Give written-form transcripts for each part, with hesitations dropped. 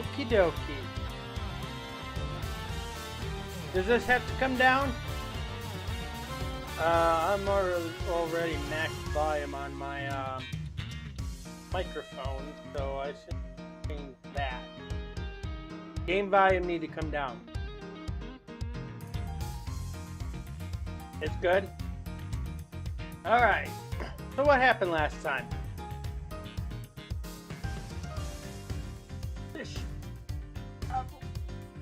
Okie dokie. Does this have to come down? I'm already maxed volume on my microphone, so I should change that. Game volume need to come down. It's good? Alright. So what happened last time? Fish.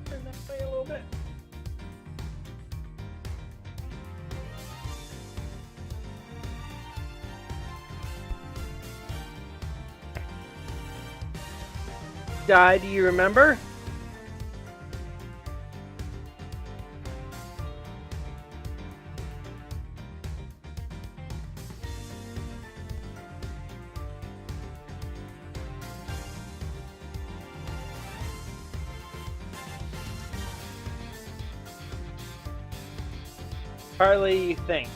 Turn this way a little bit. Do you remember? Hardly you think.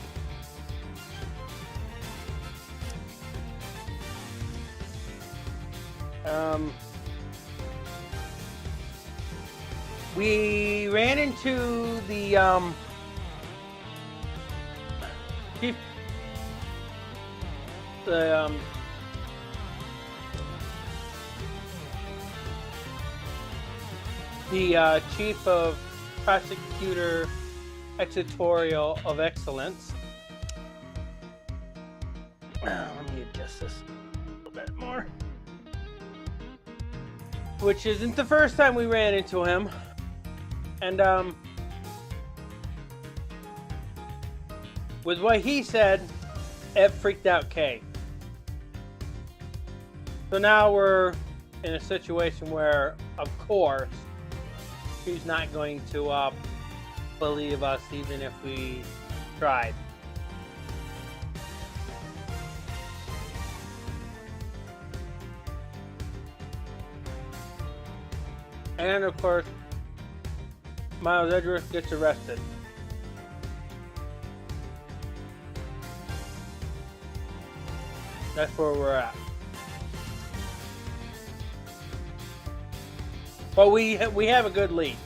We ran into the chief, the chief of Prosecutor Exetorial of Excellence. Let me adjust this a little bit more. Which isn't the first time we ran into him. And with what he said, it freaked out Kay. So now we're in a situation where, of course, he's not going to believe us even if we tried. And of course, Miles Edgeworth gets arrested. That's where we're at. But we have a good lead.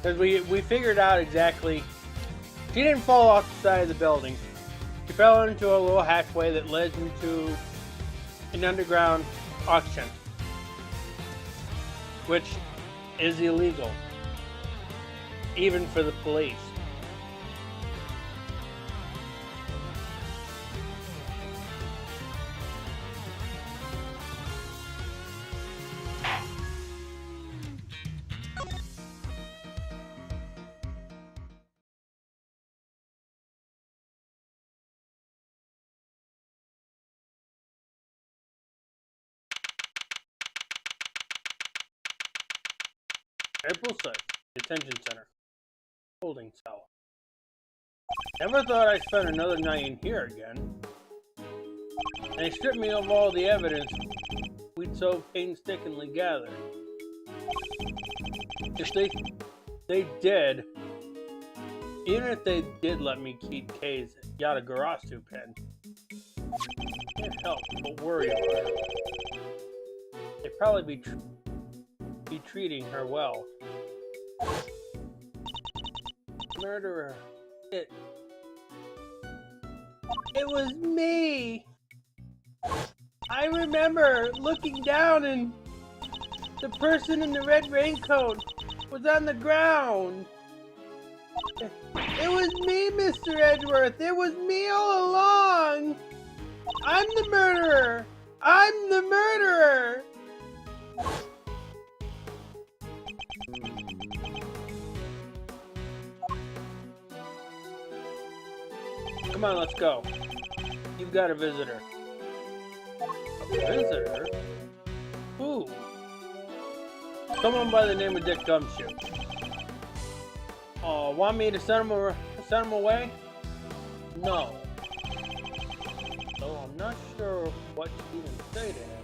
Because we figured out exactly. She didn't fall off the side of the building. She fell into a little hatchway that led into an underground auction. Which is illegal. Even for the police. April 6th, detention center. Holding cell. Never thought I'd spend another night in here again. And they stripped me of all the evidence we'd so painstakingly gathered. If they did, even if they did let me keep Kay's Yatagarasu pen, can't help but worry about her. They'd probably be treating her well. Murderer. It was me. I remember looking down and the person in the red raincoat was on the ground. It was me, Mr. Edgeworth. It was me all along. I'm the murderer. I'm the murderer. Come on, let's go. You've got a visitor. A visitor? Who? Someone by the name of Dick Gumshoe. Oh, want me to send him away? No. So I'm not sure what to even say to him.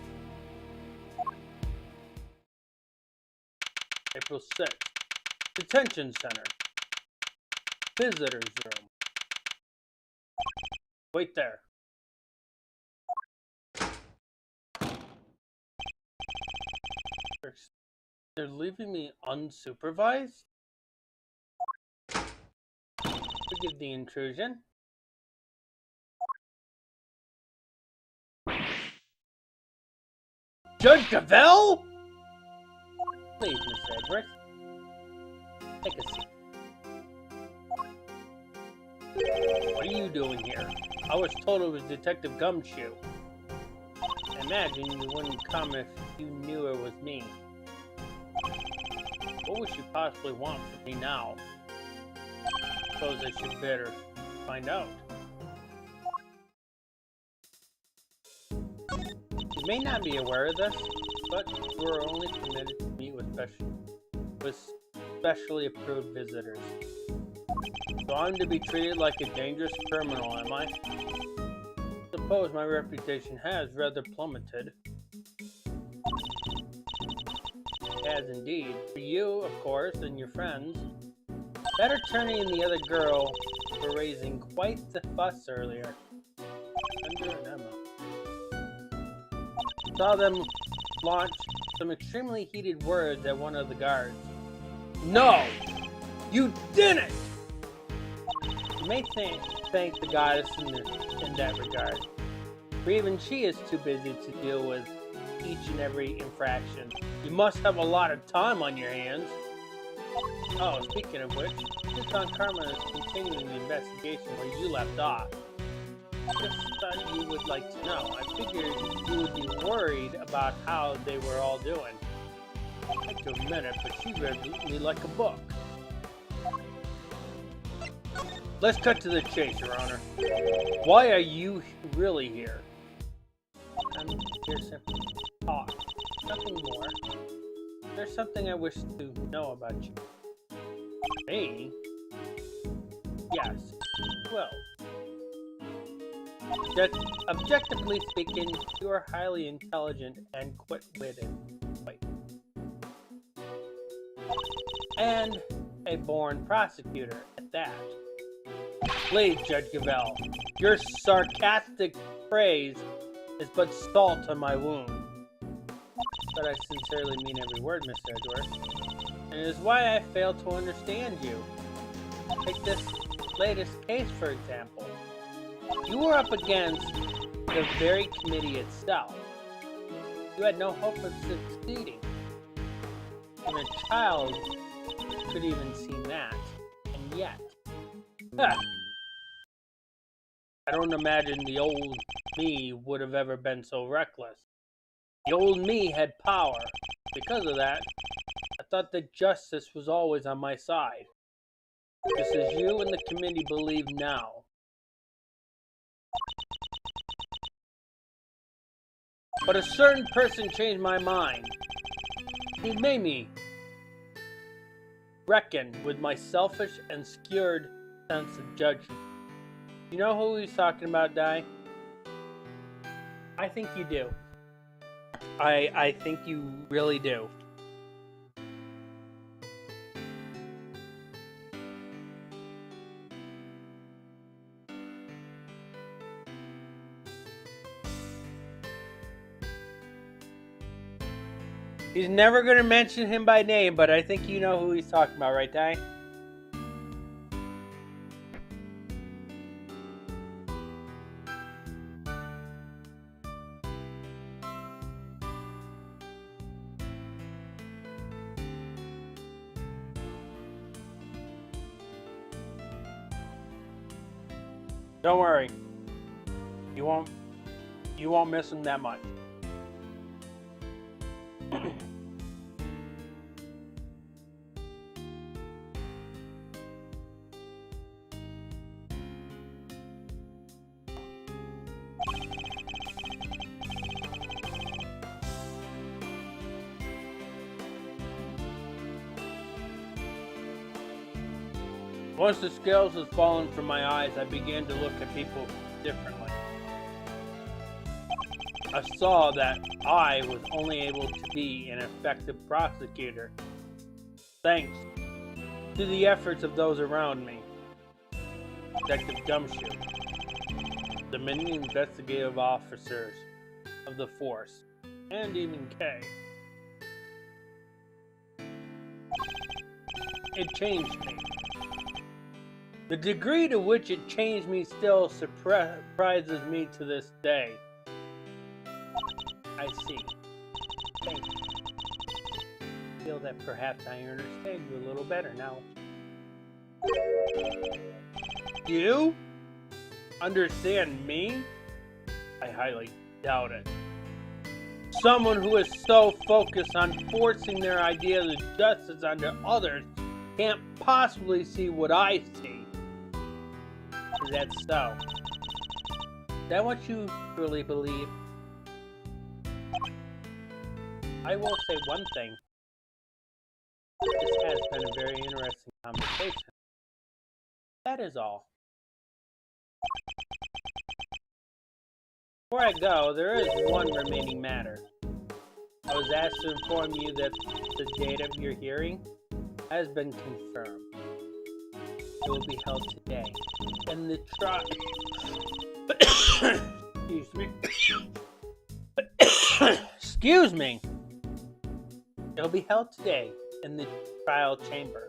April 6th. Detention center. Visitor's room. Wait there. They're leaving me unsupervised? Forgive the intrusion. Judge Cavell? Please, Mr. Edgeworth. Take a seat. What are you doing here? I was told it was Detective Gumshoe. I imagine you wouldn't come if you knew it was me. What would you possibly want from me now? Suppose I should better find out. You may not be aware of this, but you are only permitted to meet with specially approved visitors. So I'm to be treated like a dangerous criminal, am I? Suppose my reputation has rather plummeted. It has indeed. For you, of course, and your friends. That attorney and the other girl were raising quite the fuss earlier. Thunder and Emma. Saw them launch some extremely heated words at one of the guards. No! You didn't! You may thank the goddess in that regard. For even she is too busy to deal with each and every infraction. You must have a lot of time on your hands. Oh, speaking of which, Silicon Karma is continuing the investigation where you left off. Just thought you would like to know. I figured you would be worried about how they were all doing. Take a minute, but she read me like a book. Let's cut to the chase, Your Honor. Why are you really here? I'm here simply to talk. Nothing more. There's something I wish to know about you. Me? Yes. Well. Objectively speaking, you are highly intelligent and quick-witted. Wait. And a born prosecutor at that. Please, Judge Cavell, your sarcastic praise is but salt on my wound. But I sincerely mean every word, Mr. Edgeworth. And it is why I fail to understand you. Take this latest case, for example. You were up against the very committee itself. You had no hope of succeeding. And a child could even see that. And yet... I don't imagine the old me would have ever been so reckless. The old me had power. Because of that, I thought that justice was always on my side. Just as you and the committee believe now. But a certain person changed my mind. He made me reckon with my selfish and skewed sense of judgment. You know who he's talking about, Di? I think you do. I think you really do. He's never going to mention him by name, but I think you know who he's talking about, right, Di? Don't worry. You won't miss him that much. Once the scales had fallen from my eyes, I began to look at people differently. I saw that I was only able to be an effective prosecutor, thanks to the efforts of those around me. Detective Gumshoe, the many investigative officers of the force, and even Kay. it changed me. The degree to which it changed me still surprises me to this day. I see. Thank you. I feel that perhaps I understand you a little better now. You? Understand me? I highly doubt it. Someone who is so focused on forcing their ideas of justice onto others can't possibly see what I see. Is that so? Is that what you truly believe? I will say one thing. This has been a very interesting conversation. That is all. Before I go, there is one remaining matter. I was asked to inform you that the date of your hearing has been confirmed. It will be held today. And the trial... Excuse me. Excuse me. It will be held today in the trial chamber.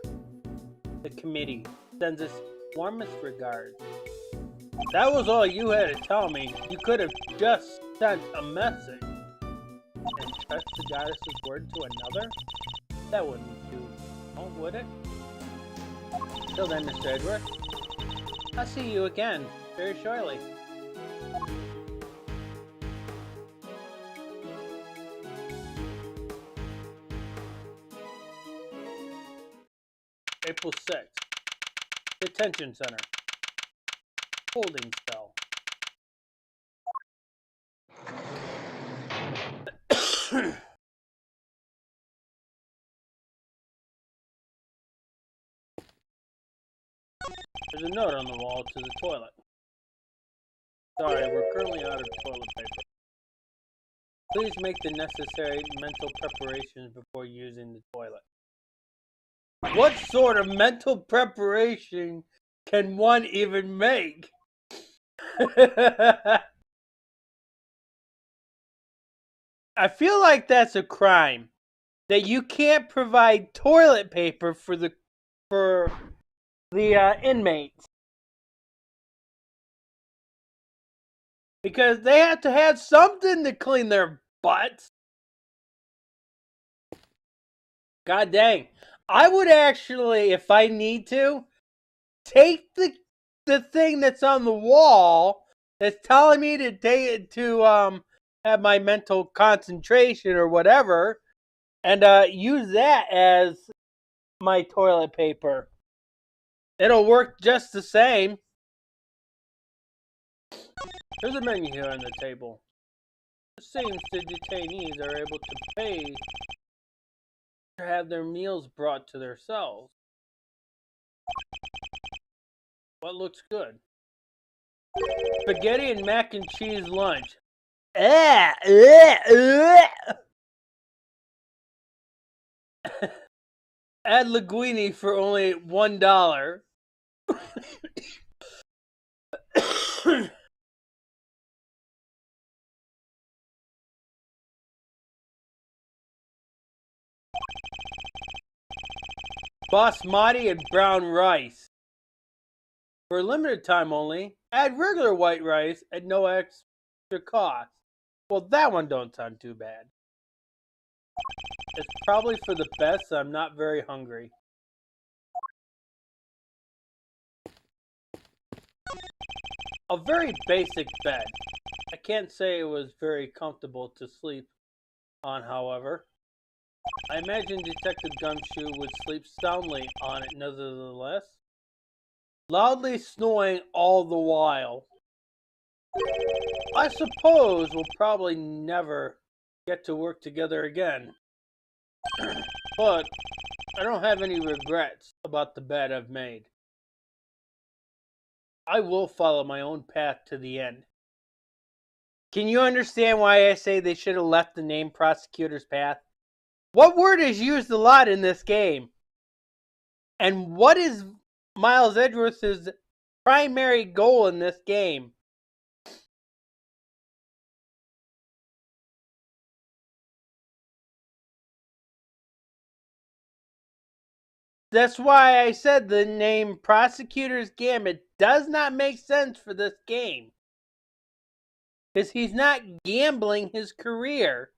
The committee sends its warmest regards. That was all you had to tell me. You could have just sent a message. And trust the goddess's word to another? That wouldn't do, oh, would it? Till then, Mr. Edgeworth, I'll see you again very shortly. April 6th. Detention Center. Holding cell. There's a note on the wall to the toilet. Sorry, we're currently out of toilet paper. Please make the necessary mental preparations before using the toilet. What sort of mental preparation can one even make? I feel like that's a crime. That you can't provide toilet paper for the inmates. Because they have to have something to clean their butts. God dang. I would actually, if I need to, take the thing that's on the wall that's telling me to take it to have my mental concentration or whatever, and use that as my toilet paper. It'll work just the same. There's a menu here on the table. It seems the detainees are able to pay to have their meals brought to their cells. What looks good? Spaghetti and mac and cheese lunch. Add linguine for only $1. Basmati and brown rice. For a limited time only, add regular white rice at no extra cost. Well, that one don't sound too bad. It's probably for the best, so I'm not very hungry. A very basic bed. I can't say it was very comfortable to sleep on, however. I imagine Detective Gumshoe would sleep soundly on it nevertheless, loudly snoring all the while. I suppose we'll probably never get to work together again. But I don't have any regrets about the bed I've made. I will follow my own path to the end. Can you understand why I say they should have left the name Prosecutor's Path? What word is used a lot in this game? And what is Miles Edgeworth's primary goal in this game? That's why I said the name Prosecutor's Gambit does not make sense for this game. Because he's not gambling his career.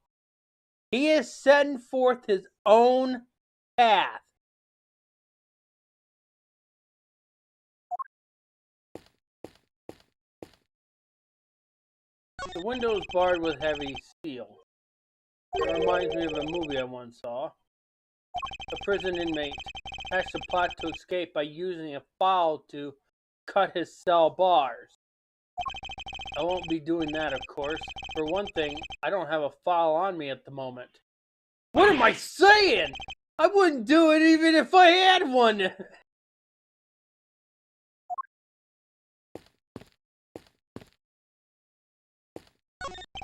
He is setting forth his own path. The window is barred with heavy steel. It reminds me of a movie I once saw. A prison inmate hatched a plot to escape by using a file to cut his cell bars. I won't be doing that, of course. For one thing, I don't have a file on me at the moment. What am I saying? I wouldn't do it even if I had one!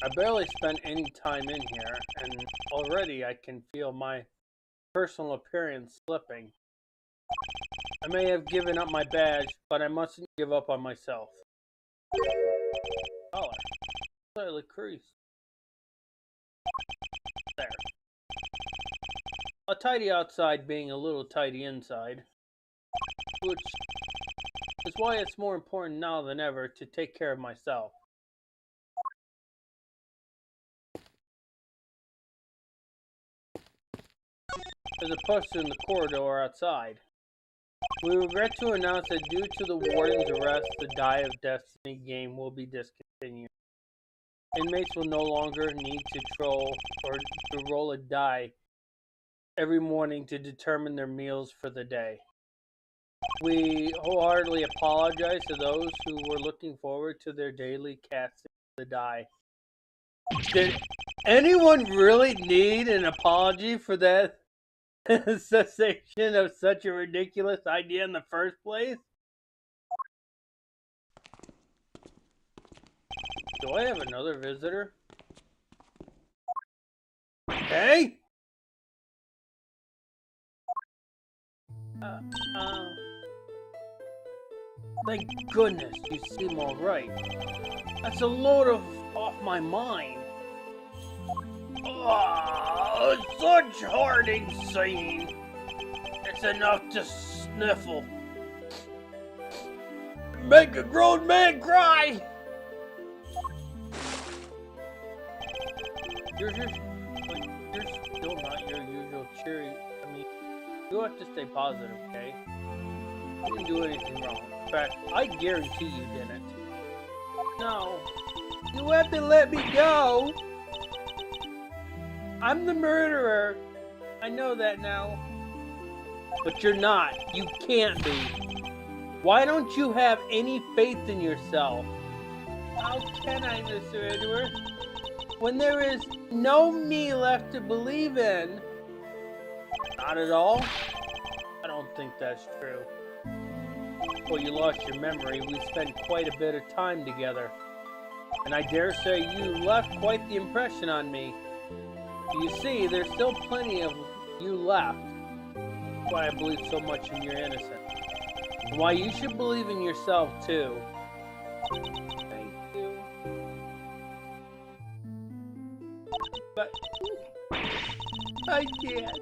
I barely spent any time in here, and already I can feel my personal appearance slipping. I may have given up my badge, but I mustn't give up on myself. Collar. Slightly creased. There. A tidy outside being a little tidy inside. Which is why it's more important now than ever to take care of myself. There's a poster in the corridor outside. We regret to announce that due to the warden's arrest, the Die of Destiny game will be discontinued. Inmates will no longer need to roll a die every morning to determine their meals for the day. We wholeheartedly apologize to those who were looking forward to their daily casting of the die. Did anyone really need an apology for that cessation of such a ridiculous idea in the first place? Do I have another visitor? Hey? Thank goodness you seem alright. That's a load off my mind. Oh, such heartache scene. It's enough to sniffle. Make a grown man cry. You're still not your usual cheery. I mean, you have to stay positive, okay? You didn't do anything wrong. In fact, I guarantee you didn't. No. You have to let me go. I'm the murderer. I know that now. But you're not. You can't be. Why don't you have any faith in yourself? How can I, Mr. Edgeworth? When there is no me left to believe in? Not at all? I don't think that's true. Well, you lost your memory. We spent quite a bit of time together. And I dare say you left quite the impression on me. You see, there's still plenty of you left. That's why I believe so much in your innocence. And why you should believe in yourself, too. Thank you. But I can't.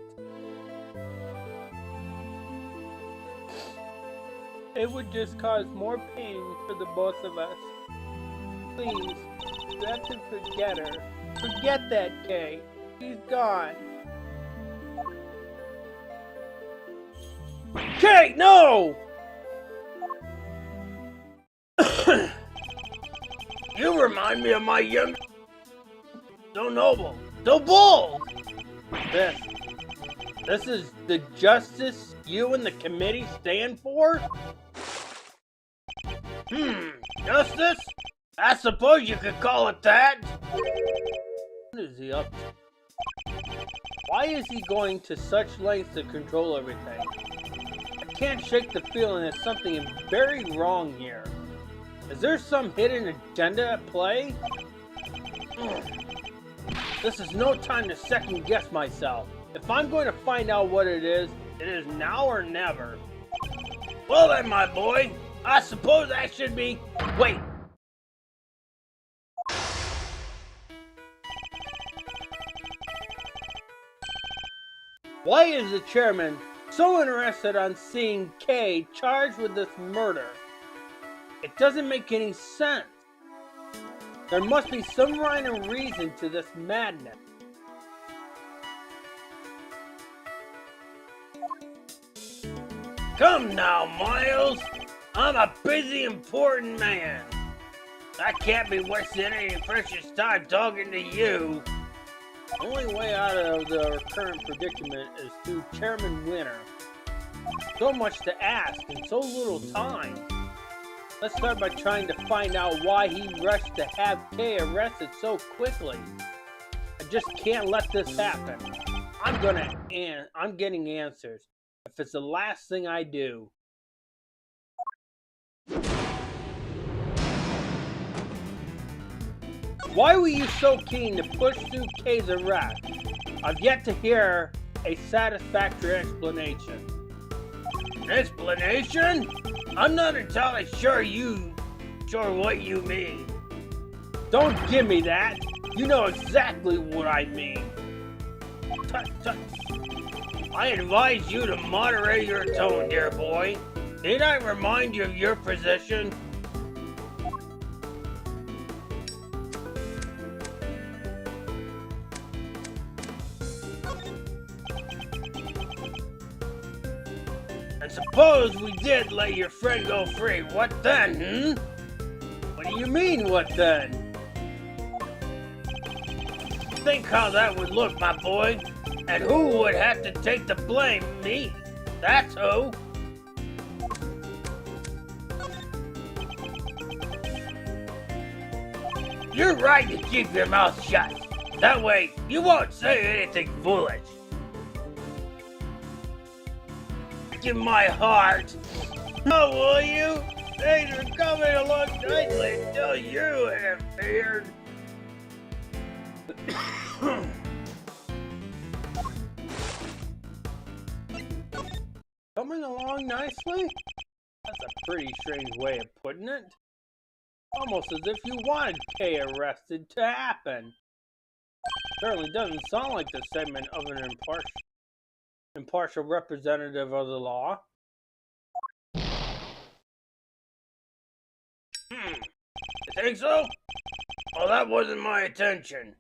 It would just cause more pain for the both of us. Please, you have to forget her. Forget that Kay. She's gone. Kay, no! You remind me of my young... So noble, so bold! This is the justice you and the committee stand for? Justice? I suppose you could call it that. What is he up to? Why is he going to such lengths to control everything? I can't shake the feeling that something is very wrong here. Is there some hidden agenda at play? This is no time to second guess myself. If I'm going to find out what it is now or never. Well then, my boy, I suppose I should be... Wait! Why is the chairman so interested on seeing Kay charged with this murder. It doesn't make any sense. There must be some rhyme or reason to this madness. Come now, Miles. I'm a busy, important man. I can't be wasting any precious time talking to you. The only way out of the current predicament is through Chairman Winter. So much to ask and so little time. Let's start by trying to find out why he rushed to have Kay arrested so quickly. I just can't let this happen. I'm getting answers. If it's the last thing I do. Why were you so keen to push through Kay's arrest? I've yet to hear a satisfactory explanation. Explanation? I'm not entirely sure what you mean. Don't give me that. You know exactly what I mean. Tut, tut. I advise you to moderate your tone, dear boy. Did I remind you of your position? And suppose we did let your friend go free. What then, What do you mean, what then? Think how that would look, my boy. And who would have to take the blame? Me. That's who. You're right to keep your mouth shut. That way, you won't say anything foolish. In my heart. Oh, will you? Things were coming along nicely until you interfered. Coming along nicely? That's a pretty strange way of putting it. Almost as if you wanted Kay arrested to happen. Certainly doesn't sound like the statement of an impartial representative of the law. You think so? Well, that wasn't my intention.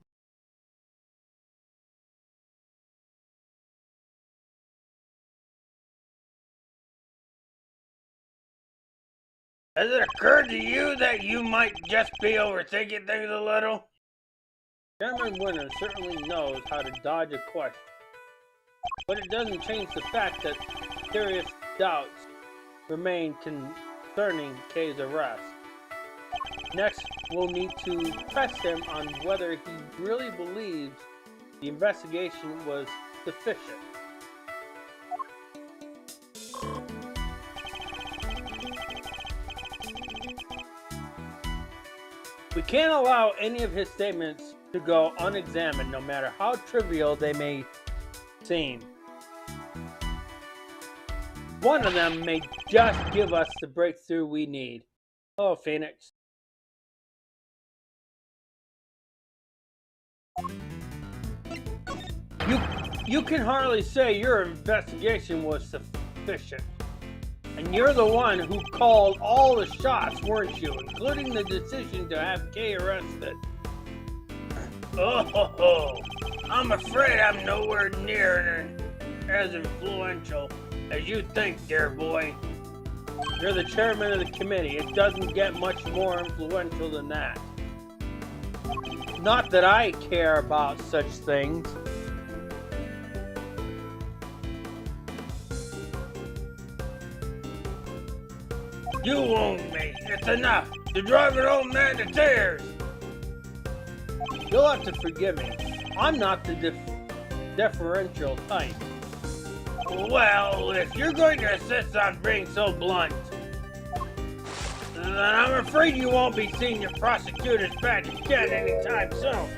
Has it occurred to you that you might just be overthinking things a little? Chairman Winter certainly knows how to dodge a question, but it doesn't change the fact that serious doubts remain concerning Kay's arrest. Next, we'll need to press him on whether he really believes the investigation was sufficient. We can't allow any of his statements to go unexamined, no matter how trivial they may seem. One of them may just give us the breakthrough we need. Oh, Phoenix. You can hardly say your investigation was sufficient. And you're the one who called all the shots, weren't you? Including the decision to have Kay arrested. Oh, I'm afraid I'm nowhere near as influential as you think, dear boy. You're the chairman of the committee. It doesn't get much more influential than that. Not that I care about such things. You own me. It's enough to drive an old man to tears. You'll have to forgive me. I'm not the deferential type. Well, if you're going to insist on being so blunt, then I'm afraid you won't be seeing your prosecutor's badge again anytime soon.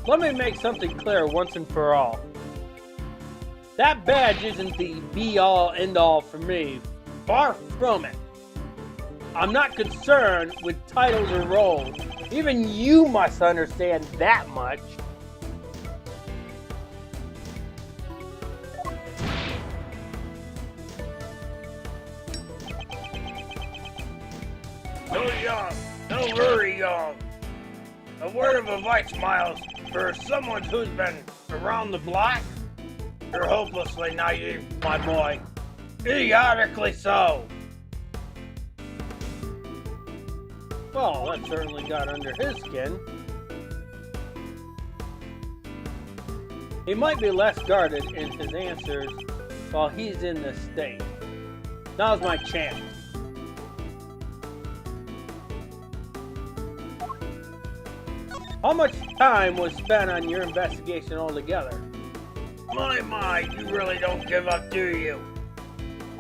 Let me make something clear once and for all. That badge isn't the be-all, end-all for me. Far from it. I'm not concerned with titles or roles. Even you must understand that much. So young, so very young. A word of advice, Miles, for someone who's been around the block. You're hopelessly naive, my boy. Idiotically so. Well, that certainly got under his skin. He might be less guarded in his answers while he's in this state. Now's my chance. How much time was spent on your investigation altogether? My, you really don't give up, do you?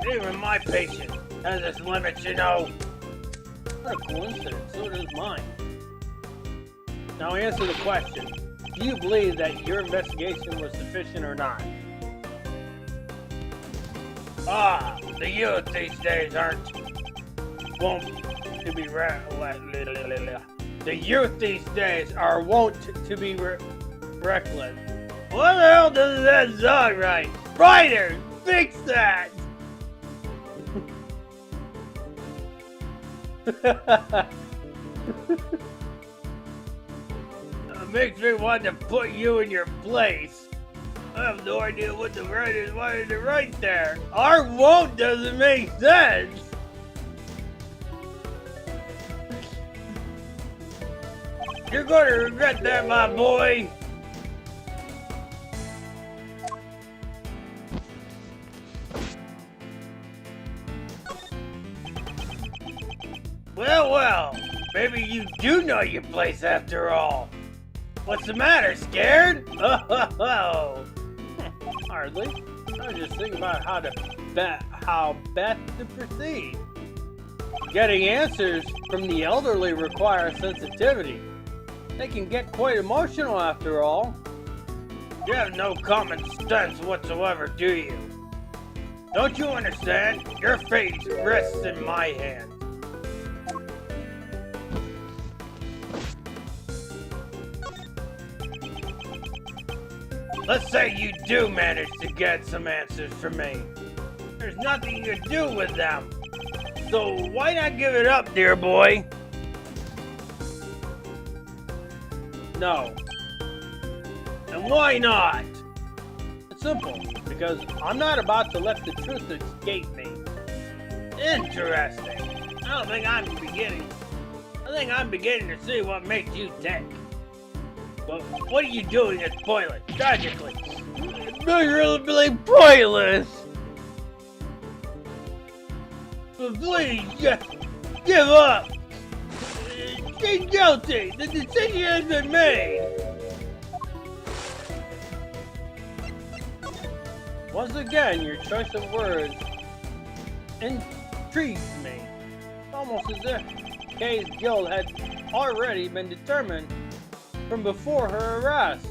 Even my patience has its limits, you know. What a coincidence, so does mine. Now answer the question. Do you believe that your investigation was sufficient or not? The youth these days won't to be the youth these days are wont to be reckless. What the hell does that song write? Writer, fix that! It makes me want to put you in your place. I have no idea what the writers wanted to write there. Our won't doesn't make sense. You're going to regret that, my boy. Well, maybe you do know your place after all. What's the matter, scared? Oh, hardly. I was just thinking about how best to proceed. Getting answers from the elderly requires sensitivity. They can get quite emotional after all. You have no common sense whatsoever, do you? Don't you understand? Your fate rests in my hands. Let's say you do manage to get some answers from me. There's nothing you can do with them. So why not give it up, dear boy? No. And why not? It's simple, because I'm not about to let the truth escape me. Interesting. I think I'm beginning to see what makes you tick. But what are you doing that's pointless? Tragically. It's really pointless. But please, just give up. She's guilty. The decision has been made. Once again, your choice of words intrigues me. Almost as if Kay's guilt had already been determined from before her arrest.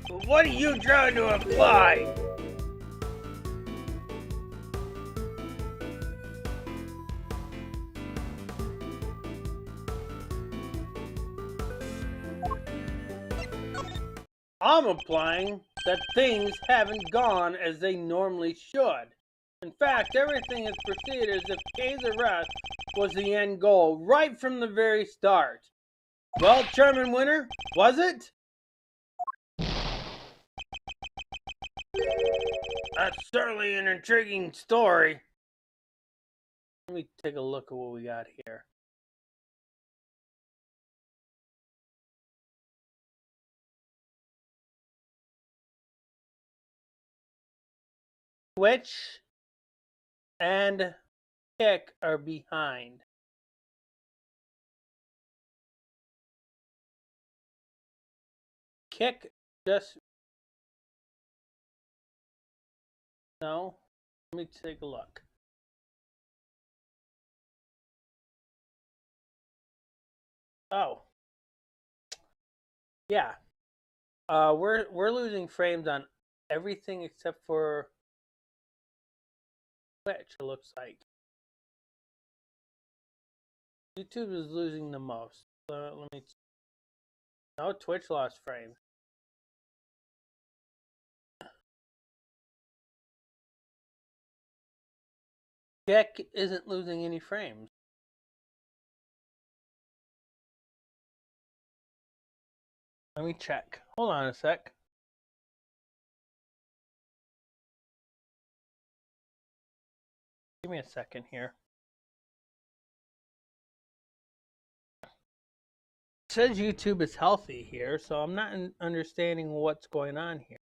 But what are you trying to imply? I'm implying that things haven't gone as they normally should. In fact, everything has proceeded as if Kay's arrest was the end goal right from the very start. Well, Chairman Winter, was it? That's certainly an intriguing story. Let me take a look at what we got here. Twitch and Kick are behind. Kick just... No. Let me take a look. Oh. Yeah. We're losing frames on everything except for Twitch, it looks like. YouTube is losing the most. Let me... No, Twitch lost frames. Jack isn't losing any frames. Let me check. Hold on a sec. Give me a second here. It says YouTube is healthy here, so I'm not understanding what's going on here.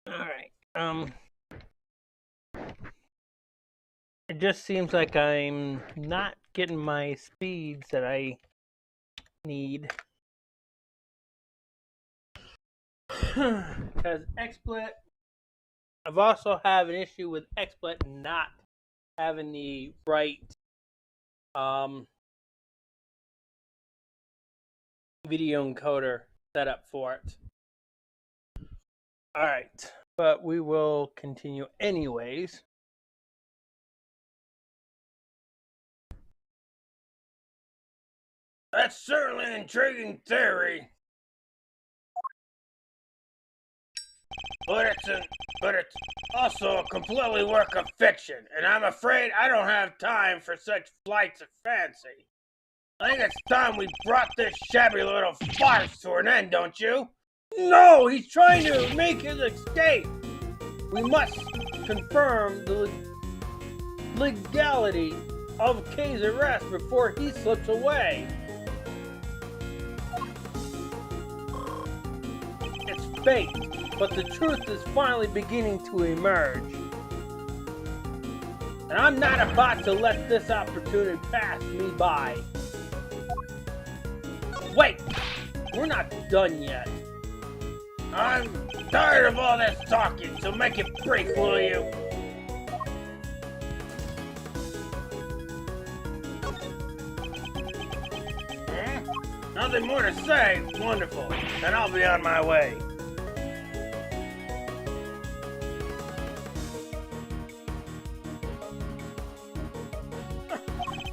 Alright, it just seems like I'm not getting my speeds that I need. Because XSplit, I've also have an issue with XSplit not having the right video encoder set up for it. Alright, but we will continue anyways. That's certainly an intriguing theory. But it's also a completely work of fiction, and I'm afraid I don't have time for such flights of fancy. I think it's time we brought this shabby little farce to an end, don't you? No, he's trying to make his escape. We must confirm the legality of Kay's arrest before he slips away. It's fate, but the truth is finally beginning to emerge. And I'm not about to let this opportunity pass me by. Wait! We're not done yet. I'm tired of all this talking, so make it brief, will you? Nothing more to say? Wonderful. Then I'll be on my way.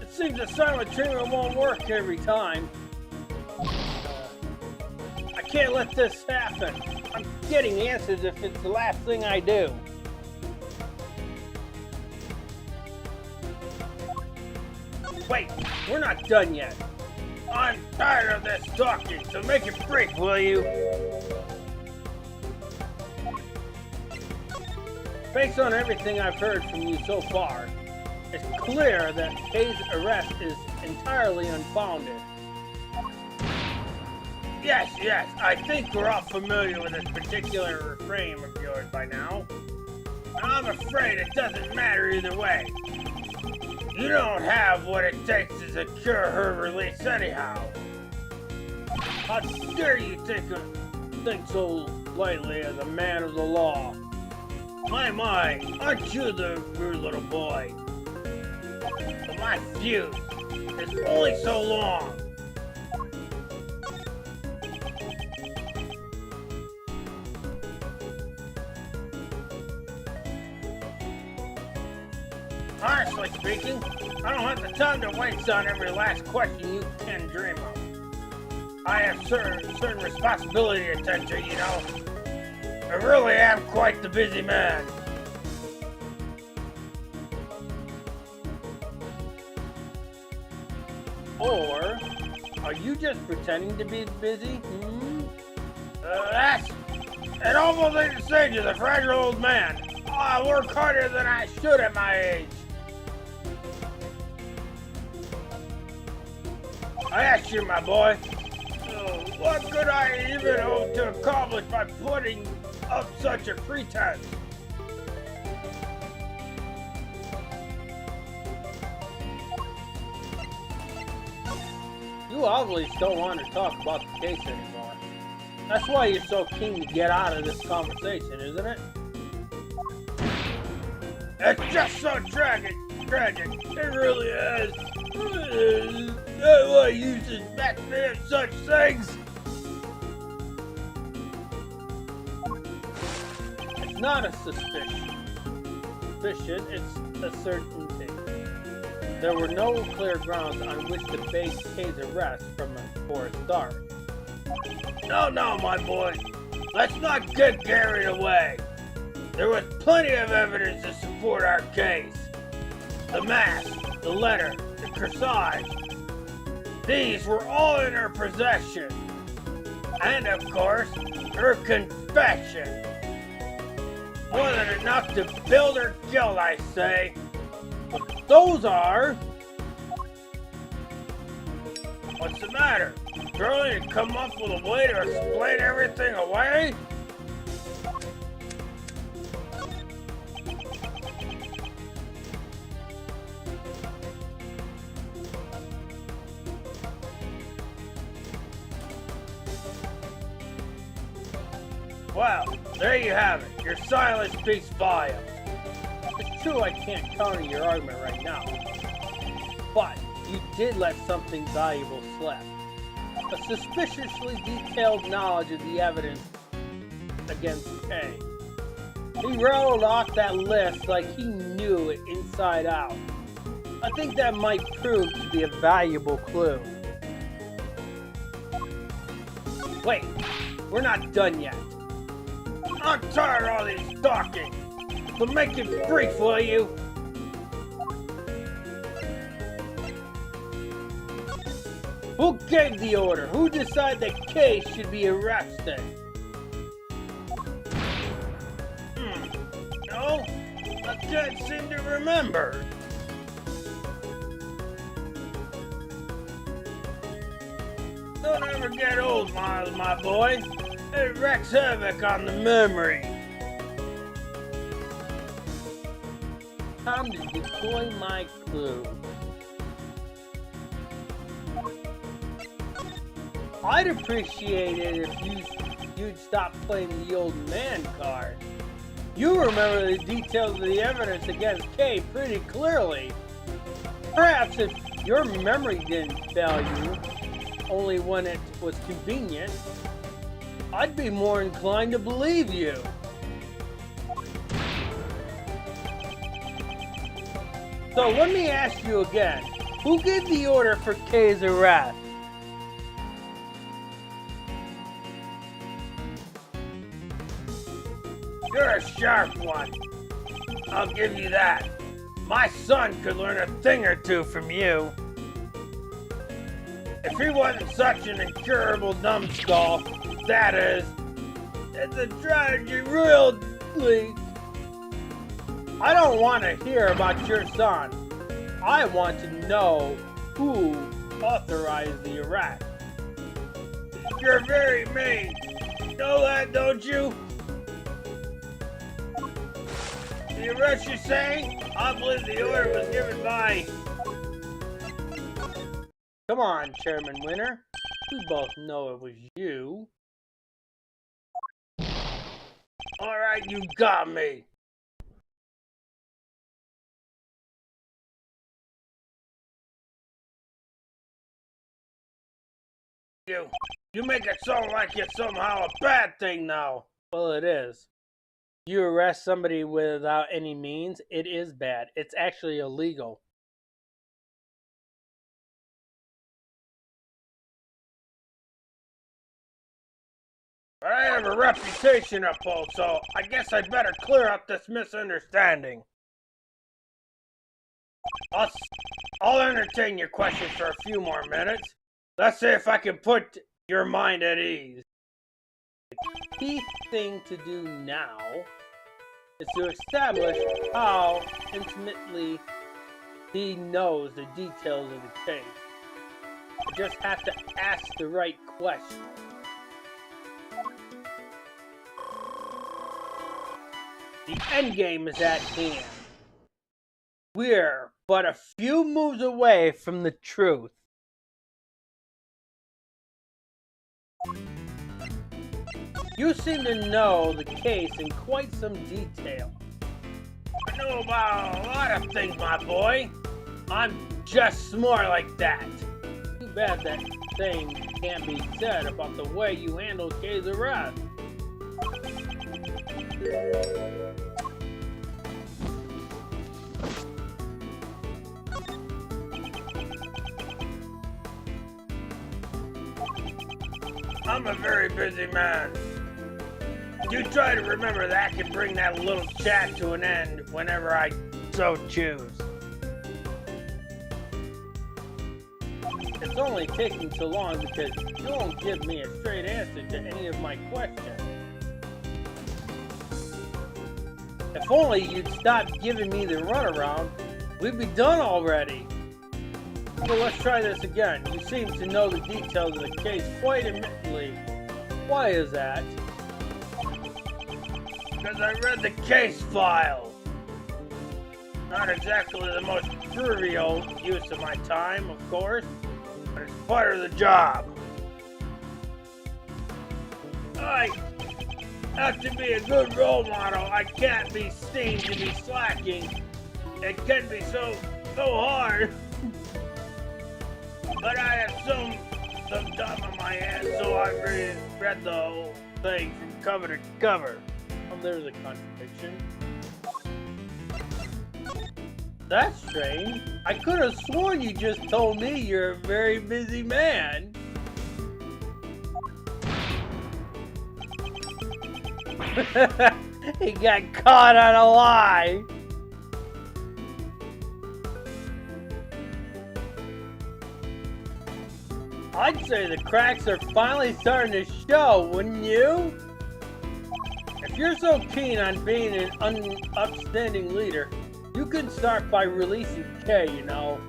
It seems the silent treatment won't work every time. I can't let this happen. I'm getting answers if it's the last thing I do. Wait, we're not done yet. I'm tired of this talking, so make it brief, will you? Based on everything I've heard from you so far, it's clear that Kay's arrest is entirely unfounded. Yes, I think we're all familiar with this particular refrain of yours by now. I'm afraid it doesn't matter either way. You don't have what it takes to secure her release anyhow. How dare you think so lightly as a man of the law? My, aren't you the rude little boy? But my fuse is only so long. Honestly speaking, I don't have the time to waste on every last question you can dream of. I have certain responsibility to attend to, you know. I really am quite the busy man. Or are you just pretending to be busy? An awful thing to say to the fragile old man. Oh, I work harder than I should at my age. I ask you, my boy, what could I even hope to accomplish by putting up such a pretense? You obviously don't want to talk about the case anymore. That's why you're so keen to get out of this conversation, isn't it? It's just so tragic. It really is. Why you suspect me of such things? It's not a suspicion. It's a certainty. There were no clear grounds on which to base Kay's arrest for a start. No, my boy. Let's not get carried away. There was plenty of evidence to support our case. The mask, the letter, the corsage. These were all in her possession. And of course, her confession. More than enough to build her guilt, I say. Those are... What's the matter? Girl, you come up with a way to explain everything away? Well, there you have it. Your silence speaks volumes. It's true I can't counter your argument right now. But you did let something valuable slip. A suspiciously detailed knowledge of the evidence against Kay. He rolled off that list like he knew it inside out. I think that might prove to be a valuable clue. Wait, we're not done yet. I'm tired of all this talking. So make it brief, will you? Who gave the order? Who decided that Kay should be arrested? No? I can't seem to remember. Don't ever get old, Miles, my boy. It wreaks havoc on the memory. Time to deploy my clue. I'd appreciate it if you'd stop playing the old man card. You remember the details of the evidence against Kay pretty clearly. Perhaps if your memory didn't fail you, only when it was convenient, I'd be more inclined to believe you. So let me ask you again, who gave the order for Kay's arrest? You're a sharp one. I'll give you that. My son could learn a thing or two from you. If he wasn't such an incurable numbskull, that is, it's a tragedy, really. I don't want to hear about your son. I want to know who authorized the arrest. You're very mean. You know that, don't you? The arrest you're saying? I believe the order was given by... Come on, Chairman Winter. We both know it was you. Alright, you got me. You make it sound like it's somehow a bad thing now. Well, it is. You arrest somebody without any means, it is bad. It's actually illegal. But I have a reputation to uphold, so I guess I'd better clear up this misunderstanding. I'll entertain your questions for a few more minutes. Let's see if I can put your mind at ease. key thing to do now is to establish how intimately he knows the details of the case. I just have to ask the right question. The endgame is at hand. We're but a few moves away from the truth. You seem to know the case in quite some detail. I know about a lot of things, my boy. I'm just smart like that. Too bad that thing can't be said about the way you handled Kay's arrest. I'm a very busy man. You try to remember that I can bring that little chat to an end whenever I so choose. It's only taking so long because you won't give me a straight answer to any of my questions. If only you'd stop giving me the runaround, we'd be done already. So let's try this again. You seem to know the details of the case quite admittedly. Why is that? Because I read the case file. Not exactly the most trivial use of my time, of course, but it's part of the job. I have to be a good role model. I can't be seen to be slacking. It can be so hard. But I have some time on my hands, so I read the whole thing from cover to cover. Oh, there's a contradiction. That's strange. I could have sworn you just told me you're a very busy man. He got caught on a lie. I'd say the cracks are finally starting to show, wouldn't you? If you're so keen on being an upstanding leader, you can start by releasing Kay, you know.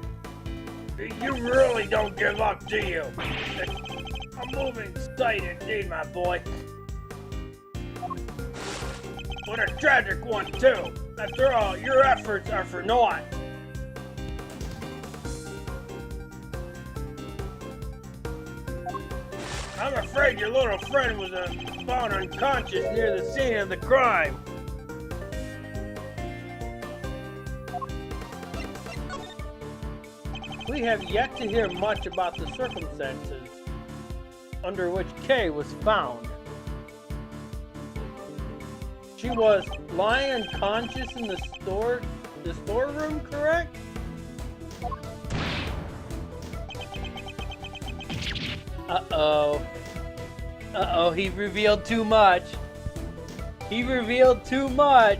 You really don't give up, do you? A moving sight indeed, my boy. But a tragic one, too. After all, your efforts are for naught. I'm afraid your little friend was found unconscious near the scene of the crime. We have yet to hear much about the circumstances under which Kay was found. She was lying unconscious in the storeroom, correct? Uh-oh, he revealed too much. He revealed too much.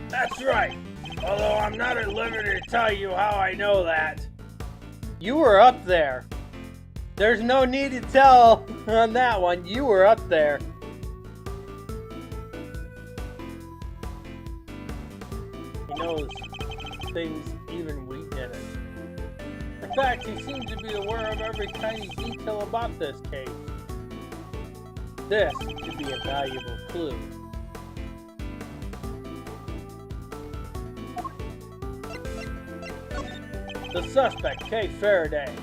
That's right. Although I'm not at liberty to tell you how I know that. You were up there. There's no need to tell on that one. You were up there. He knows things even we didn't. In fact, he seems to be aware of every tiny detail about this case. This could be a valuable clue. The suspect, Kay Faraday.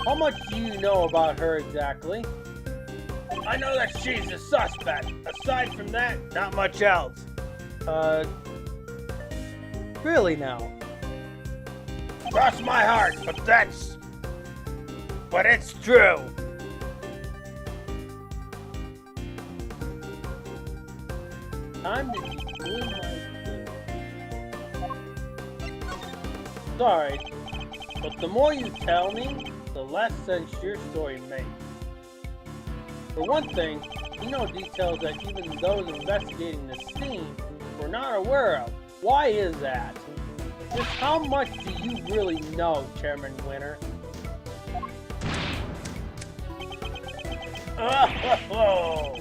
How much do you know about her exactly? I know that she's a suspect. Aside from that, not much else. Really now? Cross my heart, but it's true. Time to be doing my thing. Sorry, but the more you tell me, the less sense your story makes. For one thing, you know details that even those investigating the scene were not aware of. Why is that? Just how much do you really know, Chairman Winter? Oh,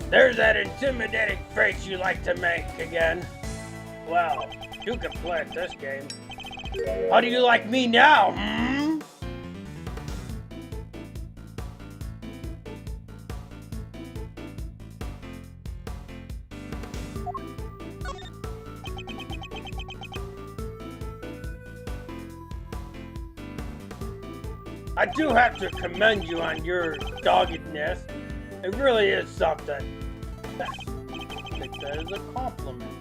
there's that intimidating face you like to make again. Well, you can play at this game. How do you like me now, hmm? I do have to commend you on your doggedness. It really is something. I think that is a compliment.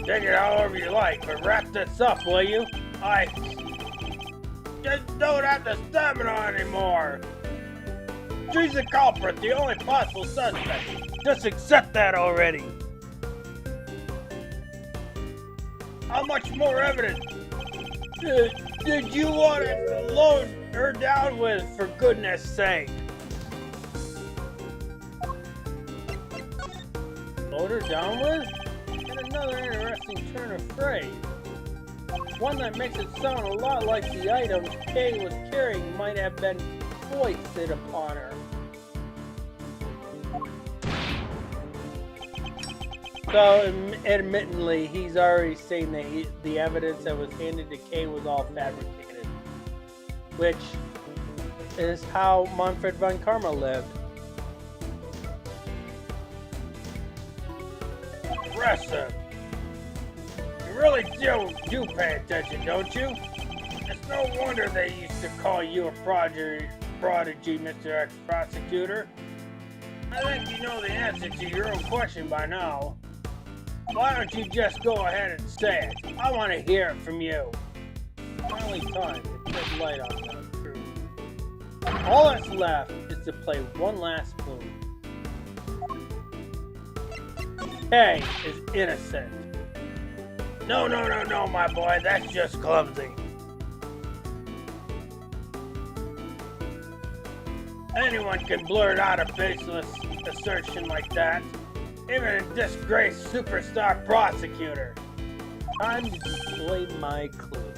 Take it however you like, but wrap this up, will you? I just don't have the stamina anymore. She's the culprit, the only possible suspect. Just accept that already. How much more evidence did you want to load her down with, for goodness sake? Load her down with? And another interesting turn of phrase. One that makes it sound a lot like the items Kay was carrying might have been foisted upon her. So, admittedly, he's already saying that the evidence that was handed to Kay was all fabricated. Which is how Manfred von Karma lived. Impressive. You really do pay attention, don't you? It's no wonder they used to call you a prodigy, Mr. Ex-Prosecutor. I think you know the answer to your own question by now. Why don't you just go ahead and say it? I want to hear it from you. Finally time to shed light on that truth. All that's left is to play one last move. Kay is innocent. No, my boy, that's just clumsy. Anyone can blurt out a baseless assertion like that. Even a disgraced superstar prosecutor. Time to display my clue.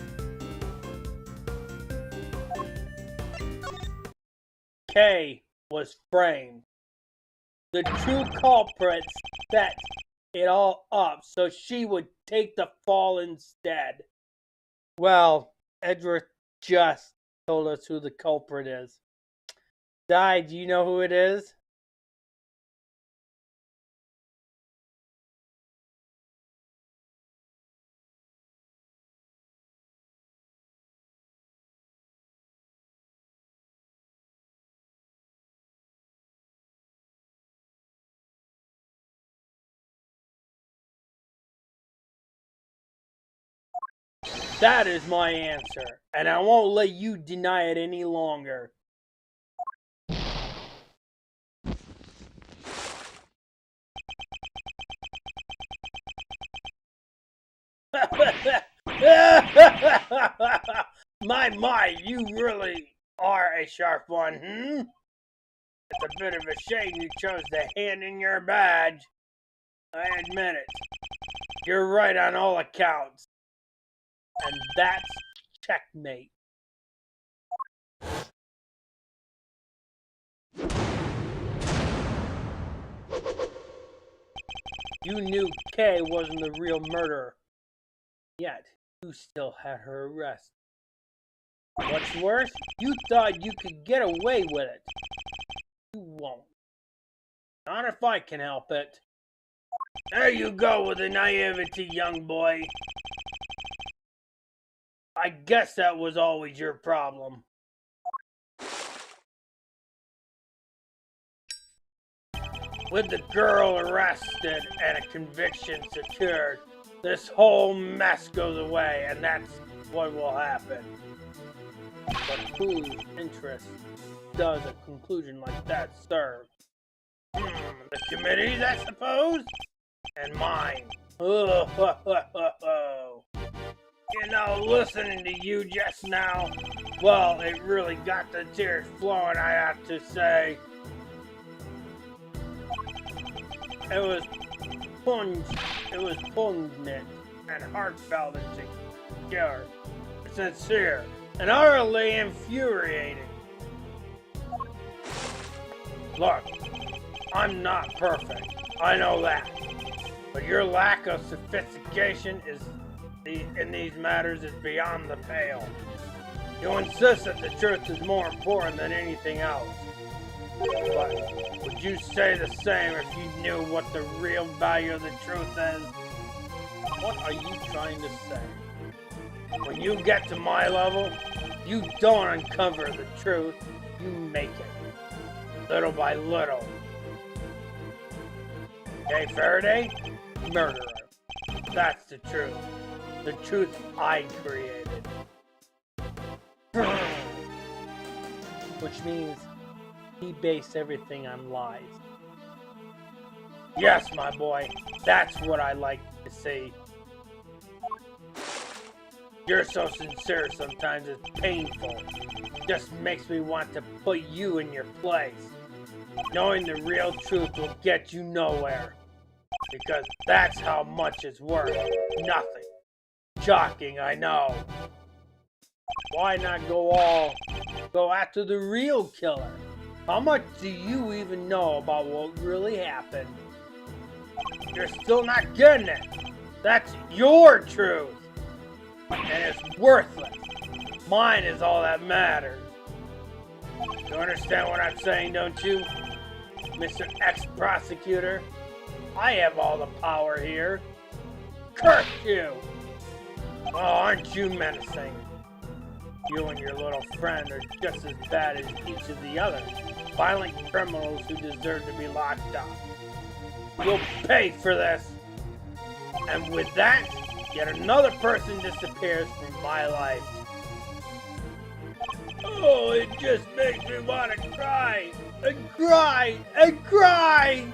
Kay was framed. The true culprit set it all up so she would take the fall instead. Well, Edgeworth just told us who the culprit is. Di, do you know who it is? That is my answer, and I won't let you deny it any longer. My, you really are a sharp one, hmm? It's a bit of a shame you chose to hand in your badge. I admit it. You're right on all accounts. And that's checkmate. You knew Kay wasn't the real murderer. Yet, you still had her arrested. What's worse, you thought you could get away with it. You won't. Not if I can help it. There you go with the naivety, young boy. I guess that was always your problem. With the girl arrested and a conviction secured, this whole mess goes away, and that's what will happen. But whose interest does a conclusion like that serve? The committee's, I suppose? And mine. You know, listening to you just now, well, it really got the tears flowing, I have to say. It was poignant and heartfelt and sincere and utterly infuriating. Look, I'm not perfect. I know that. But your lack of sophistication in these matters is beyond the pale. You insist that the truth is more important than anything else. But would you say the same if you knew what the real value of the truth is? What are you trying to say? When you get to my level, you don't uncover the truth, you make it. Little by little. Okay, Faraday? Murderer. That's the truth. The truth I created. Which means he based everything on lies. Yes, my boy. That's what I like to see. You're so sincere sometimes it's painful. Just makes me want to put you in your place. Knowing the real truth will get you nowhere. Because that's how much it's worth. Nothing. Shocking, I know. Why not go after the real killer? How much do you even know about what really happened? You're still not getting it. That's your truth. And it's worthless. Mine is all that matters. You understand what I'm saying, don't you? Mr. Ex-Prosecutor? I have all the power here. Curse you! Oh, aren't you menacing? You and your little friend are just as bad as each of the others. Violent criminals who deserve to be locked up. You'll pay for this! And with that, yet another person disappears from my life. Oh, it just makes me want to cry! And cry! And cry!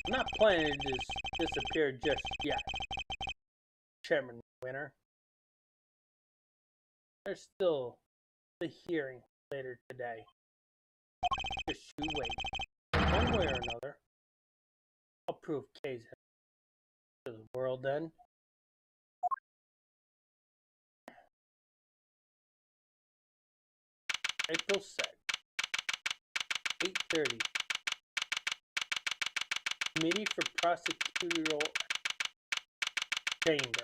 I'm not planning to disappear just yet, Chairman Winter. There's still the hearing later today. Just you wait. One way or another, I'll prove Kay's to the world then. April 6th, 8:30. Committee for Prosecutorial Chamber.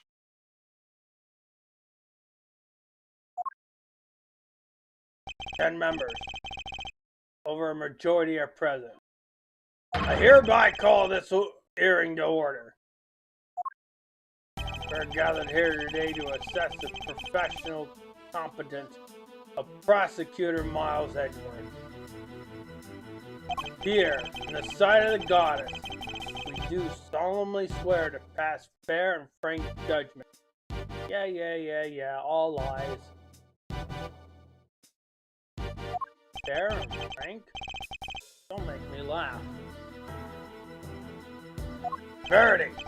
Ten members. Over a majority are present. I hereby call this hearing to order. We're gathered here today to assess the professional competence of Prosecutor Miles Edgeworth. Here, in the sight of the goddess, we do solemnly swear to pass fair and frank judgment. Yeah, all lies. Fair and frank? Don't make me laugh. Verdict,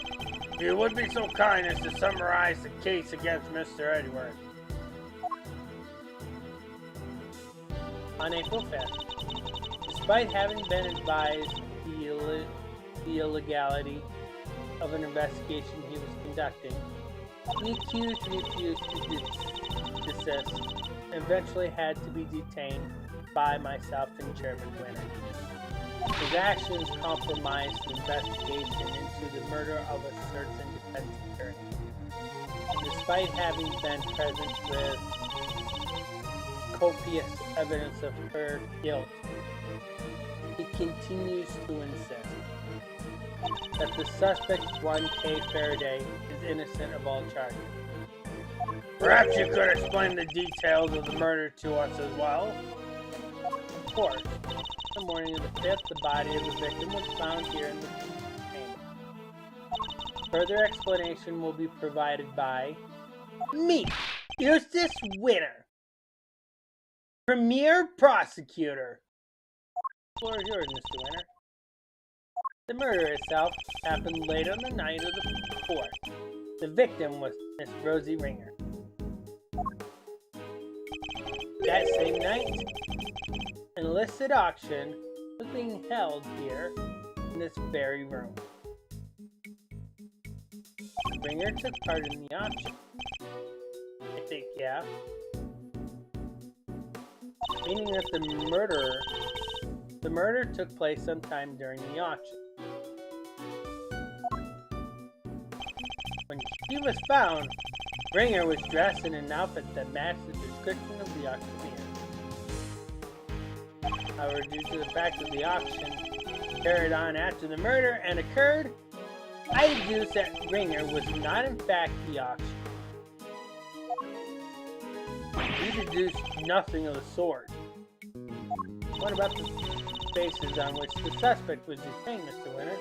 if you would be so kind as to summarize the case against Mr. Edgeworth. On April 5th, despite having been advised the illegality of an investigation he was conducting, the accused refused to desist and eventually had to be detained by myself and Chairman Winter. His actions compromised the investigation into the murder of a certain defense attorney. Despite having been present with copious evidence of her guilt, he continues to insist that the suspect, 1K Faraday, is innocent of all charges. Perhaps you could explain the details of the murder to us as well? Of course. The morning of the 5th, the body of the victim was found here in the chamber. Further explanation will be provided by me, Eustace Winter, Premier Prosecutor. The floor is yours, Mr. Winter. The murder itself happened late on the night of the 4th. The victim was Miss Rosie Ringer. That same night, an illicit auction was being held here in this very room. Ringer took part in the auction. I think, yeah. Meaning that the murder took place sometime during the auction. When she was found, Ringer was dressed in an outfit that matched the description of the auctioneer. However, due to the fact that the auction carried on after the murder and occurred, I deduced that Ringer was not in fact the auction. You deduced nothing of the sort. What about the bases on which the suspect was detained, Mr. Winter?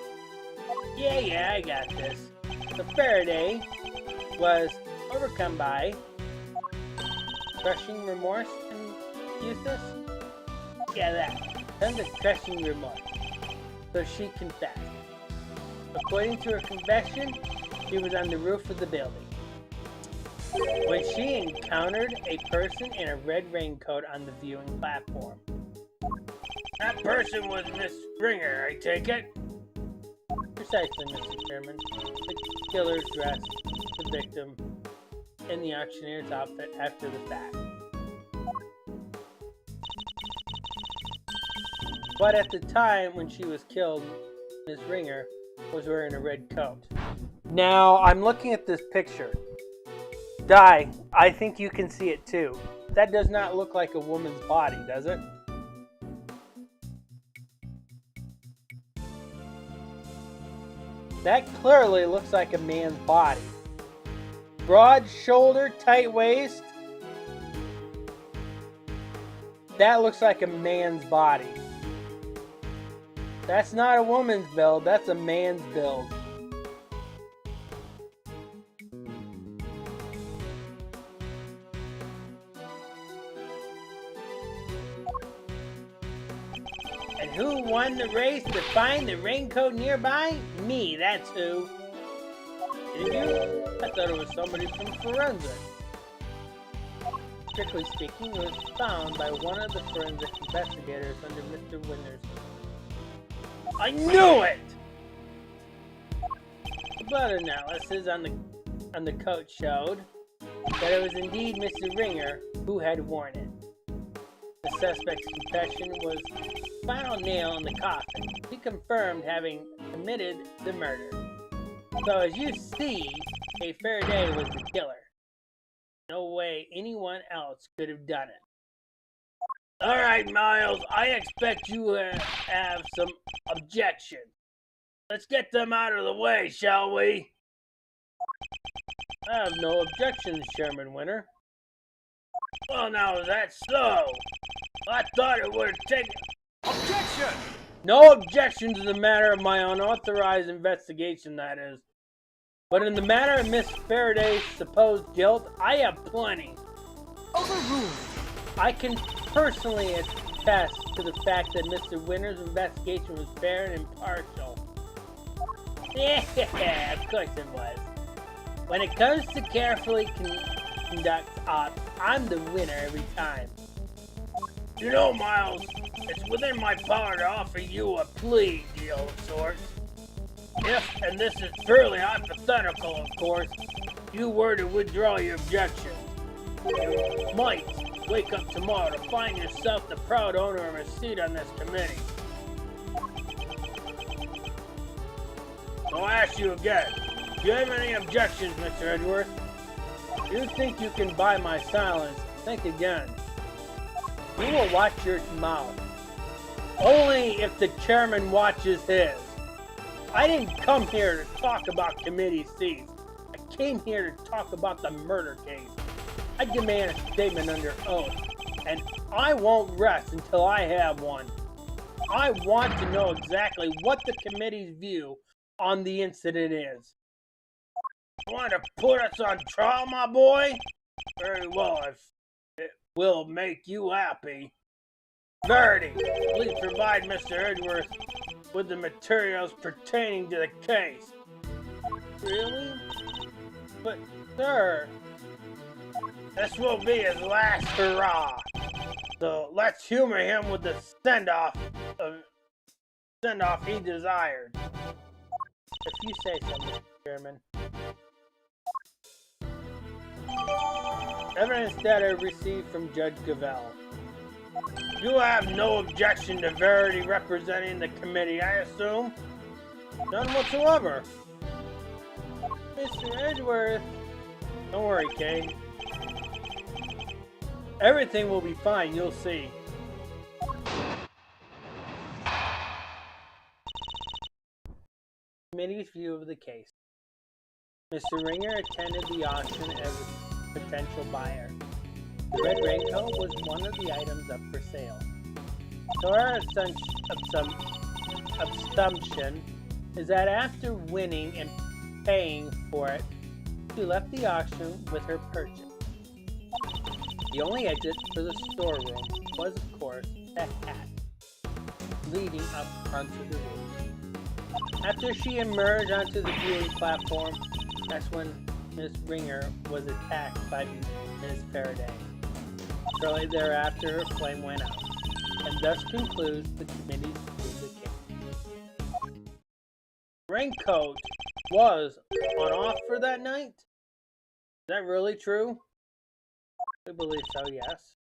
Yeah, I got this. So Faraday was overcome by crushing remorse and Eustace? Yeah, that. Tons of crushing remorse. So she confessed. According to her confession, she was on the roof of the building when she encountered a person in a red raincoat on the viewing platform. That person was Miss Ringer, I take it? Precisely, Mr. Chairman. The killer dressed the victim in the auctioneer's outfit after the fact. But at the time when she was killed, Miss Ringer was wearing a red coat. Now, I'm looking at this picture. Di, I think you can see it too. That does not look like a woman's body, does it? That clearly looks like a man's body. Broad shoulder, tight waist. That looks like a man's body. That's not a woman's build, that's a man's build. And who won the race to find the raincoat nearby? Me, that's who. Did you? I thought it was somebody from forensic. Strictly speaking, it was found by one of the forensic investigators under Mr. Winter's. I knew it! The blood analysis on the coat showed that it was indeed Mr. Ringer who had worn it. The suspect's confession was the final nail in the coffin. He confirmed having committed the murder. So as you see, Faraday was the killer. No way anyone else could have done it. Alright, Miles, I expect you have some objections. Let's get them out of the way, shall we? I have no objections, Chairman Winter. Well, now, is that so? I thought it would have taken... Objection! No objection to the matter of my unauthorized investigation, that is. But in the matter of Miss Faraday's supposed guilt, I have plenty. Overruled. I can personally attest to the fact that Mr. Winter's investigation was fair and impartial. Yeah, of course it was. When it comes to carefully conduct ops, I'm the winner every time. You know, Miles, it's within my power to offer you a plea deal of sorts. If, and this is purely hypothetical, of course, you were to withdraw your objection, you might wake up tomorrow to find yourself the proud owner of a seat on this committee. I'll ask you again, do you have any objections, Mr. Edgeworth? If you think you can buy my silence, think again. You will watch your mouth. Only if the chairman watches his. I didn't come here to talk about committee seats. I came here to talk about the murder case. I demand a statement under oath, and I won't rest until I have one. I want to know exactly what the committee's view on the incident is. You want to put us on trial, my boy? Very well, if it will make you happy. Verity, please provide Mr. Edgeworth with the materials pertaining to the case. Really? But, sir, this will be his last hurrah. So let's humor him with the send-off he desired. If you say so, Mr. Chairman. Evidence data received from Judge Gavell. You have no objection to Verity representing the committee, I assume? None whatsoever. Mr. Edgeworth. Don't worry, Kay. Everything will be fine, you'll see. Committee's view of the case. Mr. Ringer attended the auction as a potential buyer. The red raincoat was one of the items up for sale. So our assumption is that after winning and paying for it, she left the auction with her purchase. The only exit for the storeroom was, of course, the hat, leading up onto the roof. After she emerged onto the viewing platform, that's when Miss Ringer was attacked by Ms. Faraday. Shortly thereafter, her flame went out, and thus concludes the committee's view of the case. Raincoat was on off for that night? Is that really true? I believe so, yes.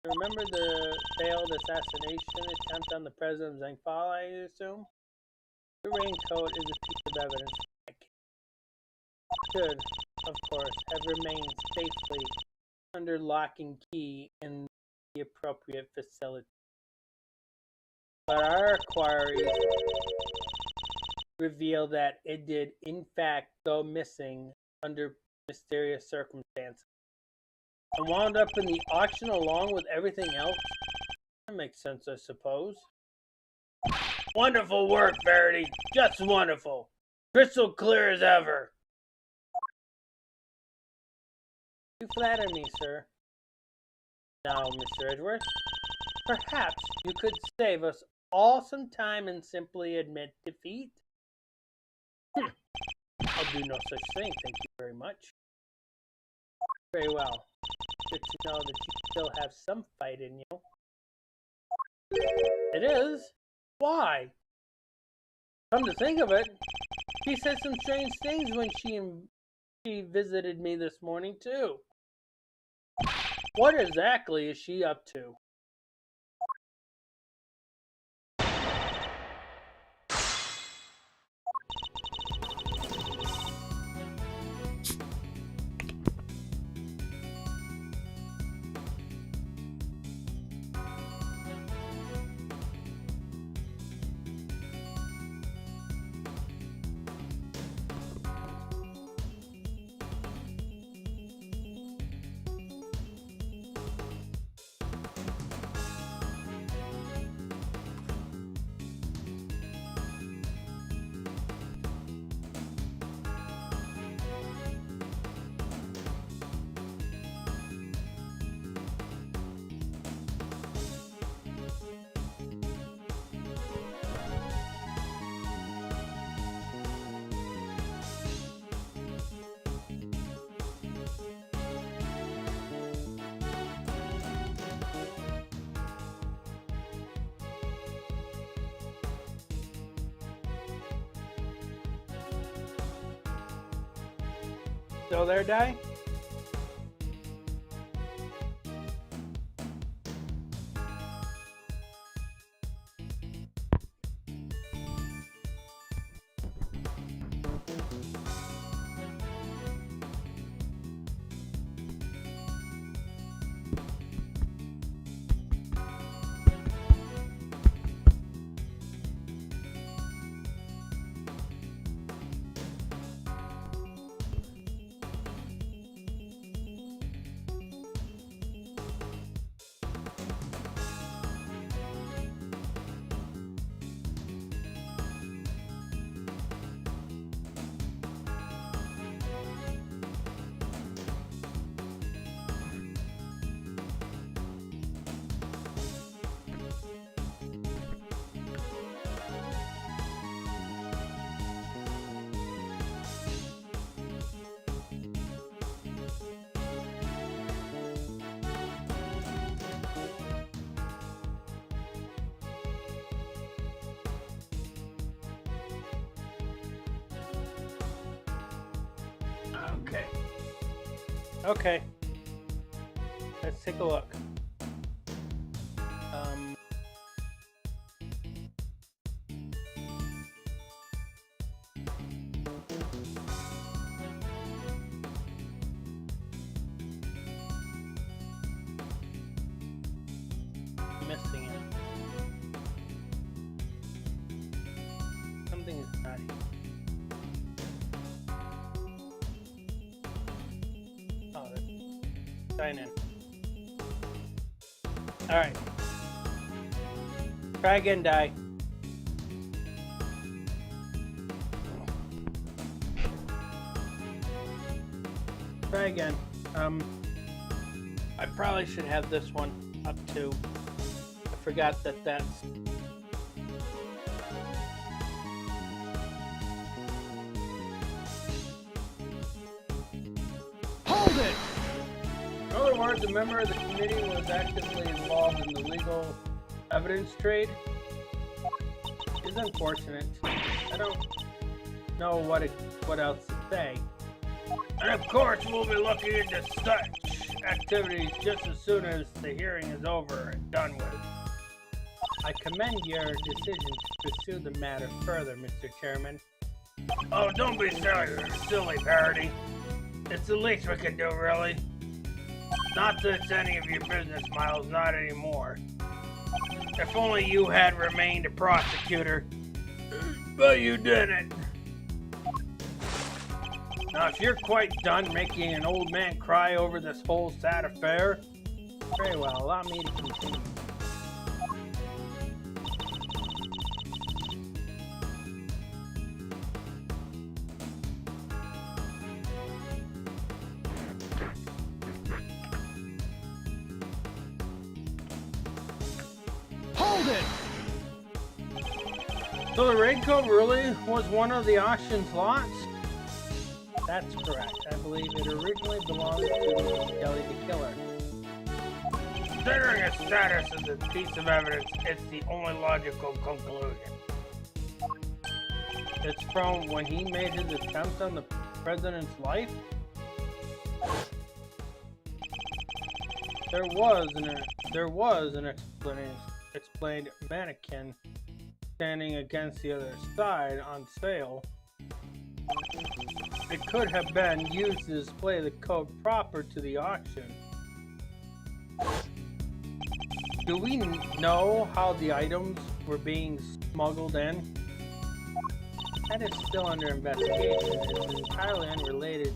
Remember the failed assassination attempt on the president of Zangfala, I assume? The raincoat is a piece of evidence that should, of course, have remained safely under lock and key in the appropriate facility. But our inquiries reveal that it did, in fact, go missing under mysterious circumstances and wound up in the auction along with everything else. That makes sense, I suppose. Wonderful work, Verity. Just wonderful. Crystal clear as ever. You flatter me, sir. Now, Mr. Edgeworth, perhaps you could save us all some time and simply admit defeat? I'll do no such thing, thank you very much. Very well. Good to know that you still have some fight in you. It is? Why? Come to think of it, she said some strange things when she visited me this morning, too. What exactly is she up to? Still there, Di? Okay. Let's take a look. Missing it. Something is not here. Oh, sign in. Alright. Try again, die. Try again. I probably should have this one up too. I forgot that that's... Hold it! In other words, a member of the committee was actively involved in the legal evidence trade. It's unfortunate. I don't know what else to say. And of course, we'll be looking into such activities just as soon as the hearing is over and done with. I commend your decision to pursue the matter further, Mr. Chairman. Oh, don't be silly, Parody. It's the least we can do, really. Not that it's any of your business, Miles, not anymore. If only you had remained a prosecutor. But you didn't. Now, if you're quite done making an old man cry over this whole sad affair, very well, allow me to continue. Hold it! So the raincoat really was one of the auction's lots? That's correct. I believe it originally belonged to Kelly the Killer. Considering its status as a piece of evidence, it's the only logical conclusion. It's from when he made his attempt on the president's life? There was an explained mannequin standing against the other side on sale. It could have been used to display the code proper to the auction. Do we know how the items were being smuggled in? That is still under investigation and is entirely unrelated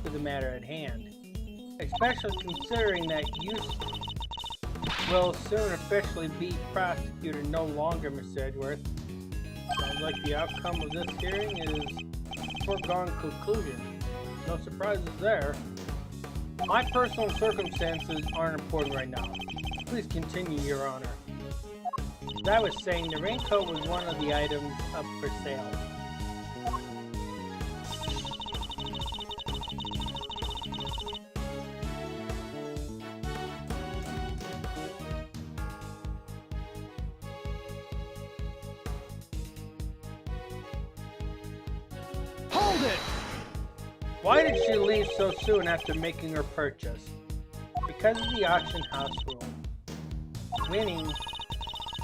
to the matter at hand. Especially considering that you will soon officially be prosecutor no longer, Mr. Edgeworth. Sounds like the outcome of this hearing is foregone conclusion. No surprises there. My personal circumstances aren't important right now. Please continue, Your Honor. As I was saying, the raincoat was one of the items up for sale. Hold it! Why did she leave so soon after making her purchase? Because of the auction house rule. Winning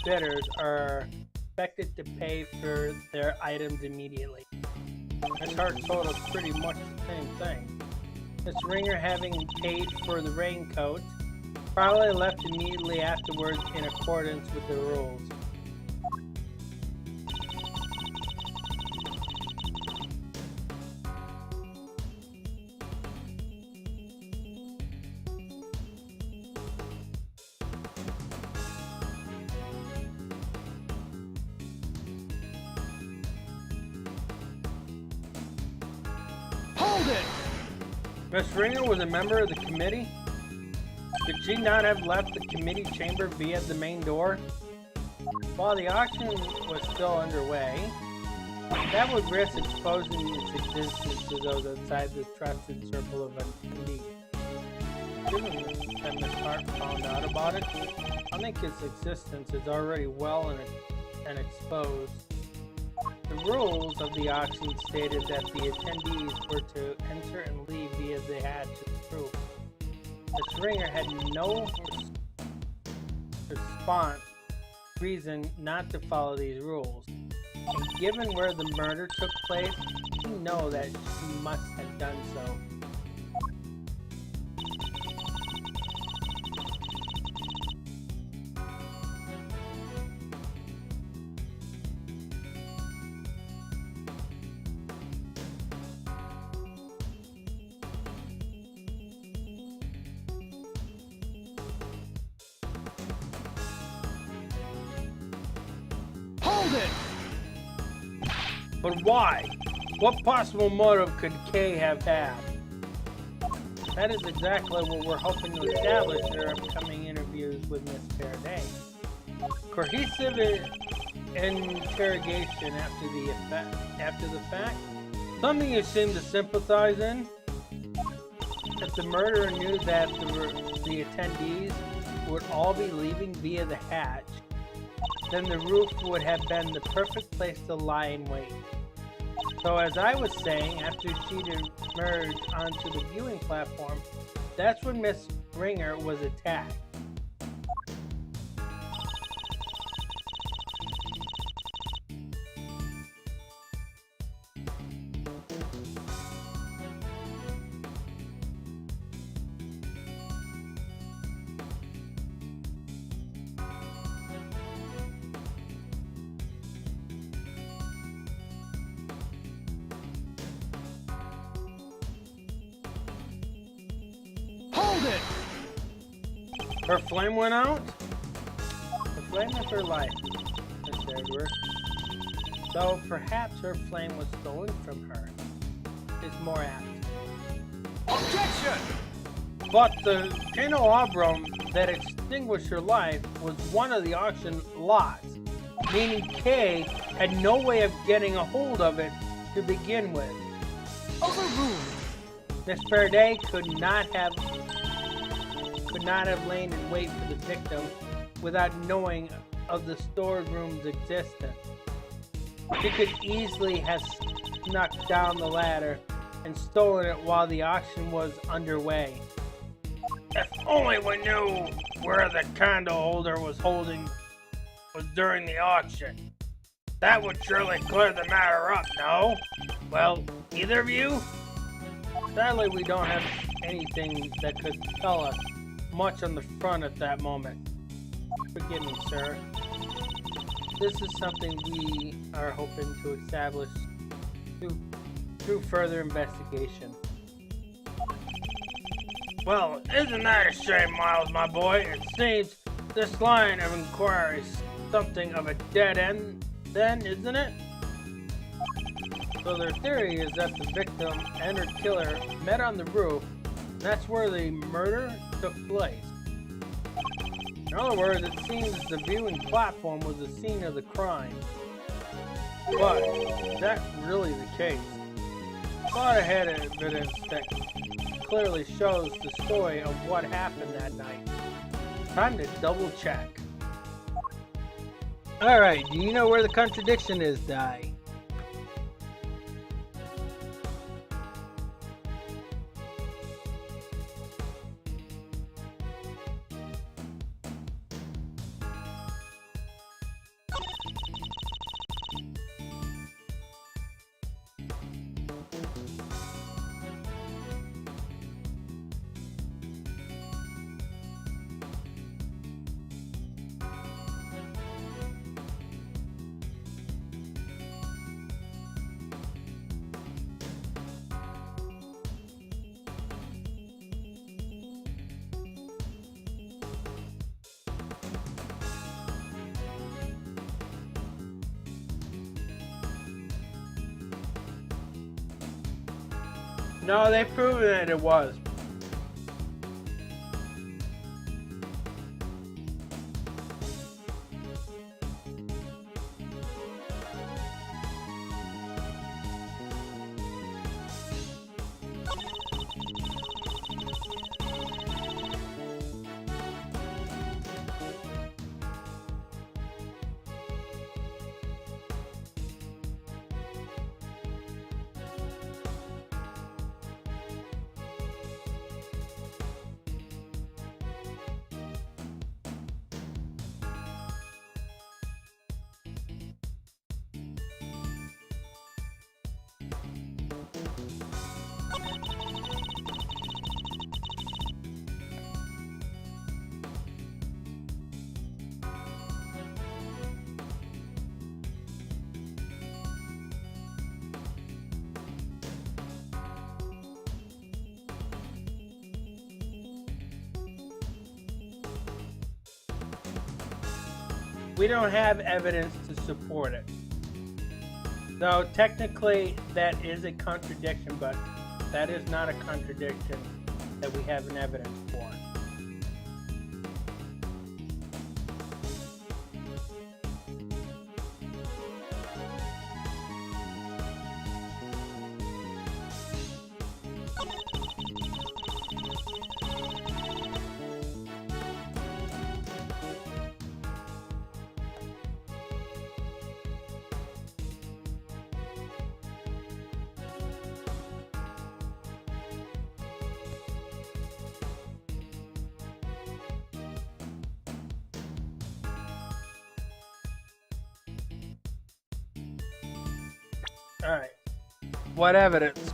bidders are expected to pay for their items immediately. Miss Hart told us pretty much the same thing. Miss Ringer, having paid for the raincoat, probably left immediately afterwards in accordance with the rules. Miss Ringer was a member of the committee? Could she not have left the committee chamber via the main door? While the auction was still underway, that would risk exposing its existence to those outside the trusted circle of attendees. Given that Miss Hart found out about it, I think its existence is already well and exposed. The rules of the auction stated that the attendees were to enter and leave via the hatch of the roof. The ringer had no reason not to follow these rules. And given where the murder took place, we know that she must have done so. Hold it! But why? What possible motive could Kay have had? That is exactly what we're hoping to establish in our upcoming interviews with Miss Faraday. Cohesive interrogation after the fact? Something you seem to sympathize in? If the murderer knew that the attendees would all be leaving via the hatch, then the roof would have been the perfect place to lie in wait. So as I was saying, after she'd emerged onto the viewing platform, that's when Miss Ringer was attacked. Hold it! Her flame went out? The flame of her life, Miss Edgeworth. Though perhaps her flame was stolen from her, is more apt. Objection! But the candelabrum that extinguished her life was one of the auction lots, meaning Kay had no way of getting a hold of it to begin with. Overruled! Miss Faraday could not have lain in wait for the victim without knowing of the storeroom's existence. She could easily have snuck down the ladder and stolen it while the auction was underway. If only we knew where the candle holder was during the auction. That would surely clear the matter up, no? Well, either of you? Sadly, we don't have anything that could tell us much on the front at that moment. Forgive me, sir. This is something we are hoping to establish through further investigation. Well, isn't that a shame, Miles, my boy? It seems this line of inquiry is something of a dead end, then, isn't it? So their theory is that the victim and her killer met on the roof, and that's where the murder took place. In other words, it seems the viewing platform was the scene of the crime. But is that really the case? Thought I had evidence that clearly shows the story of what happened that night. Time to double check. Alright, do you know where the contradiction is, Di? No, they've proven that it was. We don't have evidence to support it. So technically that is a contradiction, but that is not a contradiction that we have an evidence for. Alright. What evidence?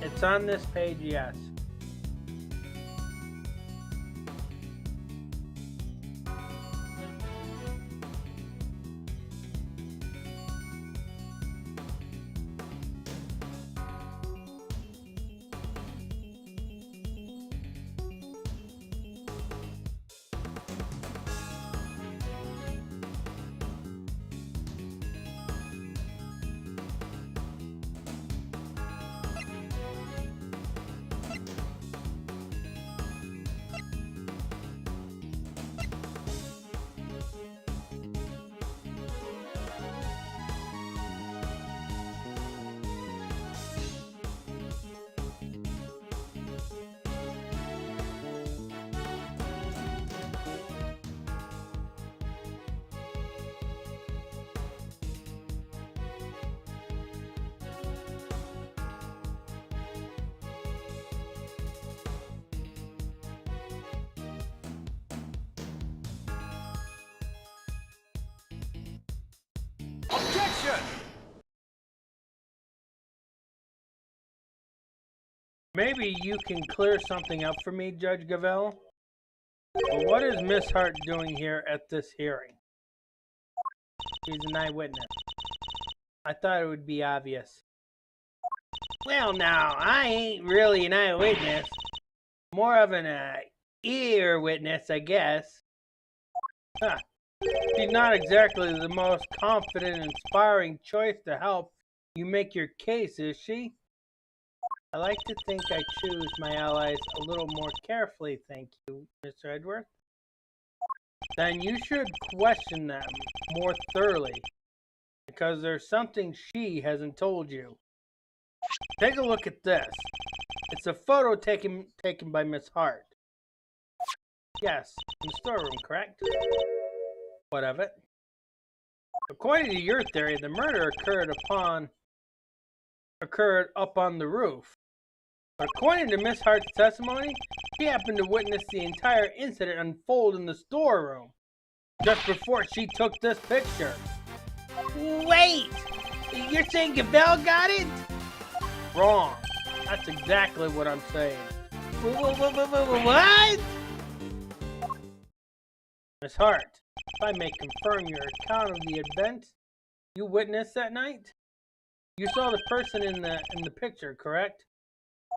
It's on this page, yes. Objection! Maybe you can clear something up for me, Judge Gavel? But what is Miss Hart doing here at this hearing? She's an eyewitness. I thought it would be obvious. Well, now, I ain't really an eyewitness. More of an ear witness, I guess. Huh. She's not exactly the most confident and inspiring choice to help you make your case, is she? I like to think I choose my allies a little more carefully, thank you, Mr. Edgeworth. Then you should question them more thoroughly, because there's something she hasn't told you. Take a look at this. It's a photo taken by Miss Hart. Yes, in the storeroom, correct? What of it? According to your theory, the murder occurred up on the roof. But according to Miss Hart's testimony, she happened to witness the entire incident unfold in the storeroom just before she took this picture. Wait! You're saying Gavel got it? Wrong. That's exactly what I'm saying. What? Miss Hart, if I may confirm your account of the event you witnessed that night, you saw the person in the picture, correct?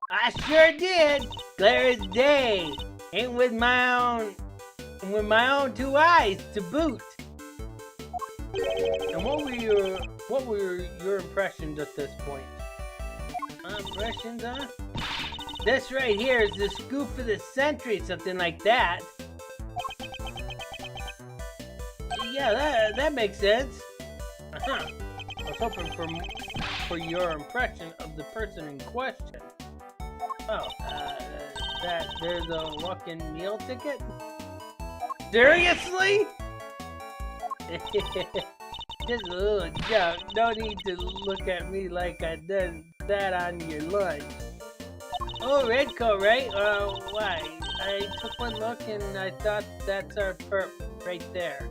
I sure did. Clear as day. Ain't with my own And with my own 2 eyes to boot. And what were your impressions at this point? Impressions, huh? This right here is the scoop of the century, something like that. Yeah, that makes sense. I was hoping for your impression of the person in question. Oh, that there's a walk-in meal ticket? Seriously? Just a little joke. No need to look at me like I done that on your lunch. Oh, red coat, right? Why? I took one look and I thought that's our perp right there.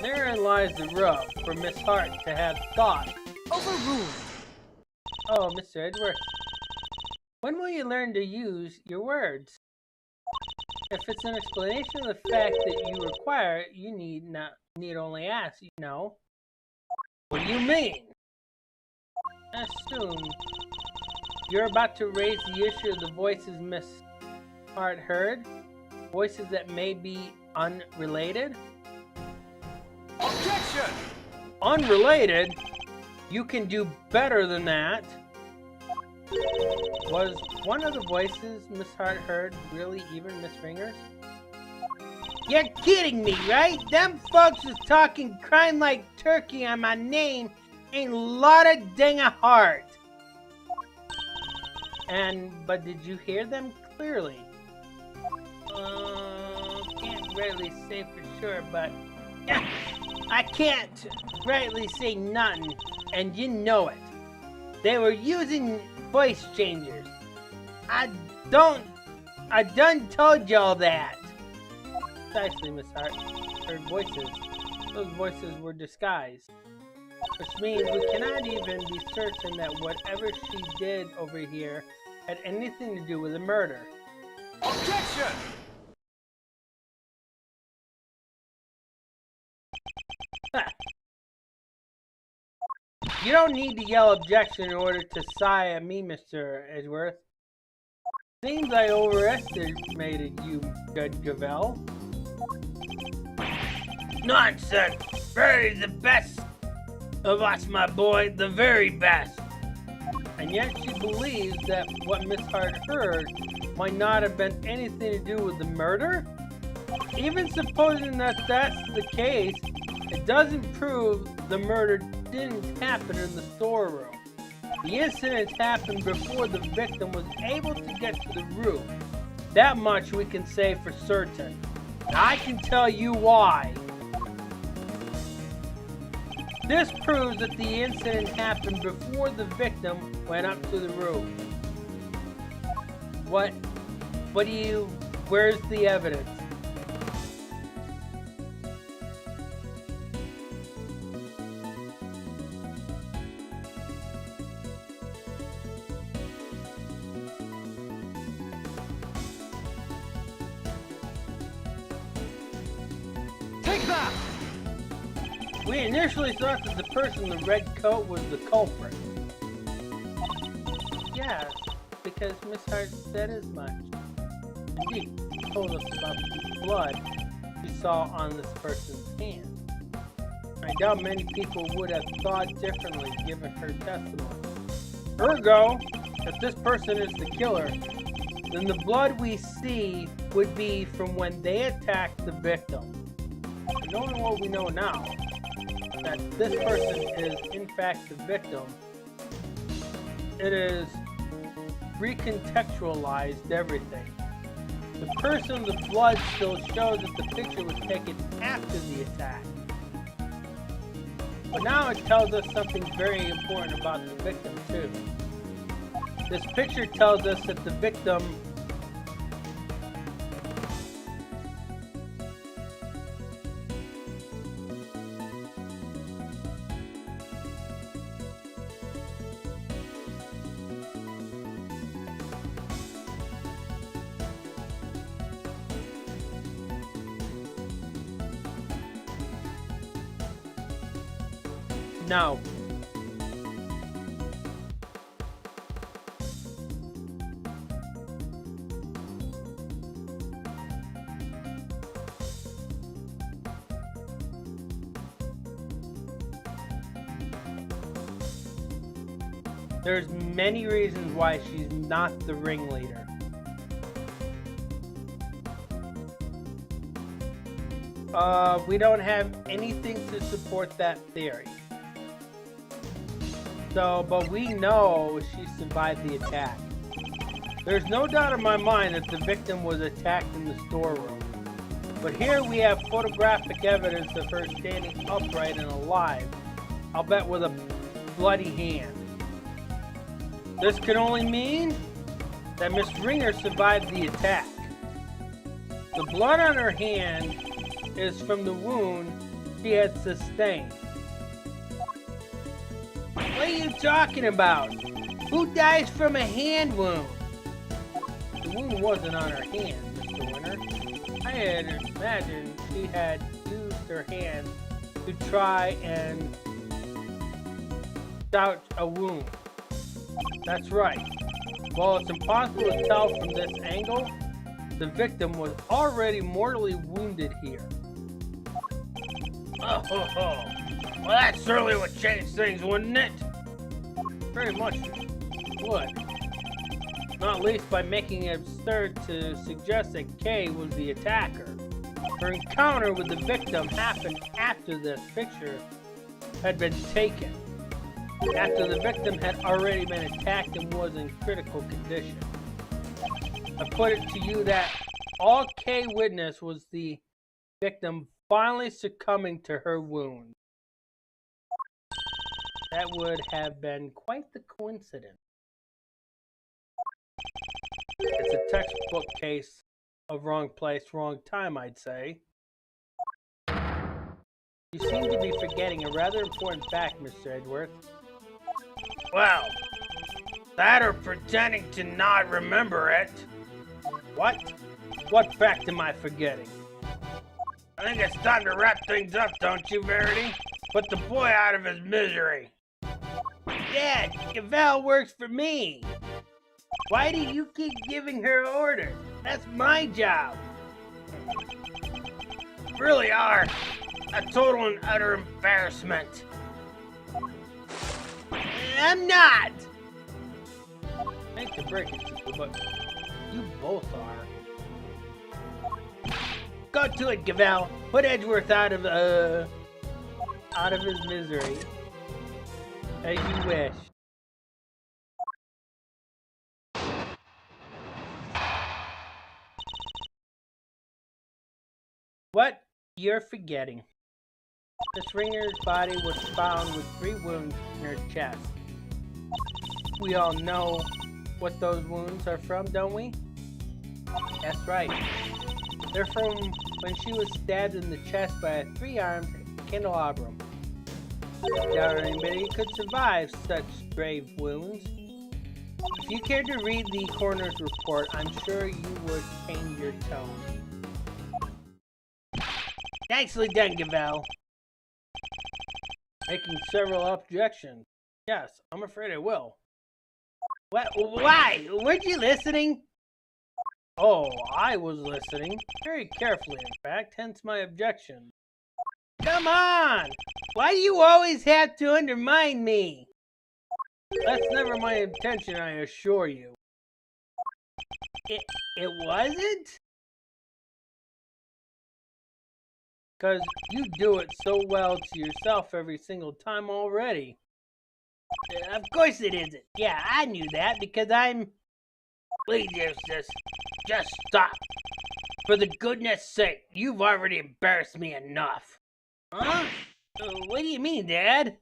Therein lies the rub for Miss Hart to have thought. Overruled. Oh, Mr. Edgeworth. When will you learn to use your words? If it's an explanation of the fact that you require, you need only ask, you know. What do you mean? Assume you're about to raise the issue of the voices Miss Hart heard? Voices that may be unrelated? Objection! Unrelated? You can do better than that. Was one of the voices Miss Hart heard really even Miss Ringer's? You're kidding me, right? Them folks was talking crying like turkey on my name ain't a lot of dang a heart. But did you hear them clearly? Can't really say for sure, but I can't rightly say nothing, and you know it. They were using voice changers. I done told y'all that. Precisely, Miss Hart. Her voices. Those voices were disguised. Which means we cannot even be certain that whatever she did over here had anything to do with the murder. Objection! You don't need to yell objection in order to sigh at me, Mr. Edgeworth. Seems I overestimated you, Judge Gavel. Nonsense! Very the best of us, my boy, the very best. And yet she believes that what Miss Hart heard might not have been anything to do with the murder? Even supposing that that's the case, it doesn't prove the murder didn't happen in the storeroom. The incident happened before the victim was able to get to the roof. That much we can say for certain. I can tell you why. This proves that the incident happened before the victim went up to the roof. Where's the evidence? Take that! We initially thought that the person in the red coat was the culprit. Yeah, because Miss Hart said as much. Indeed, she told us about the blood she saw on this person's hand. I doubt many people would have thought differently given her testimony. Ergo, if this person is the killer, then the blood we see would be from when they attacked the victim. And knowing what we know now, that this person is in fact the victim, it is recontextualized everything. The person with the blood still shows that the picture was taken after the attack. But now it tells us something very important about the victim too. This picture tells us that the victim no. There's many reasons why she's not the ringleader. We don't have anything to support that theory. So, but we know she survived the attack. There's no doubt in my mind that the victim was attacked in the storeroom. But here we have photographic evidence of her standing upright and alive, I'll bet with a bloody hand. This can only mean that Miss Ringer survived the attack. The blood on her hand is from the wound she had sustained. What are you talking about? Who dies from a hand wound? The wound wasn't on her hand, Mr. Winter. I had imagined she had used her hand to try and stouch a wound. That's right. While it's impossible to tell from this angle, the victim was already mortally wounded here. Oh, ho, ho. Well, that certainly would change things, wouldn't it? Very much would. Not least by making it absurd to suggest that Kay was the attacker. Her encounter with the victim happened after this picture had been taken. After the victim had already been attacked and was in critical condition. I put it to you that all Kay witnessed was the victim finally succumbing to her wound. That would have been quite the coincidence. It's a textbook case of wrong place, wrong time, I'd say. You seem to be forgetting a rather important fact, Mr. Edgeworth. Well, that or pretending to not remember it. What? What fact am I forgetting? I think it's time to wrap things up, don't you, Verity? Put the boy out of his misery. Dad, Cavell works for me. Why do you keep giving her orders? That's my job. You really are a total and utter embarrassment. I'm not. I hate to break it to you, but you both are. Go to it, Cavell. Put Edgeworth out of his misery. As you wish. What you're forgetting. Miss Ringer's body was found with 3 wounds in her chest. We all know what those wounds are from, don't we? That's right. They're from when she was stabbed in the chest by a 3-armed candelabrum. Doubt anybody could survive such grave wounds. If you cared to read the coroner's report, I'm sure you would change your tone. Nicely done, Cavell. Making several objections. Yes, I'm afraid I will. What? Why? Weren't you listening? Oh, I was listening. Very carefully, in fact, hence my objection. Come on! Why do you always have to undermine me? That's never my intention, I assure you. It wasn't? Because you do it so well to yourself every single time already. Of course it isn't. Yeah, I knew that because I'm... Please, just stop. For the goodness sake, you've already embarrassed me enough. Huh? What do you mean, Dad?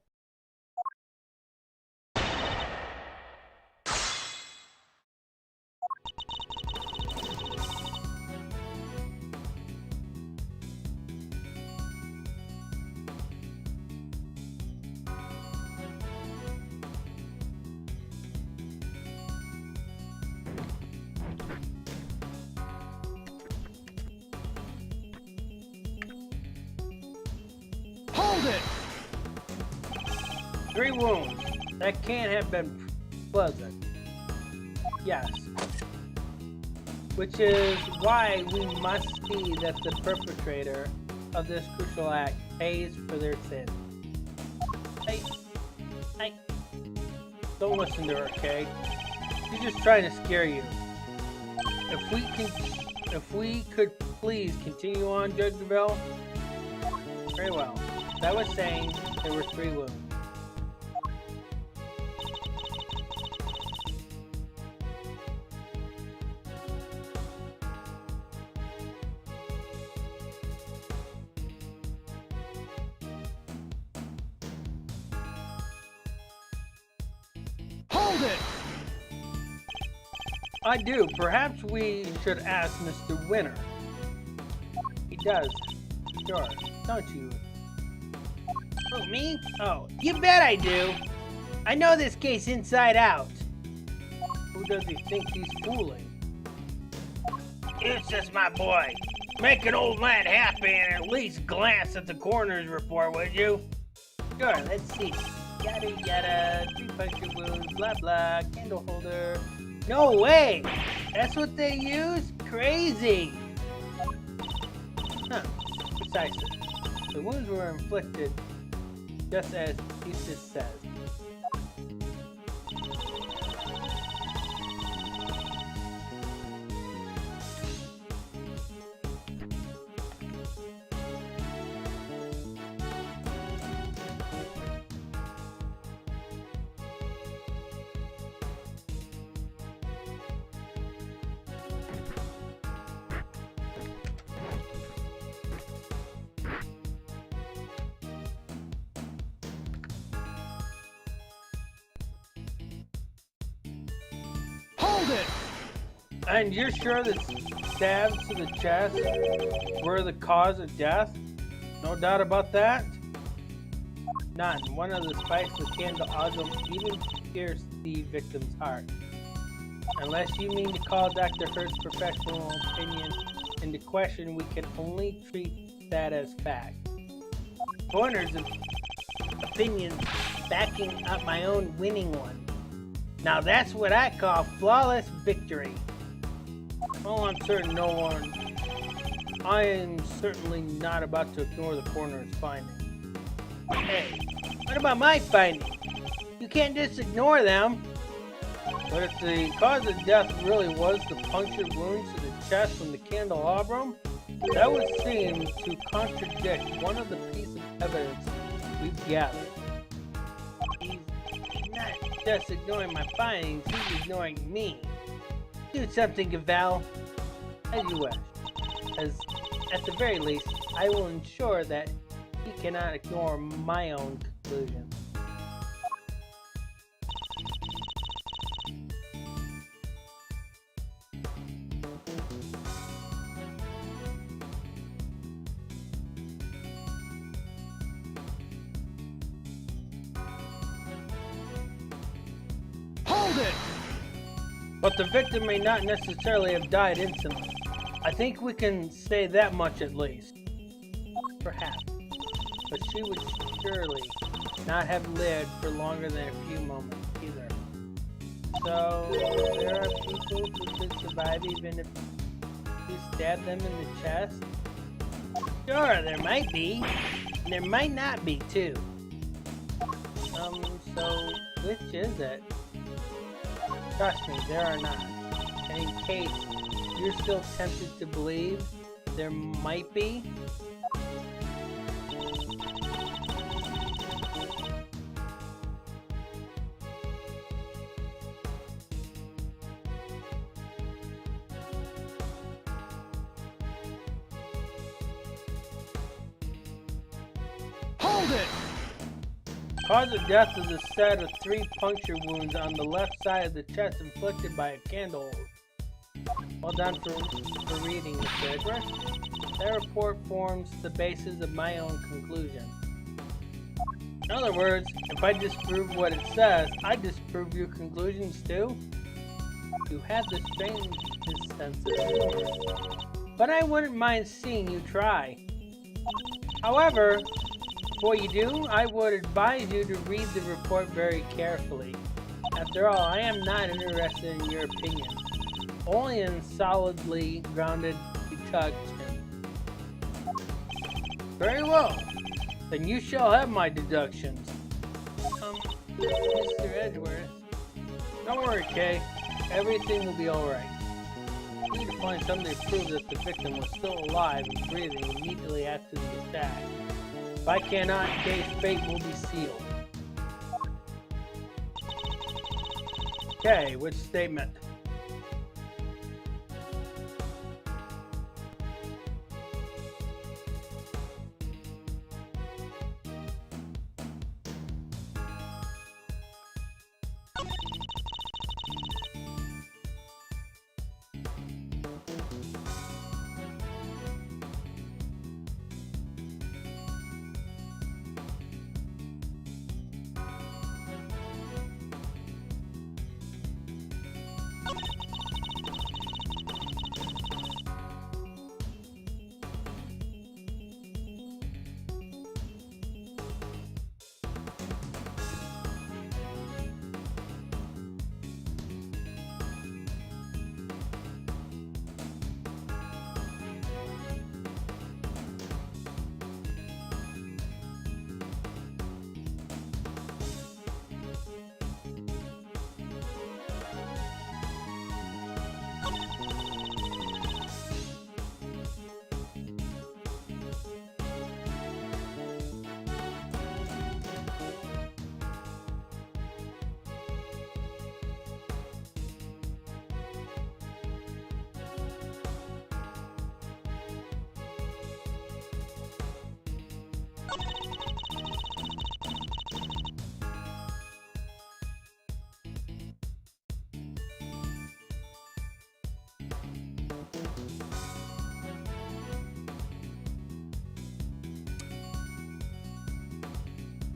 Hold it! 3 wounds. That can't have been pleasant. Yes. Which is why we must see that the perpetrator of this crucial act pays for their sins. Don't listen to her, Kay. She's just trying to scare you. If we could please continue on, Judge DeVille. Very well. As I was saying, there were 3 wounds. Hold it! I do. Perhaps we should ask Mr. Winner. He does. Sure. Don't you? Oh, me? Oh, you bet I do. I know this case inside out. Who does he think he's fooling? Eustace, my boy. Make an old lad happy and at least glance at the coroner's report, would you? Sure, let's see. Yada yada, 3 puncture wounds, blah blah, candle holder. No way! That's what they use? Crazy! Huh, precisely. The wounds were inflicted just as Eustace says. Hold it! And you're sure that stabs to the chest were the cause of death? No doubt about that? None. One of the spikes of the candelabrum even pierced the victim's heart. Unless you mean to call Dr. Hurt's professional opinion into question, we can only treat that as fact. Coroner's opinion backing up my own winning one. Now that's what I call flawless victory. Well, I'm certain no one. I am certainly not about to ignore the coroner's finding. Hey, what about my finding? You can't just ignore them. But if the cause of death really was the punctured wounds to the chest from the candelabrum, that would seem to contradict one of the pieces of evidence we've gathered. He's not just ignoring my findings, he's ignoring me. Do something, Gaval. As you wish. As, at the very least, I will ensure that he cannot ignore my own conclusions. Hold it! But the victim may not necessarily have died instantly. I think we can say that much at least. Perhaps. But she would surely not have lived for longer than a few moments either. So, there are people who could survive even if you stab them in the chest? Sure, there might be. And there might not be, too. So, which is it? Trust me, there are not. And in case you're still tempted to believe there might be, Hold it! cause of death is a set of 3 puncture wounds on the left side of the chest inflicted by a candle. Well done for reading, Mr. Edgeworth. That report forms the basis of my own conclusion. In other words, if I disprove what it says, I disprove your conclusions too? You have the strangest sense of humor. But I wouldn't mind seeing you try. However, before you do, I would advise you to read the report very carefully. After all, I am not interested in your opinion, only in solidly grounded deduction. Very well, then you shall have my deductions. Mr. Edgeworth, Don't worry, Kay. Everything will be alright. We need to find something to prove that the victim was still alive and breathing immediately after the attack. If I cannot, Kay's fate will be sealed. Okay, which statement?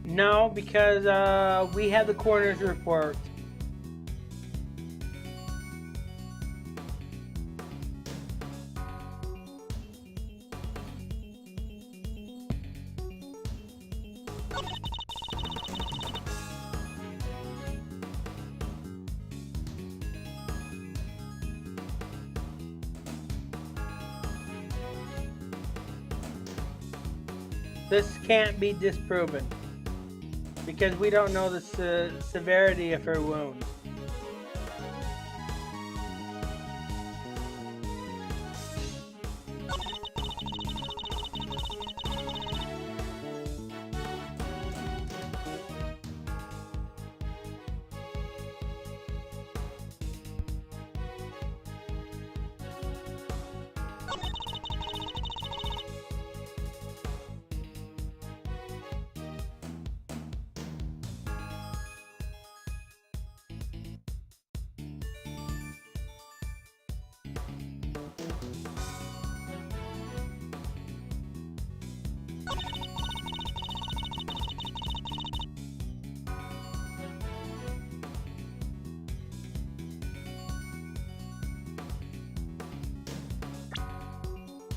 No, because we have the coroner's report. This can't be disproven because we don't know the severity of her wound.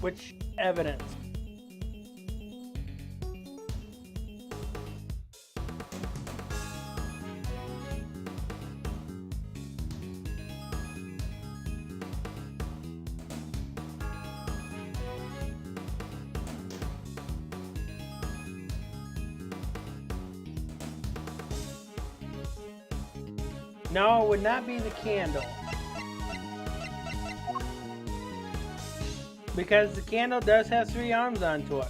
Which evidence? No, it would not be the candle. Because the candle does have 3 arms onto it.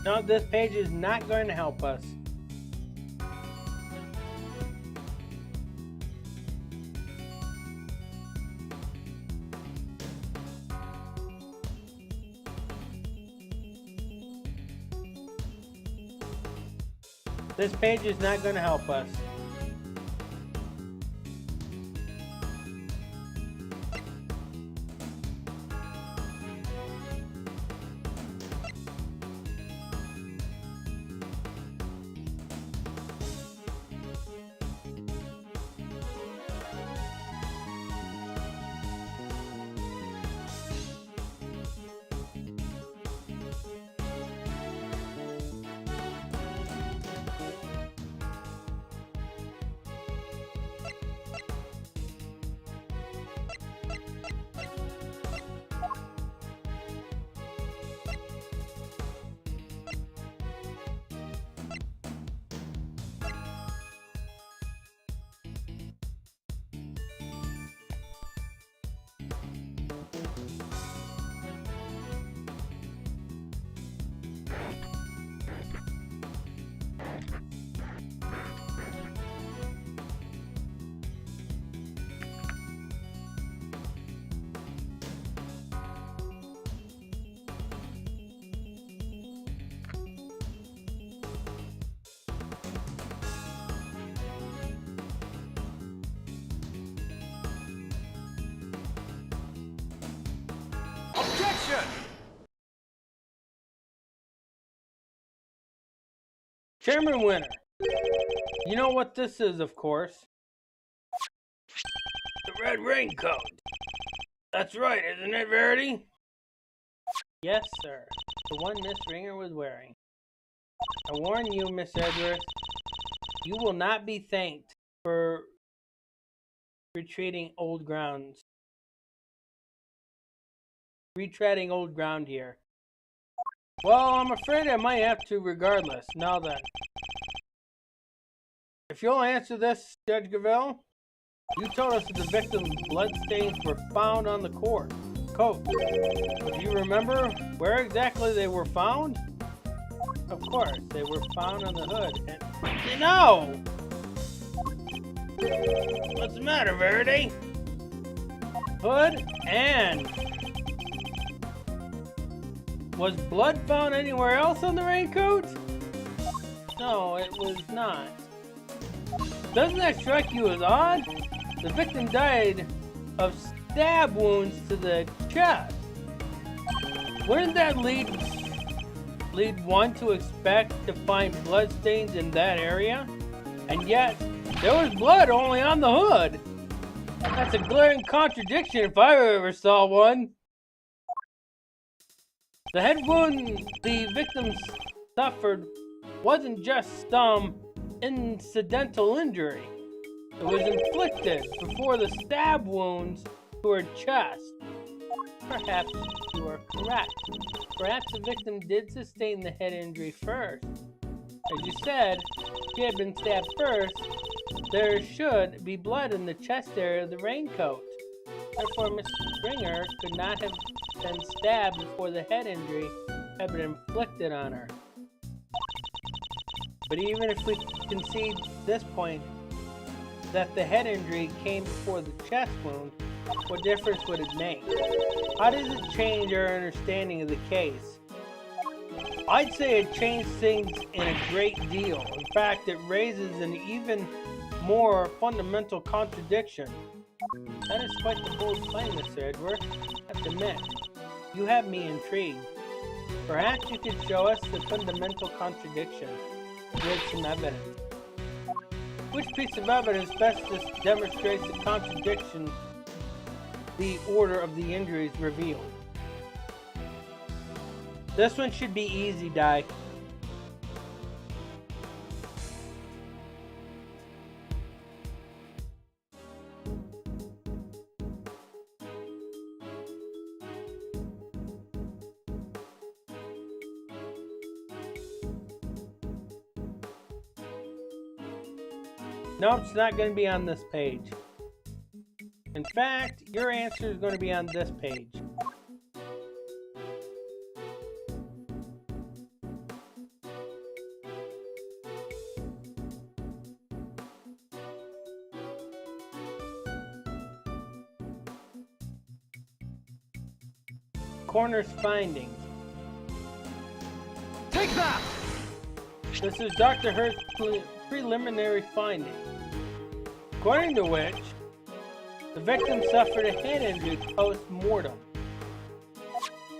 No, this page is not going to help us. This page is not going to help us. Chairman Winner, you know what this is, of course. The red raincoat. That's right, isn't it, Verity? Yes, sir. The one Miss Ringer was wearing. I warn you, Miss Edgeworth, you will not be thanked for retreating old grounds. Retreading old ground here. Well, I'm afraid I might have to regardless. Now then. If you'll answer this, Judge Gavelle, you told us that the victim's bloodstains were found on the coat. Do you remember where exactly they were found? Of course, they were found on the hood. And no! What's the matter, Verity? Hood and... Was blood found anywhere else on the raincoat? No, it was not. Doesn't that strike you as odd? The victim died of stab wounds to the chest. Wouldn't that lead one to expect to find bloodstains in that area? And yet, there was blood only on the hood. That's a glaring contradiction if I ever saw one. The head wound the victim suffered wasn't just some incidental injury. It was inflicted before the stab wounds to her chest. Perhaps you are correct. Perhaps the victim did sustain the head injury first. As you said, she had been stabbed first. There should be blood in the chest area of the raincoat. Therefore, Miss Springer could not have been stabbed before the head injury had been inflicted on her. But even if we concede this point, that the head injury came before the chest wound, what difference would it make? How does it change our understanding of the case? I'd say it changed things in a great deal. In fact, it raises an even more fundamental contradiction. That is quite the bold claim, Mr. Edgeworth. I have to admit, you have me intrigued. Perhaps you could show us the fundamental contradiction with some evidence. Which piece of evidence best demonstrates the contradiction the order of the injuries revealed? This one should be easy, Di. No, it's not going to be on this page. In fact, your answer is going to be on this page. Coroner's findings. Take that! This is Dr. Hurt's preliminary findings, according to which the victim suffered a head injury post-mortem.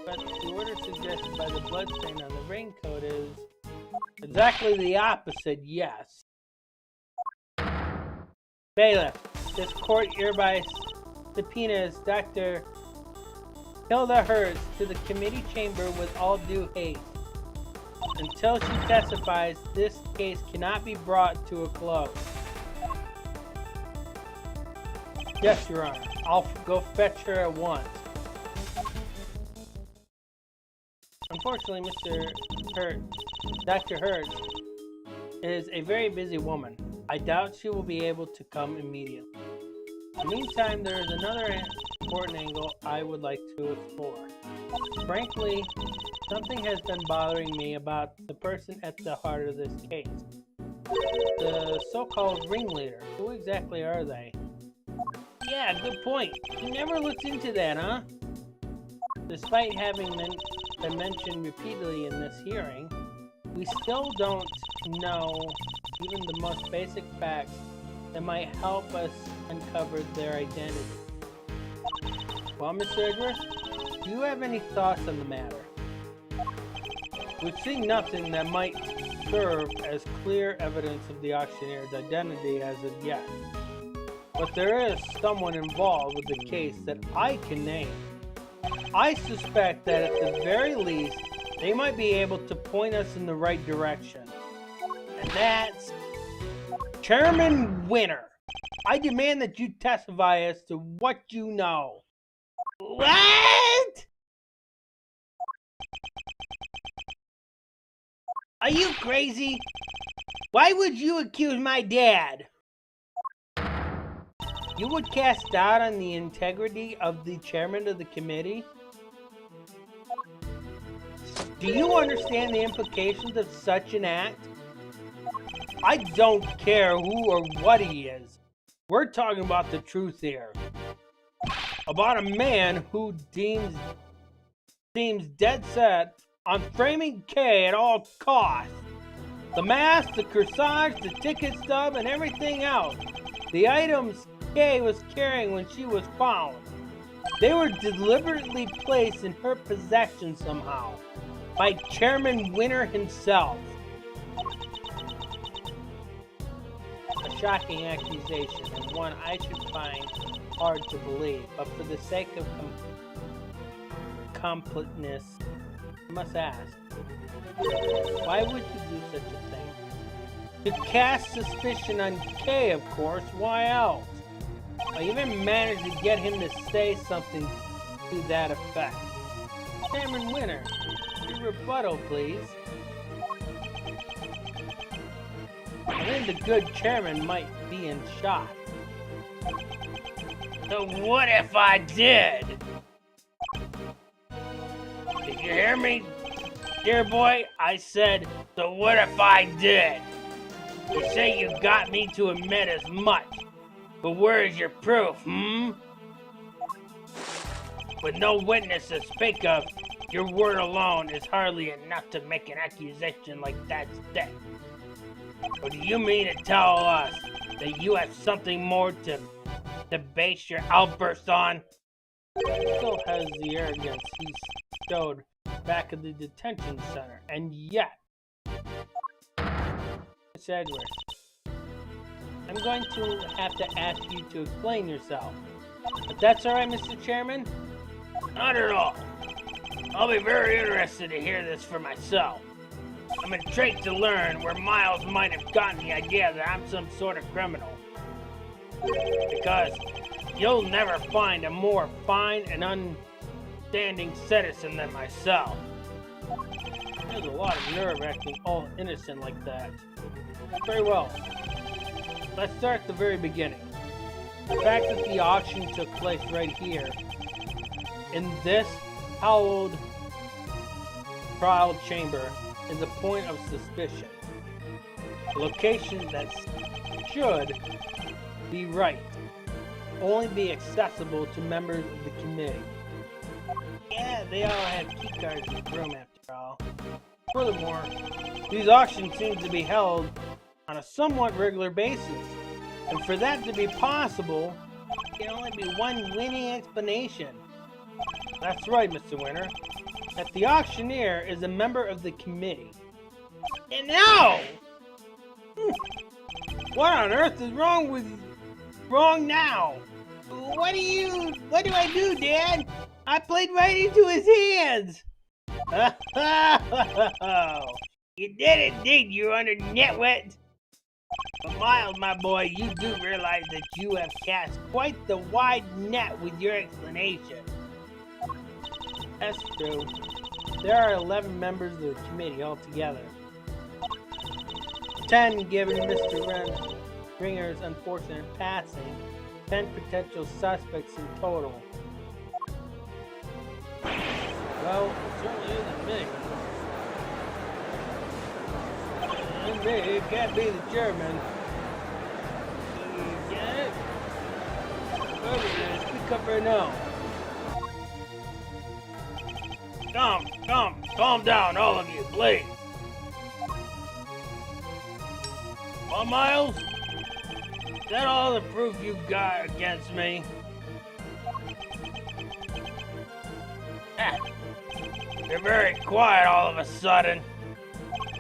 But the order suggested by the bloodstain on the raincoat is exactly the opposite, yes. Bailiff, this court hereby subpoenas Dr. Hilda Hurst to the committee chamber with all due haste. Until she testifies, this case cannot be brought to a close. Yes, Your Honor. I'll go fetch her at once. Unfortunately, Dr. Hurst is a very busy woman. I doubt she will be able to come immediately. In the meantime, there is another important angle I would like to explore. Frankly, something has been bothering me about the person at the heart of this case. The so-called ringleader. Who exactly are they? Yeah, good point. You never looked into that, huh? Despite having been mentioned repeatedly in this hearing, we still don't know even the most basic facts that might help us uncover their identity. Well, Mr. Edgeworth, do you have any thoughts on the matter? We've seen nothing that might serve as clear evidence of the auctioneer's identity as of yet. But there is someone involved with the case that I can name. I suspect that at the very least, they might be able to point us in the right direction. And that's Chairman Winner. I demand that you testify as to what you know. What? Are you crazy? Why would you accuse my dad? You would cast doubt on the integrity of the chairman of the committee? Do you understand the implications of such an act? I don't care who or what he is. We're talking about the truth here. About a man who seems dead set on framing Kay at all costs. The mask, the corsage, the ticket stub, and everything else. The items Kay was carrying when she was found. They were deliberately placed in her possession somehow. By Chairman Winner himself. A shocking accusation, and one I should find hard to believe, but for the sake of completeness, I must ask, why would you do such a thing? To cast suspicion on Kay, of course, why else? I even managed to get him to say something to that effect. Chairman Winner, your rebuttal, please. I think the good chairman might be in shock. So what if I did? Did you hear me, dear boy? I said, so what if I did? You say you got me to admit as much, but where's your proof, With no witness to speak of, your word alone is hardly enough to make an accusation like that stick. Or do you mean to tell us that you have something more to base your outburst on? He still has the arrogance he showed back at the detention center, and yet... Miss Edgeworth, I'm going to have to ask you to explain yourself. If that's alright, Mr. Chairman? Not at all. I'll be very interested to hear this for myself. I'm intrigued to learn where Miles might have gotten the idea that I'm some sort of criminal. Because you'll never find a more fine and understanding citizen than myself. There's a lot of nerve acting all innocent like that. Very well. Let's start at the very beginning. The fact that the auction took place right here, in this hallowed trial chamber, is a point of suspicion. A location that should be right, only be accessible to members of the committee. Yeah, they all have key cards in the room after all. Furthermore, these auctions seem to be held on a somewhat regular basis, and for that to be possible, there can only be one winning explanation. That's right, Mr. Winner. That the auctioneer is a member of the committee. And no! What on earth is wrong now? What do I do, Dad? I played right into his hands! You did indeed, you under nitwit! But Miles, my boy, you do realize that you have cast quite the wide net with your explanation. That's true. There are 11 members of the committee altogether. 10 given Mr. Ringer's unfortunate passing. 10 potential suspects in total. Well, it certainly isn't me. And me, it can't be the chairman. You get it? Whoever it is, speak up right now. Calm down, all of you, please. Well, Miles, is that all the proof you got against me? You're very quiet all of a sudden.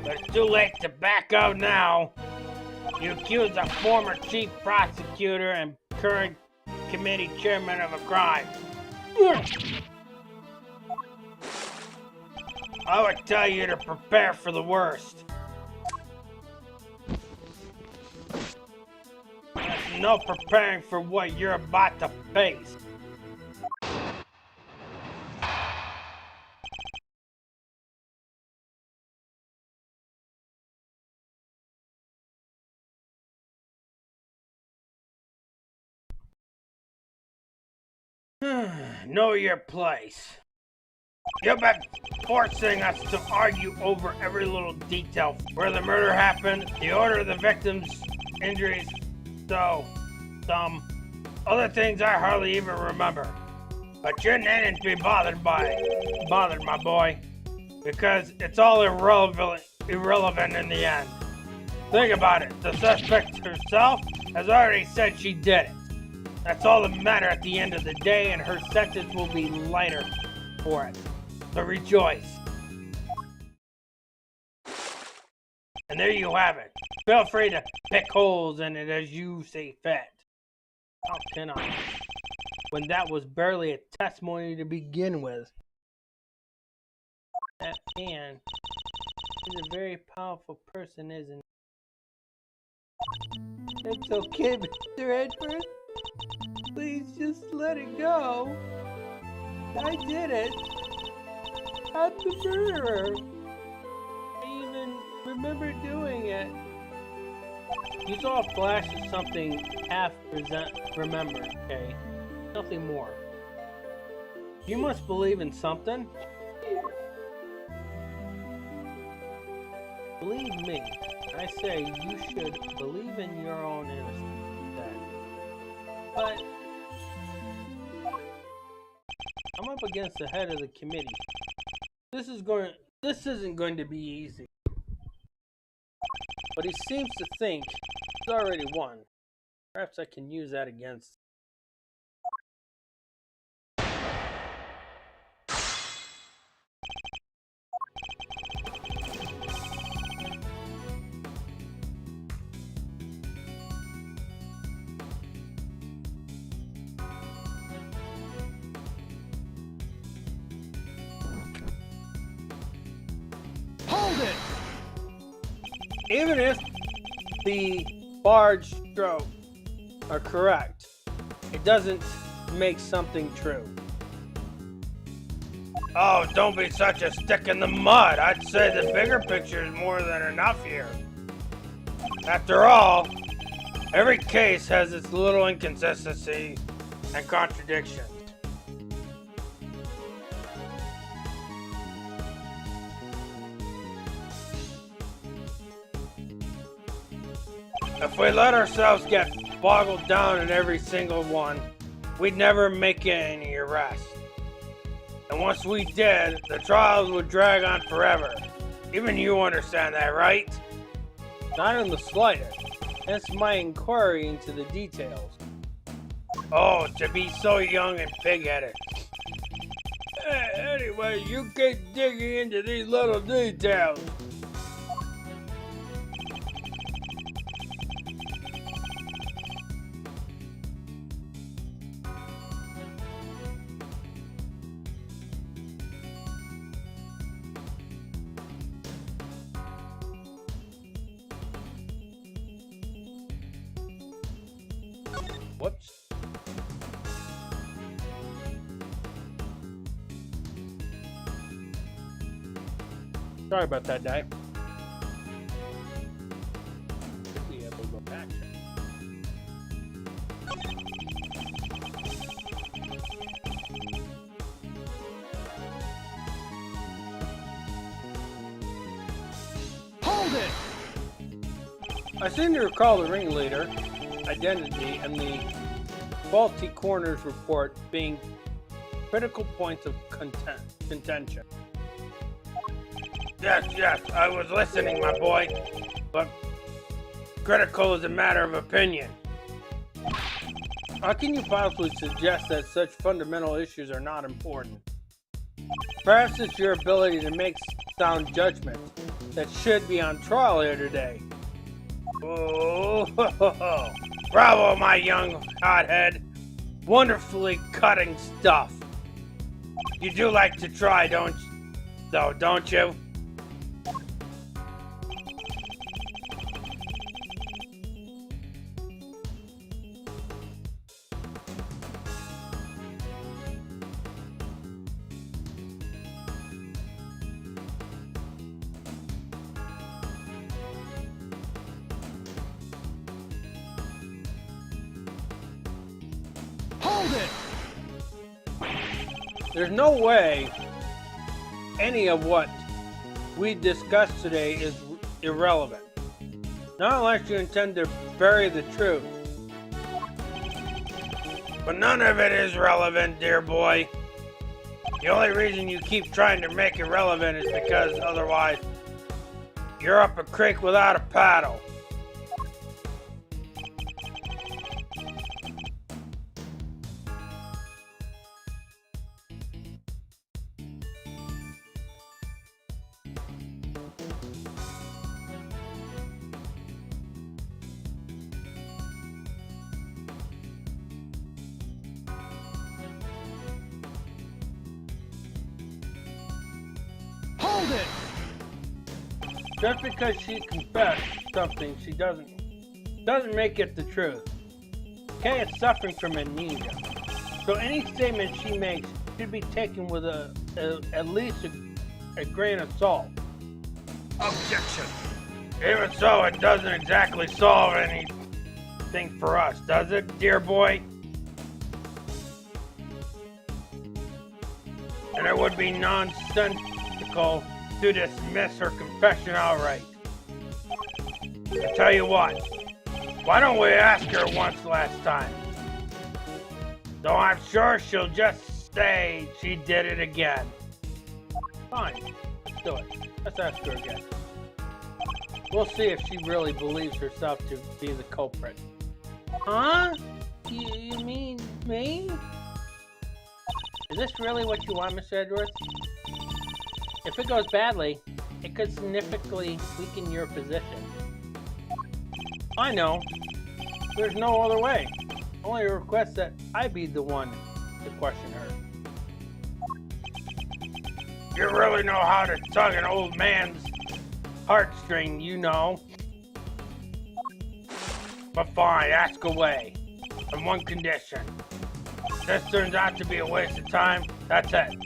But it's too late to back out now. You accuse a former chief prosecutor and current committee chairman of a crime. I would tell you to prepare for the worst. There's no preparing for what you're about to face. Know your place. You've been forcing us to argue over every little detail. Where the murder happened, the order of the victim's injuries, some other things I hardly even remember. But you needn't be bothered, my boy, because it's all irrelevant in the end. Think about it. The suspect herself has already said she did it. That's all that matters at the end of the day, and her sentence will be lighter for it. So rejoice. And there you have it. Feel free to pick holes in it as you see fit. How can I? When that was barely a testimony to begin with. That man is a very powerful person, isn't he? It's okay, Mr. Edgeworth. Please just let it go. I did it. I'm the murderer. I even remember doing it. You saw a flash of something half remembered, okay? Nothing more. You must believe in something. Believe me, I say you should believe in your own innocence then. But I'm up against the head of the committee. This isn't going to be easy. But he seems to think he's already won. Perhaps I can use that against him. Even if the barge strokes are correct, it doesn't make something true. Oh, don't be such a stick in the mud. I'd say the bigger picture is more than enough here. After all, every case has its little inconsistency and contradictions. If we let ourselves get boggled down in every single one, we'd never make any arrests. And once we did, the trials would drag on forever. Even you understand that, right? Not in the slightest. That's my inquiry into the details. Oh, to be so young and pig-headed. Anyway, you keep digging into these little details. Whoops. Sorry about that, Di. Should be able to go back. Hold it! I seem to recall the ringleader identity and the faulty coroner's report being critical points of contention. Yes, I was listening, my boy, but critical is a matter of opinion. How can you possibly suggest that such fundamental issues are not important? Perhaps it's your ability to make sound judgments that should be on trial here today. Oh, bravo, my young hothead. Wonderfully cutting stuff. You do like to try, don't you? Hold it! There's no way any of what we discussed today is irrelevant. Not unless you intend to bury the truth. But none of it is relevant, dear boy. The only reason you keep trying to make it relevant is because otherwise you're up a creek without a paddle. Hold it! Just because she confessed something she doesn't make it the truth. Kay is suffering from amnesia, so any statement she makes should be taken with at least a grain of salt. Objection. Even so, it doesn't exactly solve anything for us, does it, dear boy? And it would be nonsensical to dismiss her confession outright. I tell you what, why don't we ask her once last time? Though I'm sure she'll just say she did it again. Fine, let's do it. Let's ask her again. We'll see if she really believes herself to be the culprit. Huh? You mean me? Is this really what you want, Mr. Edgeworth? If it goes badly, it could significantly weaken your position. I know. There's no other way. Only a request that I be the one to question her. You really know how to tug an old man's heartstring, you know. But fine, ask away. On one condition. If this turns out to be a waste of time, that's it.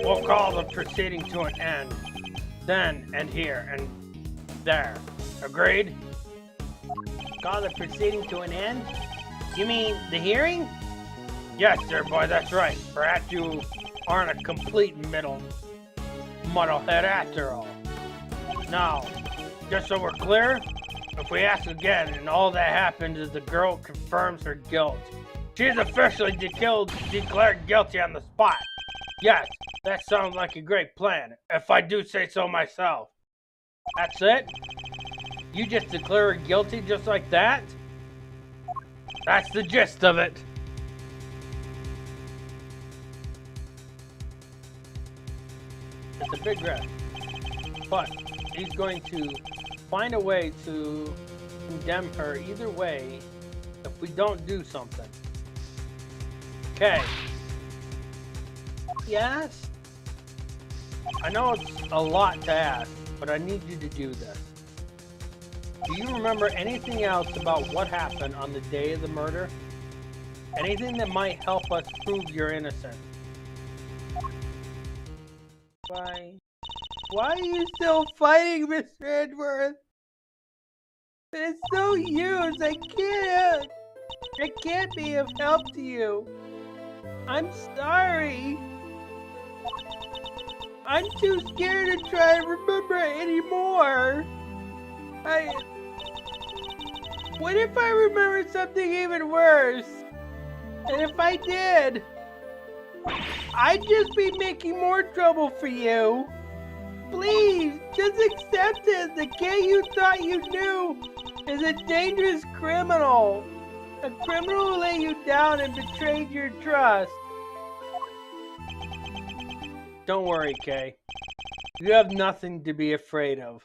We'll call the proceeding to an end. Then and here and there. Agreed? Call the proceeding to an end? You mean the hearing? Yes, dear boy, that's right. Perhaps you aren't a complete muddlehead after all. Now, just so we're clear, if we ask again and all that happens is the girl confirms her guilt, she's officially declared guilty on the spot. Yes, that sounds like a great plan, if I do say so myself. That's it? You just declare her guilty just like that? That's the gist of it. It's a big risk, but he's going to find a way to condemn her either way if we don't do something. Okay. Yes? I know it's a lot to ask, but I need you to do this. Do you remember anything else about what happened on the day of the murder? Anything that might help us prove you're innocent? Why are you still fighting, Mr. Edgeworth? It's no use. I can't be of help to you. I'm sorry. I'm too scared to try to remember anymore. What if I remember something even worse? And if I did, I'd just be making more trouble for you. Please, just accept it. The kid you thought you knew is a dangerous criminal. A criminal who let you down and betrayed your trust. Don't worry, Kay. You have nothing to be afraid of.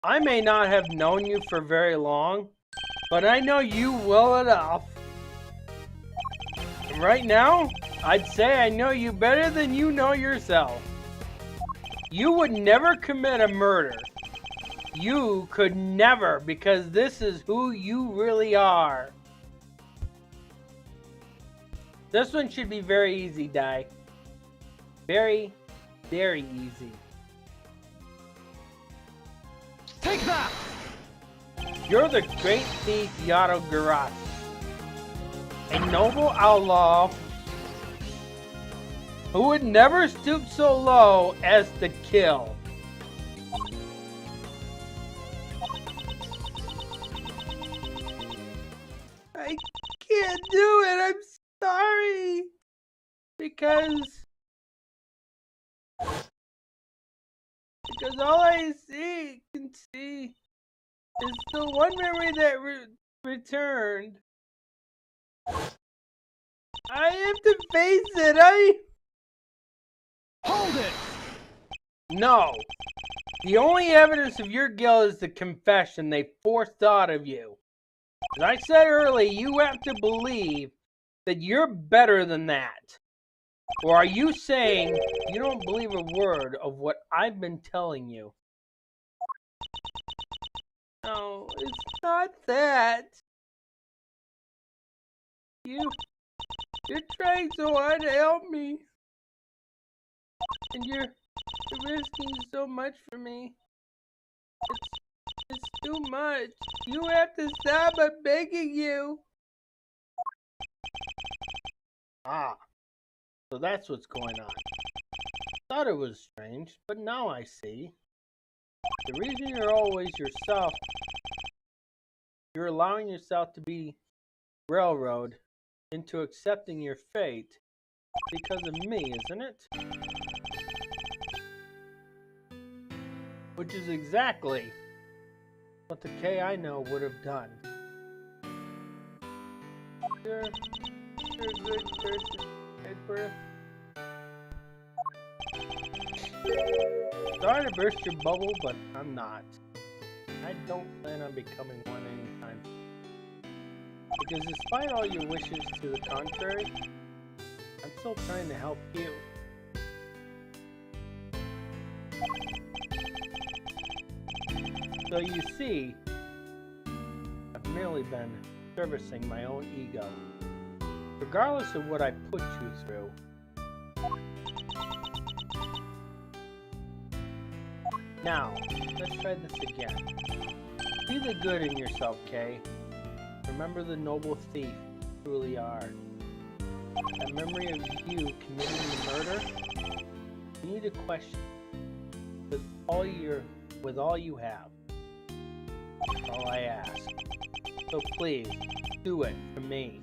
I may not have known you for very long, but I know you well enough. And right now, I'd say I know you better than you know yourself. You would never commit a murder. You could never, because this is who you really are. This one should be very easy, Dai. Very, very easy. Take that! You're the great thief Yato Garashi, a noble outlaw who would never stoop so low as to kill. I can't do it, I'm sorry. Because all I can see is the one memory that returned. I have to face it. Hold it! No. The only evidence of your guilt is the confession they forced out of you. As I said earlier, you have to believe that you're better than that. Or are you saying you don't believe a word of what I've been telling you? No, it's not that. You're trying so hard to help me. And you're risking so much for me. It's too much. You have to stop, I'm begging you. Ah, so that's what's going on. Thought it was strange, but now I see. The reason you're always yourself, you're allowing yourself to be railroaded into accepting your fate because of me, isn't it? Which is exactly what the K I know would have done. You're a good person, Edgeworth. Sorry to burst your bubble, but I'm not. I don't plan on becoming one anytime. Because despite all your wishes to the contrary, I'm still trying to help you. So you see, I've merely been servicing my own ego, regardless of what I put you through. Now, let's try this again. See the good in yourself, Kay. Remember the noble thief you truly are. That memory of you committing the murder, you need to question with all you have. That's all I ask. So please, do it for me.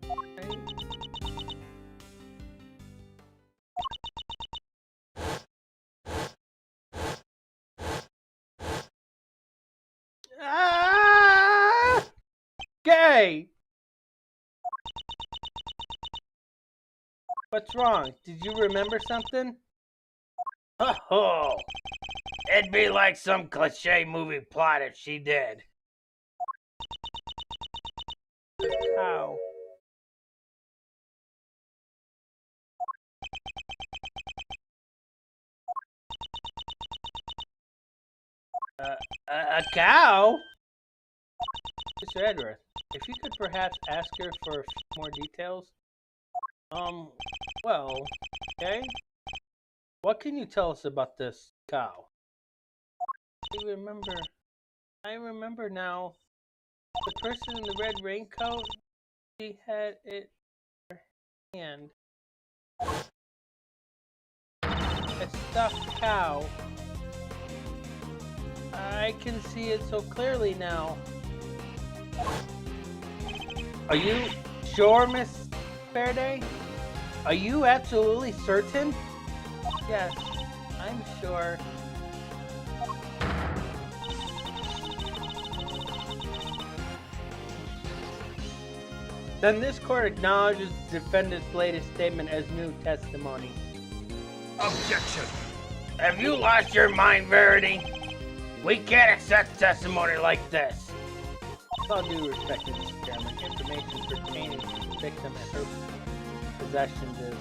Okay? Ah! Gay! What's wrong? Did you remember something? Oh, it'd be like some cliche movie plot if she did. How? A cow? Mr. Edgeworth, if you could perhaps ask her for a few more details? Well, okay. What can you tell us about this cow? I remember now. The person in the red raincoat, she had it in her hand. A stuffed cow. I can see it so clearly now. Are you sure, Miss Faraday? Are you absolutely certain? Yes, I'm sure. Then this court acknowledges the defendant's latest statement as new testimony. Objection. Have you lost your mind, Verity? We can't accept testimony like this. With all due respect, Mr. Chairman, information pertaining to the victim and her possessions is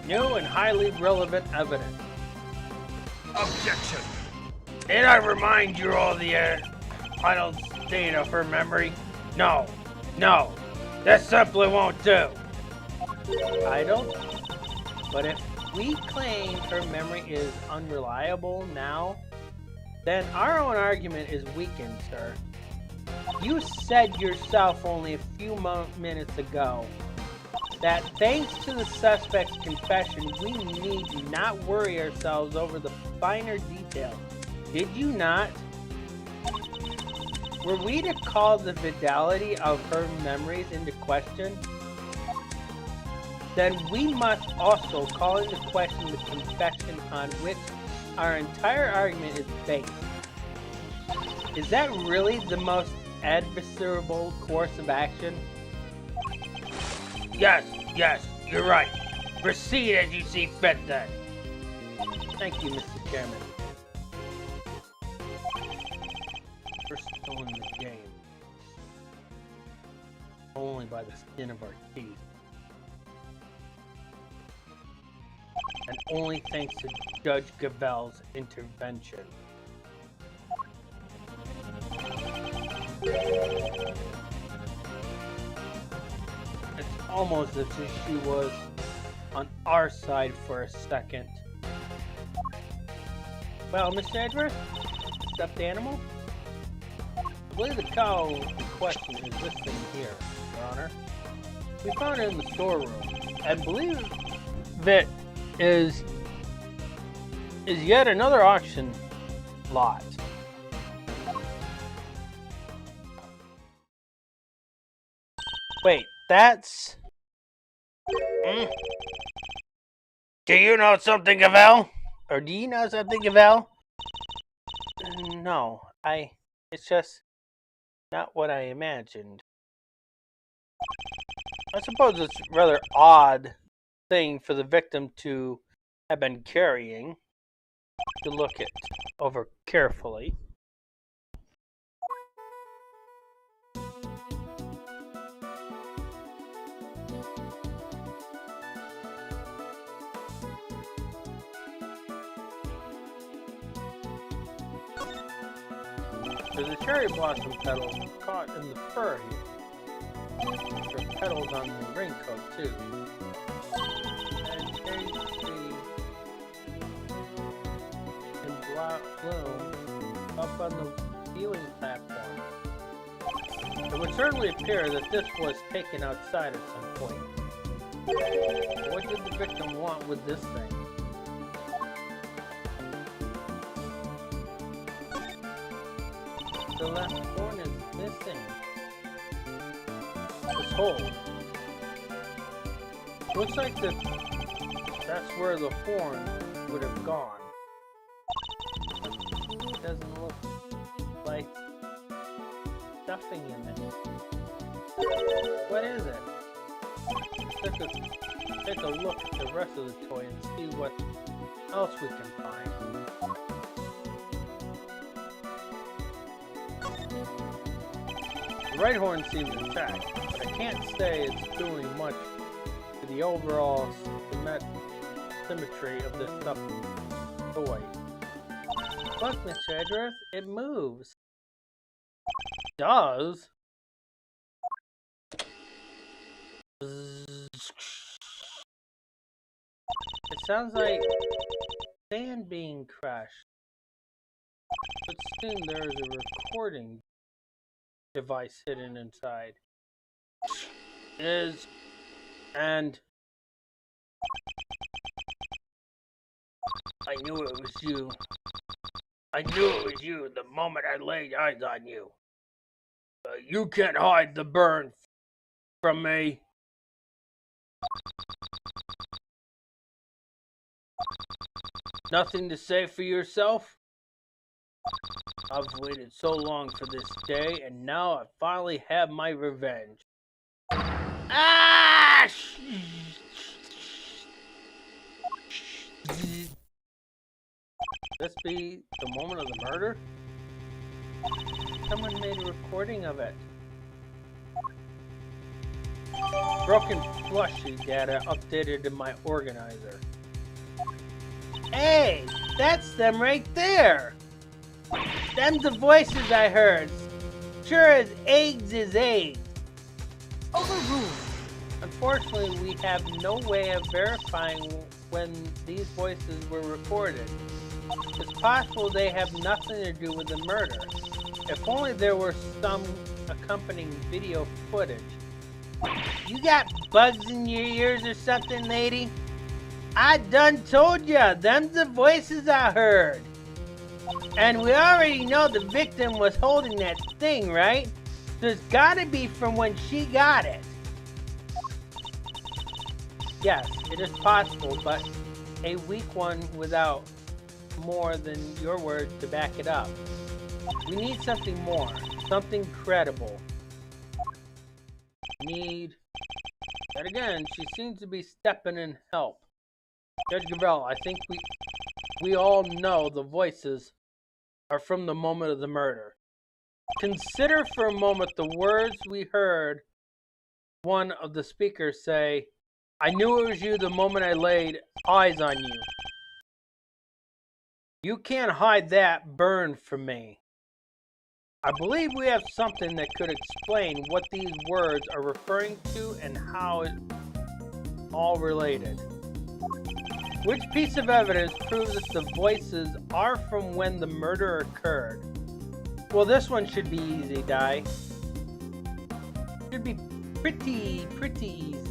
new and highly relevant evidence. Objection. Did I remind you all the final state of her memory? No. That simply won't do. I don't. But if we claim her memory is unreliable now, then our own argument is weakened, sir. You said yourself only a few minutes ago that thanks to the suspect's confession, we need not worry ourselves over the finer details. Did you not? Were we to call the fidelity of her memories into question, then we must also call into question the confession on which our entire argument is based. Is that really the most advisable course of action? Yes, you're right. Proceed as you see fit then. Thank you, Mr. Chairman. We're still in the game. Only by the skin of our teeth. And only thanks to Judge Gavel's intervention. It's almost as if she was on our side for a second. Well, Mr. Edgeworth, stuffed animal? I believe the cow in question is this thing here, Your Honor. We found it in the storeroom. I believe that is yet another auction lot. Wait, that's... Do you know something, Gavel? Or do you know something, Gavel? No, it's just not what I imagined. I suppose it's a rather odd thing for the victim to have been carrying, to look it over carefully. There's a cherry blossom petal caught in the fur here. There's petals on the raincoat too. And cherry tree in black bloom up on the viewing platform. It would certainly appear that this was taken outside at some point. What did the victim want with this thing? The left horn is missing. This hole. Looks like that's where the horn would have gone. It doesn't look like stuffing in it. What is it? Let's take a look at the rest of the toy and see what else we can find. The right horn seems intact, but I can't say it's doing much to the overall symmetry of this stuffed toy. Look, Mr. Edgeworth, it moves. It does? It sounds like sand being crushed. But soon there is a recording device hidden inside. And I knew it was you. I knew it was you the moment I laid eyes on you. You can't hide the burn from me. Nothing to say for yourself? I've waited so long for this day, and now I finally have my revenge. This be the moment of the murder? Someone made a recording of it. Broken flushy data updated in my organizer. Hey, that's them right there. Them's the voices I heard. Sure as eggs is eggs. Overruled. Unfortunately, we have no way of verifying when these voices were recorded. It's possible they have nothing to do with the murder. If only there were some accompanying video footage. You got bugs in your ears or something, lady? I done told ya, them's the voices I heard. And we already know the victim was holding that thing, right? So it's gotta be from when she got it. Yes, it is possible, but a weak one without more than your words to back it up. We need something more, something credible. That again, she seems to be stepping in help. Judge Gravel, I think we all know the voices are from the moment of the murder. Consider for a moment the words we heard one of the speakers say, "I knew it was you the moment I laid eyes on you. You can't hide that burn from me." I believe we have something that could explain what these words are referring to and how it's all related. Which piece of evidence proves that the voices are from when the murder occurred? Well, this one should be easy, Di. Should be pretty easy.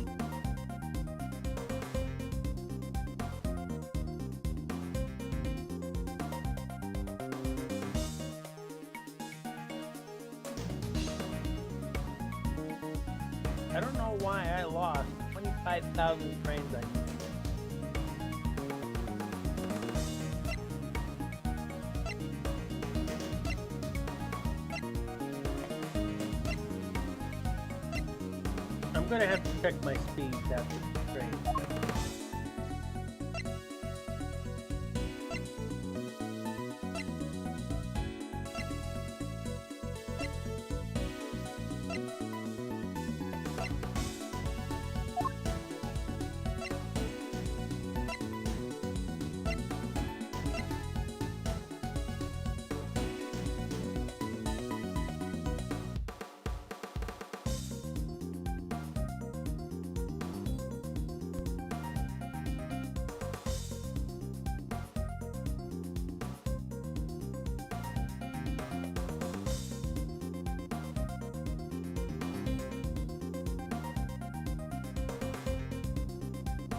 I don't know why I lost 25,000 frames on YouTube. I'm gonna have to check my speeds after the stream.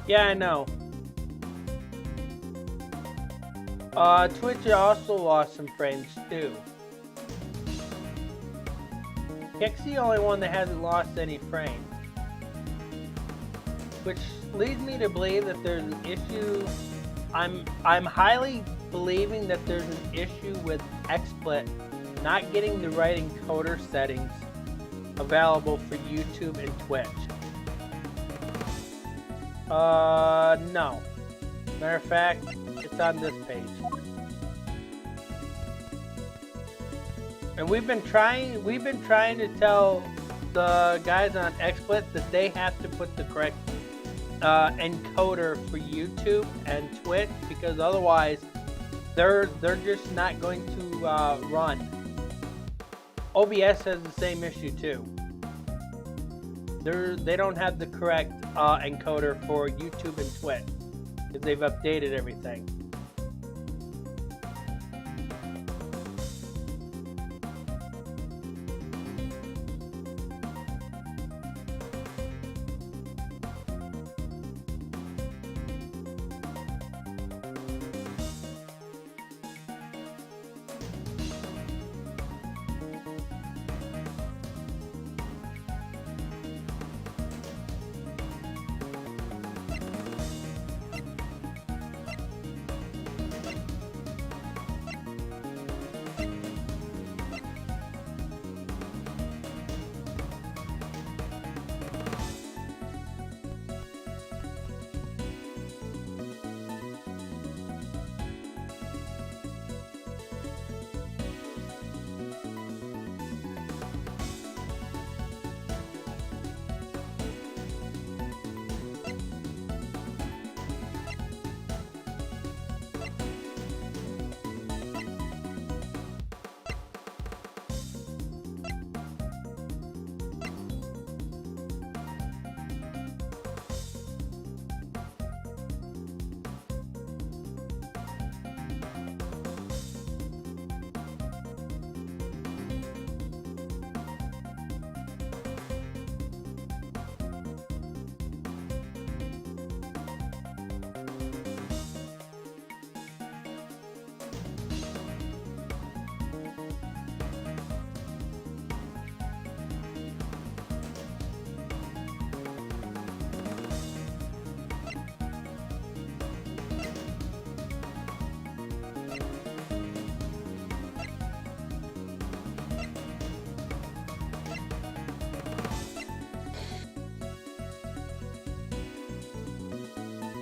Yeah, I know. Twitch also lost some frames too. Kick's the only one that hasn't lost any frames. Which leads me to believe that there's an issue. I'm highly believing that there's an issue with XSplit not getting the right encoder settings available for YouTube and Twitch. No. Matter of fact, it's on this page. And we've been trying to tell the guys on XSplit that they have to put the correct encoder for YouTube and Twitch, because otherwise they're just not going to run. OBS has the same issue too. They don't have the correct encoder for YouTube and Twitch because they've updated everything.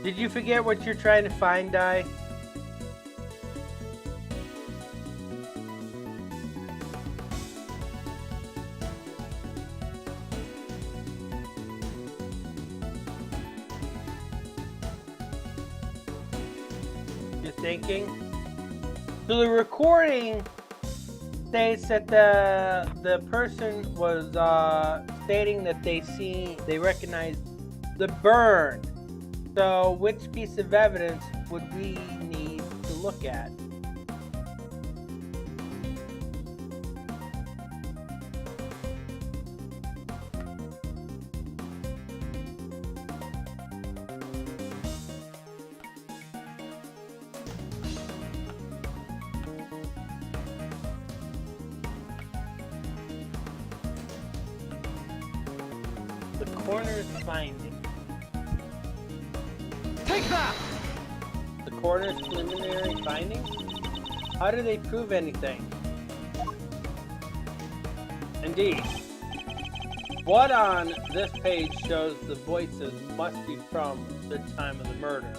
Did you forget what you're trying to find, Di? You're thinking? So the recording states that the person was stating that they recognized the burn. So which piece of evidence would we need to look at? The coroner's finding. Take that! The coroner's preliminary findings? How do they prove anything? Indeed. What on this page shows the voices must be from the time of the murder.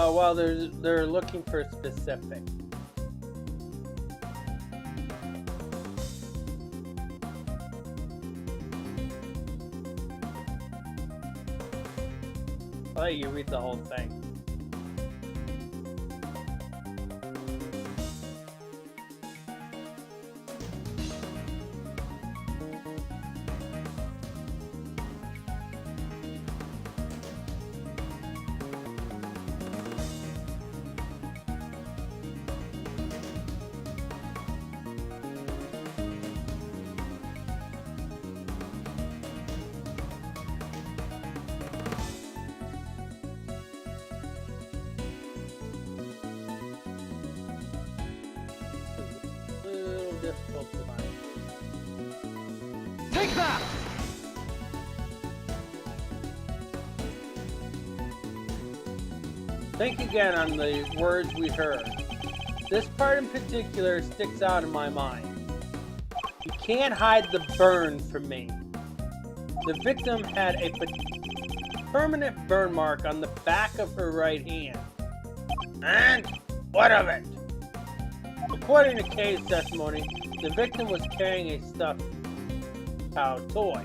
Well, they're looking for specific. I'll let you read the whole thing. Difficult to find. Take that! Think again on the words we heard. This part in particular sticks out in my mind. You can't hide the burn from me. The victim had a permanent burn mark on the back of her right hand. And what of it? According to Kay's testimony, the victim was carrying a stuffed cow toy.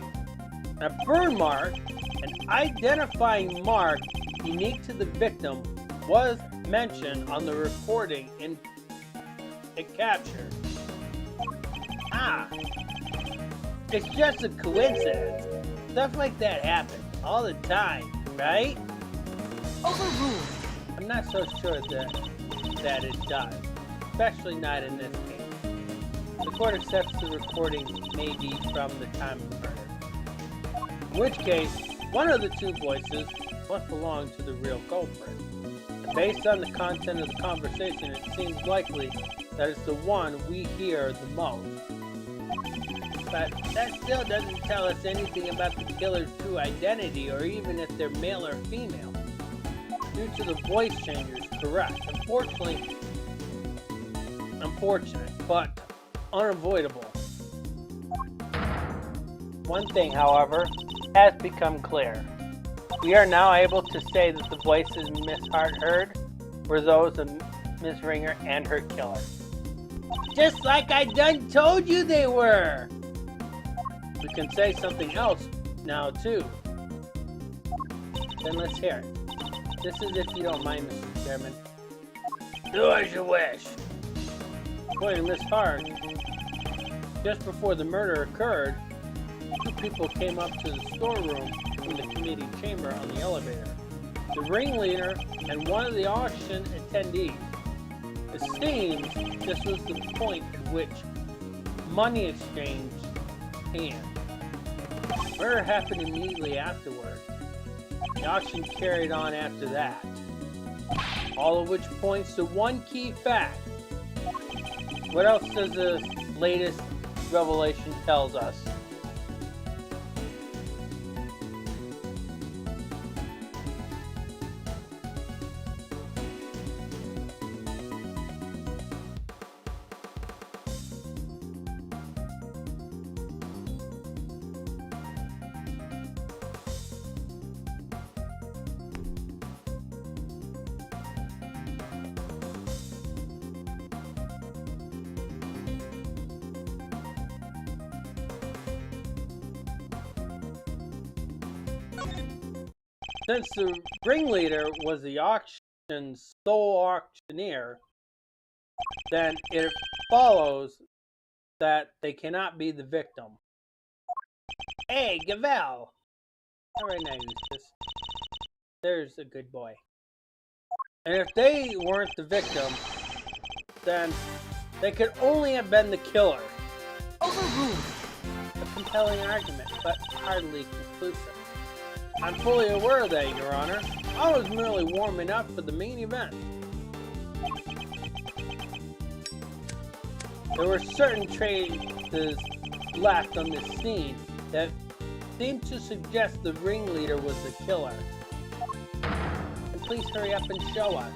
A burn mark, an identifying mark unique to the victim, was mentioned on the recording in it captured. Ah, it's just a coincidence. Stuff like that happens all the time, right? Overruled. I'm not so sure that it does. Especially not in this case. The court accepts the recording may be from the time of the murder. In which case, one of the two voices must belong to the real culprit. And based on the content of the conversation, it seems likely that it's the one we hear the most. But that still doesn't tell us anything about the killer's true identity or even if they're male or female. Due to the voice changers, correct. Unfortunate, but unavoidable. One thing, however, has become clear. We are now able to say that the voices Miss Hart heard were those of Miss Ringer and her killer. Just like I done told you they were! We can say something else now, too. Then let's hear it. This is if you don't mind, Mr. Chairman. Do as you wish. According to Miss Hart, just before the murder occurred, two people came up to the storeroom from the committee chamber on the elevator. The ringleader and one of the auction attendees. It seems this was the point at which money exchanged hands. Murder happened immediately afterward. The auction carried on after that. All of which points to one key fact. What else does the latest revelation tells us? Since the ringleader was the auction's sole auctioneer, then it follows that they cannot be the victim. Hey, Gavel! Alright, now Eustace. There's a good boy. And if they weren't the victim, then they could only have been the killer. Overruled. A compelling argument, but hardly conclusive. I'm fully aware of that, Your Honor. I was merely warming up for the main event. There were certain traces left on this scene that seemed to suggest the ringleader was the killer. And please hurry up and show us.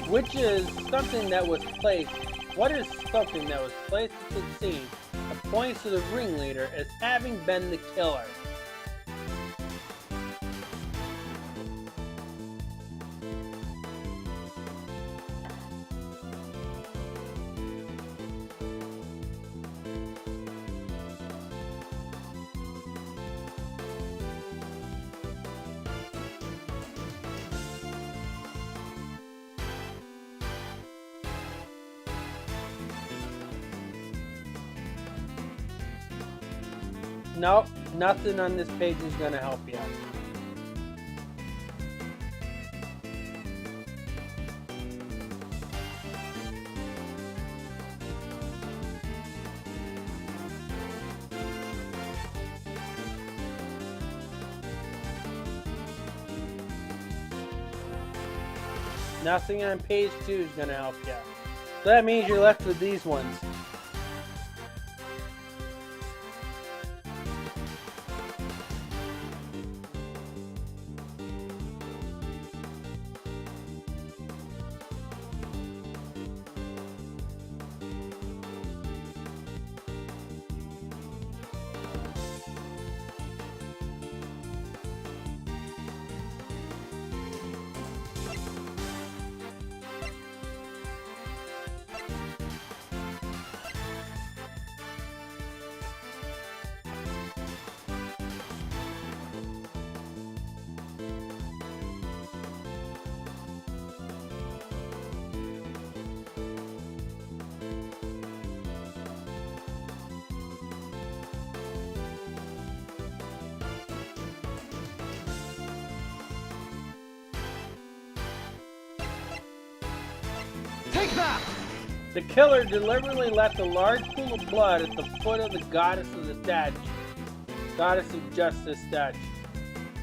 What is something that was placed into the scene that points to the ringleader as having been the killer? Nope, nothing on this page is going to help you. Nothing on page 2 is going to help you. So that means you're left with these ones. Take that! The killer deliberately left a large pool of blood at the foot of the goddess of the statue. Goddess of Justice statue.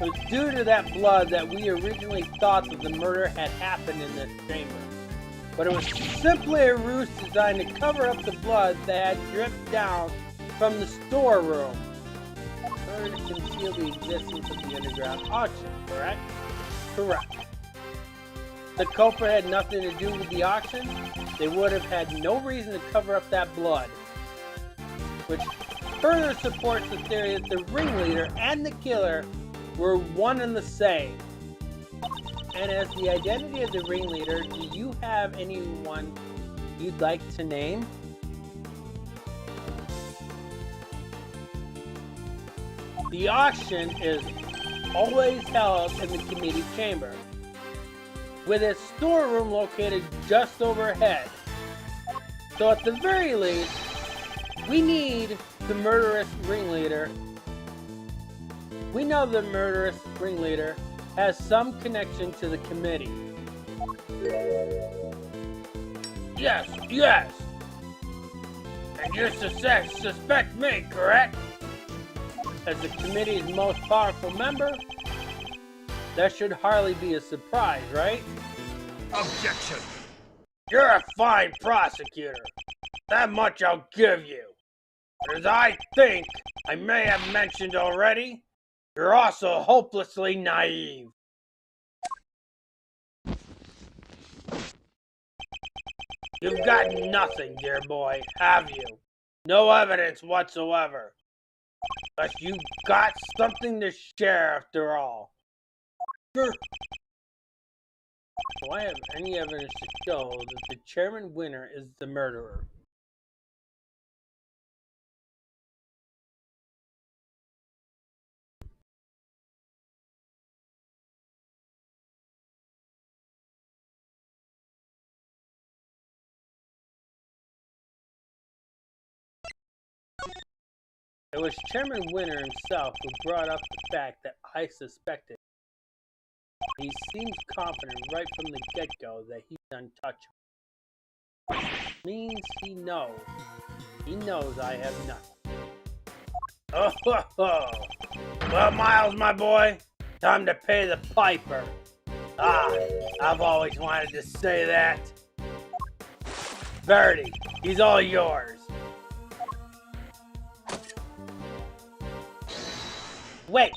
It was due to that blood that we originally thought that the murder had happened in this chamber. But it was simply a ruse designed to cover up the blood that had dripped down from the storeroom in order to conceal the existence of the underground auction, correct? Correct. The culprit had nothing to do with the auction. They would have had no reason to cover up that blood. Which further supports the theory that the ringleader and the killer were one and the same. And as the identity of the ringleader, do you have anyone you'd like to name? The auction is always held in the committee chamber, with its storeroom located just overhead. So at the very least, we need the murderous ringleader. We know the murderous ringleader has some connection to the committee. Yes, yes. And you suspect me, correct? As the committee's most powerful member, that should hardly be a surprise, right? Objection. You're a fine prosecutor. That much I'll give you. But as I think I may have mentioned already, you're also hopelessly naive. You've got nothing, dear boy, have you? No evidence whatsoever. But you've got something to share after all. Sure. Do I have any evidence to show that the chairman winner is the murderer? It was Chairman Winner himself who brought up the fact that I suspected. He seems confident right from the get-go that he's untouchable. Which means he knows. He knows I have nothing. Oh ho ho! Well, Miles, my boy, time to pay the piper. Ah, I've always wanted to say that. Verity, he's all yours. Wait,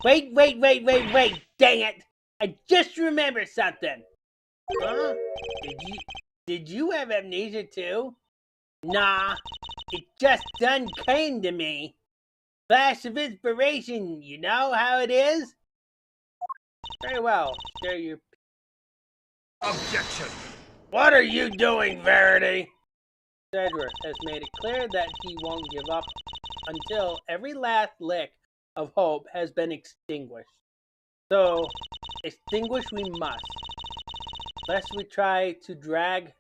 dang it! I just remembered something. Huh? Did you have amnesia too? Nah, it just done came to me. Flash of inspiration, you know how it is? Very well, share your... Objection! What are you doing, Verity? Edgeworth has made it clear that he won't give up until every last lick of hope has been extinguished. So, extinguish we must. Lest he tries to drag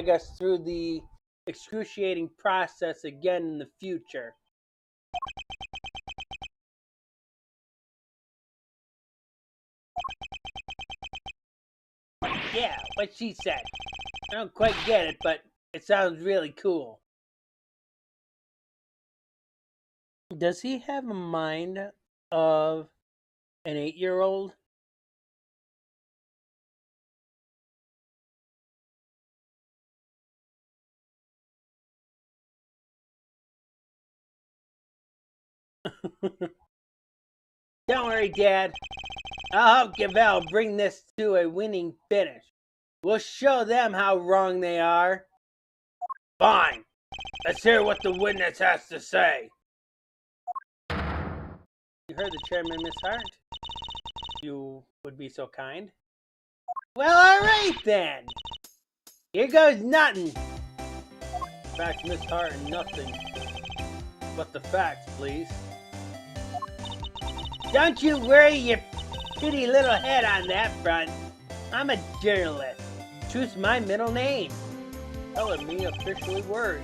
us through the excruciating process again in the future. Yeah, what she said. I don't quite get it, but it sounds really cool. Does he have a mind of an 8-year-old? Don't worry, Dad. I'll help Gavel bring this to a winning finish. We'll show them how wrong they are. Fine. Let's hear what the witness has to say. You heard the chairman, Miss Hart? You would be so kind? Well, alright then. Here goes nothing. Facts, Miss Hart, and nothing but the facts, please. Don't you worry your pretty little head on that front. I'm a journalist. Truth's my middle name. Telling me officially worried.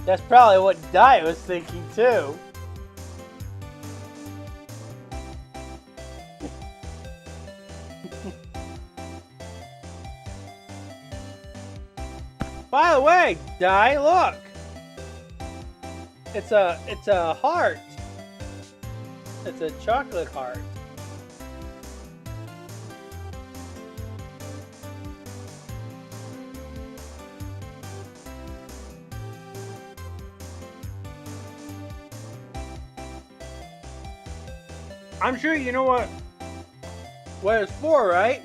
That's probably what Di was thinking too. By the way, Di, look. It's a heart. It's a chocolate heart. I'm sure you know what it's for, right?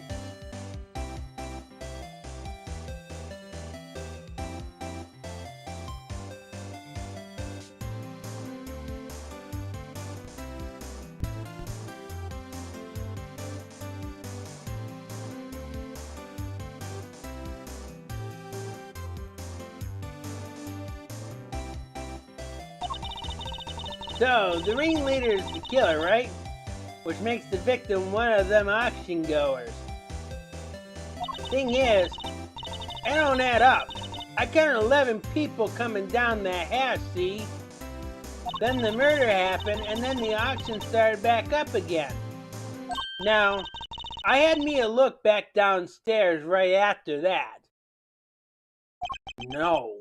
So, the ringleader is the killer, right? Which makes the victim one of them auction goers. Thing is, it don't add up. I counted 11 people coming down that hatch, see? Then the murder happened, and then the auction started back up again. Now, I had me a look back downstairs right after that. No.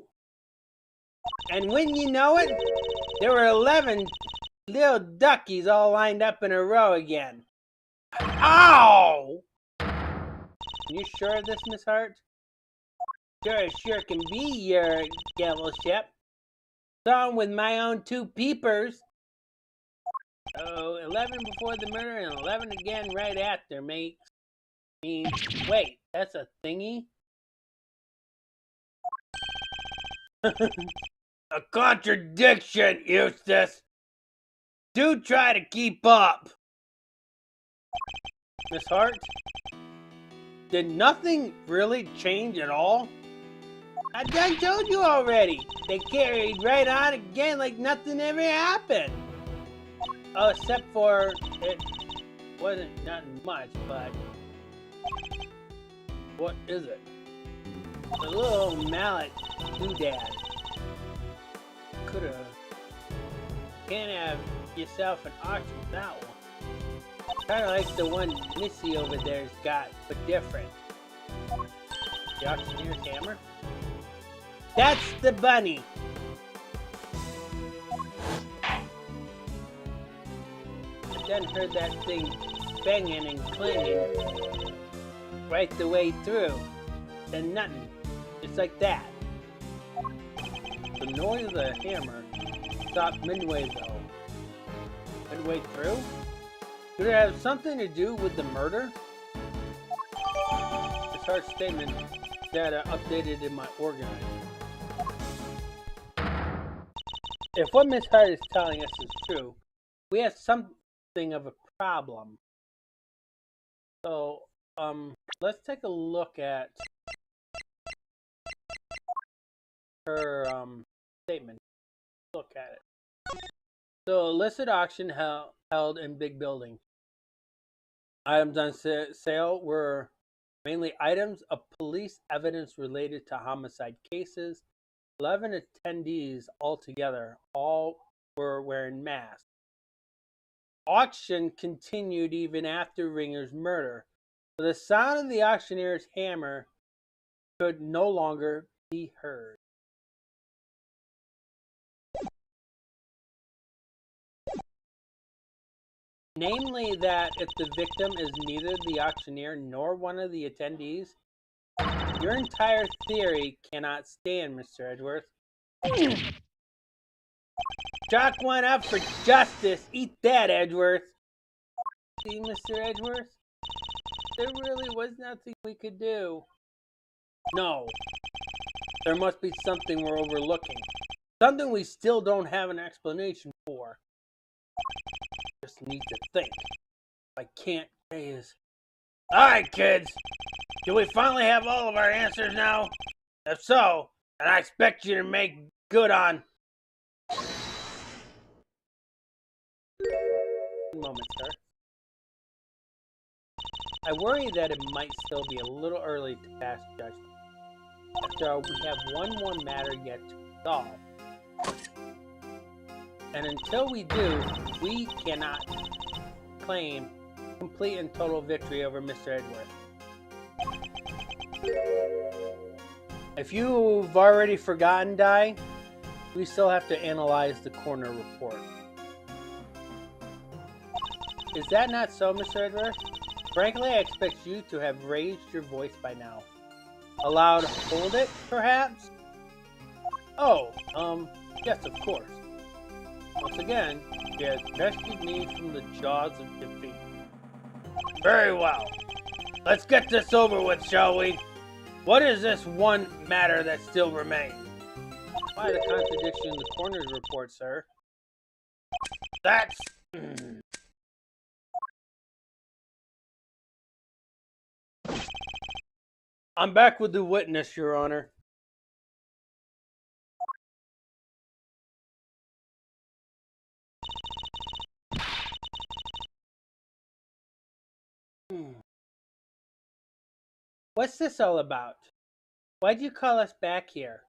And when you know it, there were 11 Little duckies all lined up in a row again. Ow! You sure of this, Miss Hart? Sure can be your devilship. Saw 'em with my own 2 peepers. Oh, 11 before the murder and 11 again right after makes me... Wait, that's a thingy? A contradiction, Eustace! Do try to keep up! Miss Hart? Did nothing really change at all? I done told you already. They carried right on again like nothing ever happened. Oh, except for it wasn't nothing much, but what is it? A little mallet doodad. Can't have yourself an auction with that one. Kind of like the one Missy over there's got, but different. The auctioneer's hammer? That's the bunny! I done heard that thing banging and clanging right the way through. Then nothing. Just like that. The noise of the hammer stopped midway though. Midway through? Could it have something to do with the murder? It's her statement data updated in my organizer. If what Miss Hart is telling us is true, we have something of a problem. So, let's take a look at her statement. Look at it. So, illicit auction held in big building. Items on sale were mainly items of police evidence related to homicide cases. 11 attendees altogether, all were wearing masks. Auction continued even after Ringer's murder, but the sound of the auctioneer's hammer could no longer be heard. Namely that if the victim is neither the auctioneer nor one of the attendees, your entire theory cannot stand, Mr. Edgeworth. Chalk one up for justice. Eat that, Edgeworth. See, Mr. Edgeworth? There really was nothing we could do. No. There must be something we're overlooking. Something we still don't have an explanation for. Just need to think. I can't say is... Alright, kids! Do we finally have all of our answers now? If so, then I expect you to make good on... One moment, sir. I worry that it might still be a little early to pass judgment. After all, we have one more matter yet to resolve. And until we do, we cannot claim complete and total victory over Mr. Edgeworth. If you've already forgotten, Di, we still have to analyze the coroner report. Is that not so, Mr. Edgeworth? Frankly, I expect you to have raised your voice by now. Allowed to hold it, perhaps? Oh, yes, of course. Once again, he has rescued me from the jaws of defeat. Very well. Let's get this over with, shall we? What is this one matter that still remains? Why the contradiction in the coroner's report, sir? That's... I'm back with the witness, Your Honor. What's this all about? Why'd you call us back here?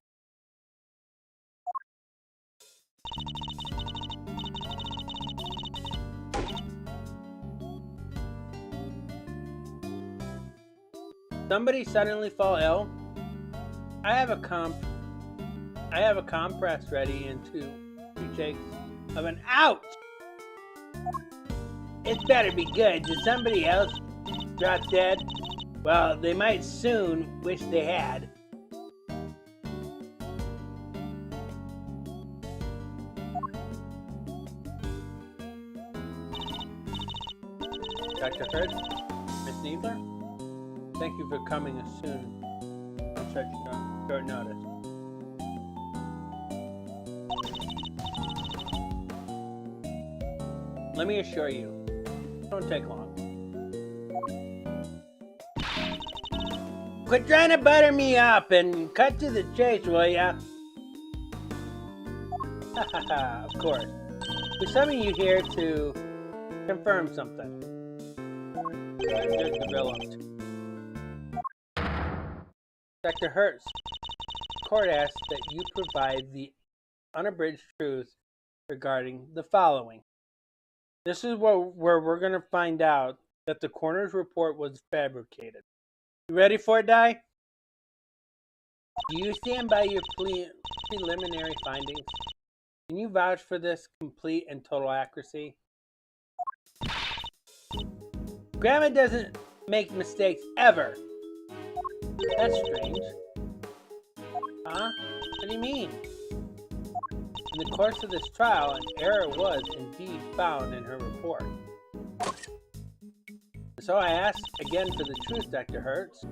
Somebody suddenly fall ill? I have a compress ready in two takes of an ouch! It better be good. Did somebody else drop dead? Well, they might soon wish they had. Dr. Hurd, Miss Needler, thank you for coming as soon on such short notice. Let me assure you, it won't take long. Quit trying to butter me up and cut to the chase, will ya? Of course. We summon you here to confirm something. Just developed. Dr. Hertz, court asks that you provide the unabridged truth regarding the following. This is where we're going to find out that the coroner's report was fabricated. You ready for it, Di? Do you stand by your preliminary findings? Can you vouch for this complete and total accuracy? Grandma doesn't make mistakes ever. That's strange. Huh? What do you mean? In the course of this trial, an error was indeed found in her report. So I ask again for the truth, Dr. Hertz.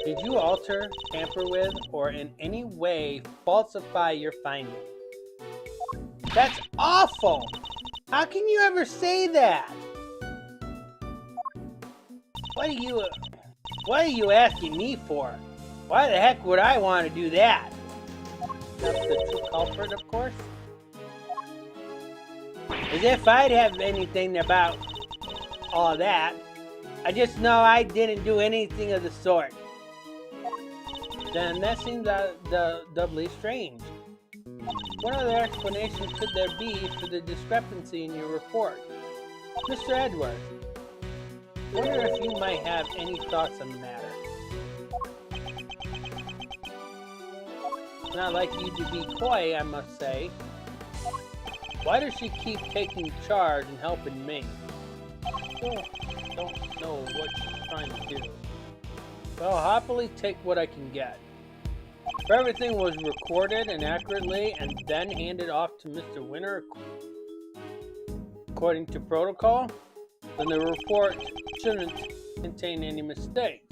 Did you alter, tamper with, or in any way falsify your findings? That's awful! How can you ever say that? What are you asking me for? Why the heck would I want to do that? That's the true culprit, of course. As if I'd have anything about all that. I just know I didn't do anything of the sort. Then that seems doubly strange. What other explanation could there be for the discrepancy in your report? Mr. Edgeworth, I wonder if you might have any thoughts on the matter. It's not like you to be coy, I must say. Why does she keep taking charge and helping me? Still don't know what she's trying to do. But I'll happily take what I can get. If everything was recorded and accurately and then handed off to Mr. Winter according to protocol, then the report shouldn't contain any mistake.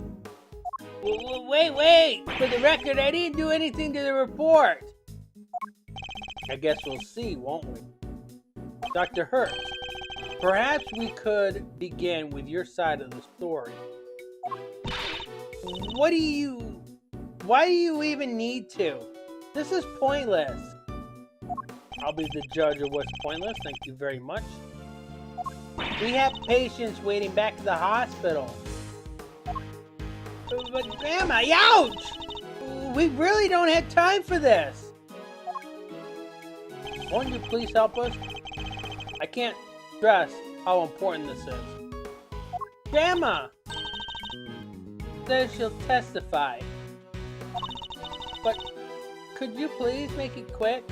Wait! For the record, I didn't do anything to the report. I guess we'll see, won't we? Dr. Hertz, perhaps we could begin with your side of the story. Why do you even need to? This is pointless. I'll be the judge of what's pointless, thank you very much. We have patients waiting back at the hospital. But Grandma, ouch! We really don't have time for this. Won't you please help us? I can't stress how important this is. Grandma says she'll testify. But could you please make it quick?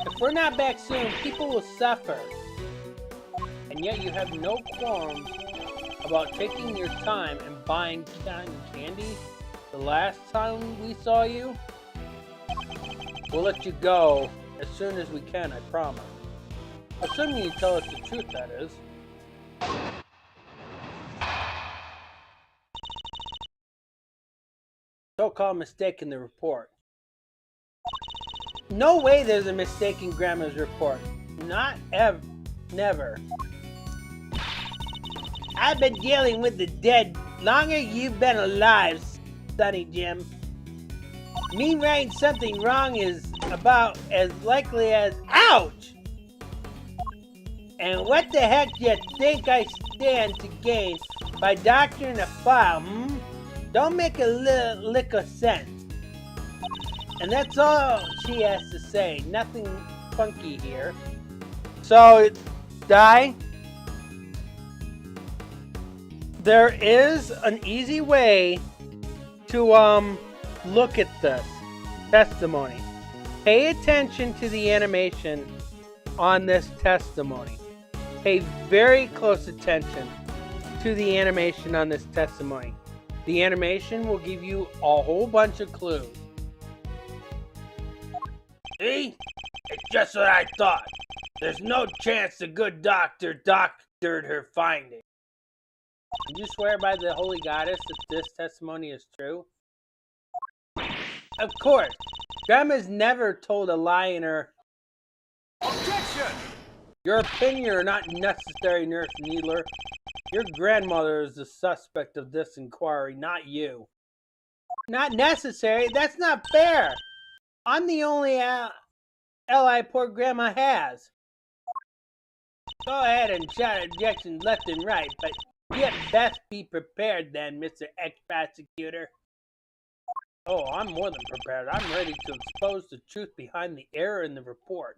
If we're not back soon, people will suffer. And yet you have no qualms about taking your time and buying cotton candy the last time we saw you? We'll let you go as soon as we can, I promise. Assuming you tell us the truth, that is. So-called mistake in the report. No way there's a mistake in Grandma's report. Not ever. Never. I've been dealing with the dead longer you've been alive, Sonny Jim. Me writing something wrong is about as likely as ouch! And what the heck do you think I stand to gain by doctoring a file, Don't make a lick of sense. And that's all she has to say. Nothing funky here. So, Di, there is an easy way to look at this testimony. Pay attention to the animation on this testimony. Pay very close attention to the animation on this testimony. The animation will give you a whole bunch of clues. See? It's just what I thought. There's no chance the good doctor doctored her finding. Did you swear by the Holy Goddess that this testimony is true? Of course. Grandma's never told a lie in her... Objection! Your opinion are not necessary, Nurse Needler. Your grandmother is the suspect of this inquiry, not you. Not necessary? That's not fair. I'm the only ally poor Grandma has. Go ahead and shout objections left and right, but you had best be prepared then, Mr. Ex-Prosecutor. Oh, I'm more than prepared. I'm ready to expose the truth behind the error in the report.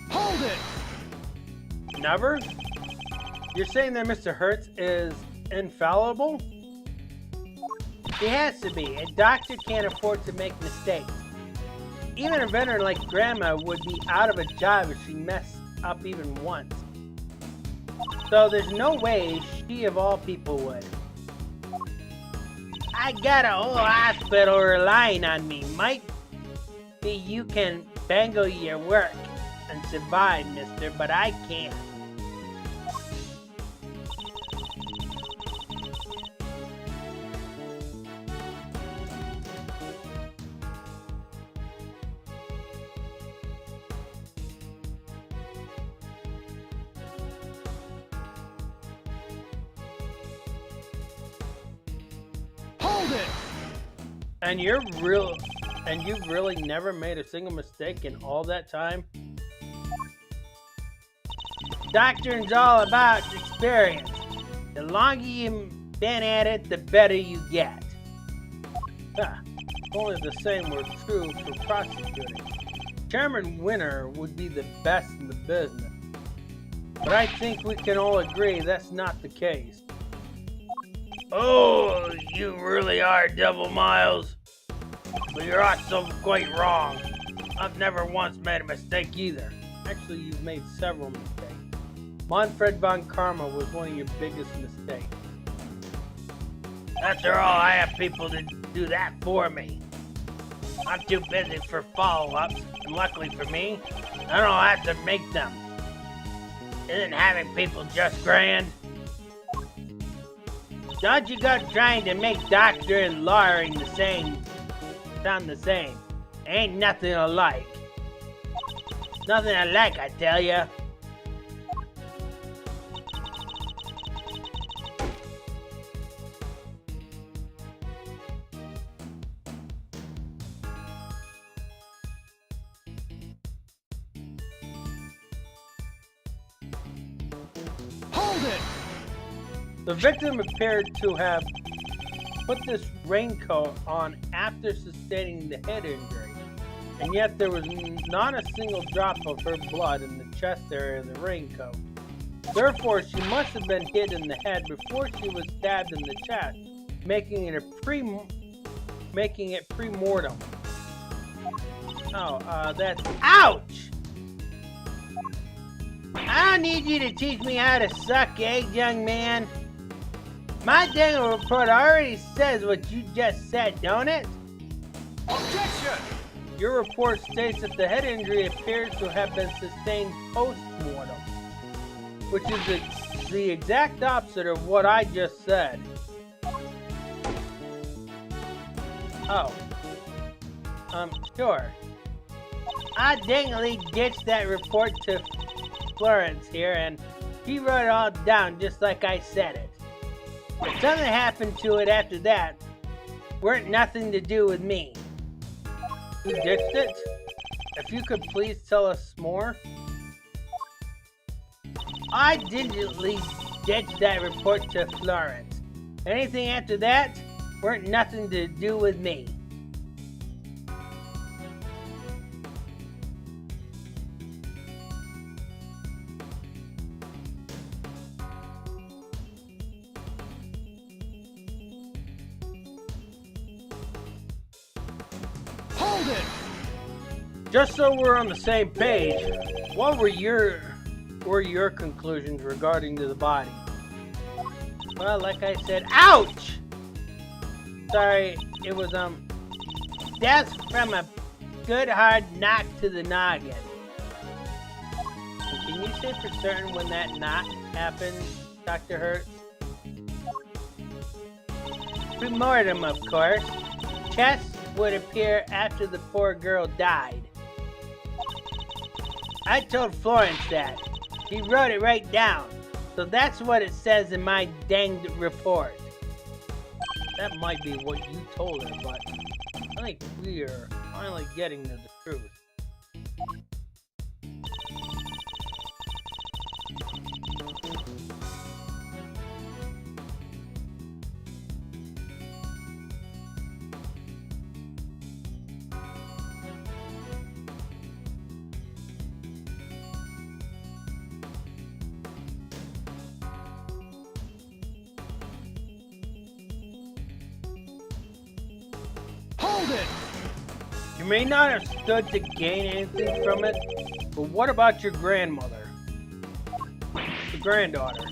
Hold it! Never? You're saying that Mr. Hertz is infallible? He has to be. A doctor can't afford to make mistakes. Even a veteran like Grandma would be out of a job if she messed up even once. So there's no way she of all people would. I got a whole hospital relying on me. Might be you can bangle your work and survive, mister, but I can't. Hold it! And you've really never made a single mistake in all that time? Doctoring's all about experience. The longer you've been at it, the better you get. Only the same were true for prosecuting. Chairman Winner would be the best in the business. But I think we can all agree that's not the case. Oh, you really are, Devil Miles. But you're also quite wrong. I've never once made a mistake either. Actually, you've made several mistakes. Manfred von Karma was one of your biggest mistakes. After all, I have people to do that for me. I'm too busy for follow-ups, and luckily for me, I don't have to make them. Isn't having people just grand? Don't you go trying to make doctor and lawyering sound the same. Ain't nothing alike. Nothing alike, I tell ya. Hold it! The victim appeared to have put this raincoat on after sustaining the head injury, and yet there was not a single drop of her blood in the chest area of the raincoat. Therefore, she must have been hit in the head before she was stabbed in the chest, making it pre-mortem. Oh, that's... Ouch! I don't need you to teach me how to suck eggs, young man. My dang report already says what you just said, don't it? Objection! Your report states that the head injury appears to have been sustained post-mortem, which is the exact opposite of what I just said. Oh. Sure. I dangly ditched that report to Florence here, and he wrote it all down just like I said it. If something happened to it after that, weren't nothing to do with me. You ditched it? If you could please tell us more. I diligently ditched that report to Florence. Anything after that, weren't nothing to do with me. Just so we're on the same page, what were your conclusions regarding to the body? Well, like I said, ouch! Sorry, it was death from a good hard knock to the noggin. Can you say for certain when that knock happened, Dr. Hertz? Pre-mortem, of course. Chest would appear after the poor girl died. I told Florence that. She wrote it right down. So that's what it says in my danged report. That might be what you told her, but I think we're finally getting to the truth. Hold it! You may not have stood to gain anything from it, but what about your grandmother? The granddaughter.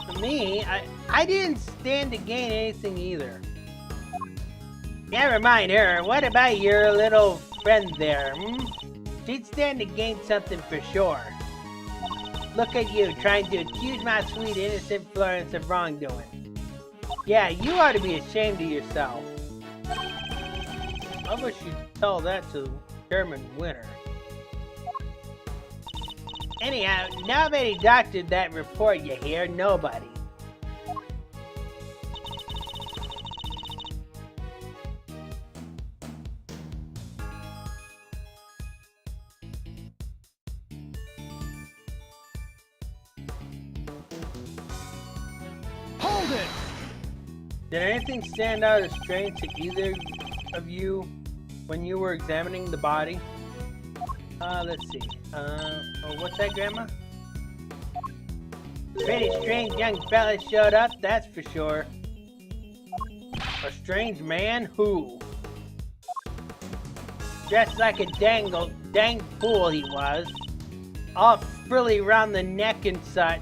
For me, I didn't stand to gain anything either. Never mind her. What about your little friend there, She'd stand to gain something for sure. Look at you, trying to accuse my sweet innocent Florence of wrongdoing. Yeah, you ought to be ashamed of yourself. I wish you'd tell that to the German winner. Anyhow, nobody doctored that report, you hear? Nobody. Hold it! Did anything stand out as strange to either of you when you were examining the body? Let's see. What's that, Grandma? Pretty strange young fella showed up, that's for sure. A strange man? Who? Dressed like a dang fool he was. All frilly round the neck and such.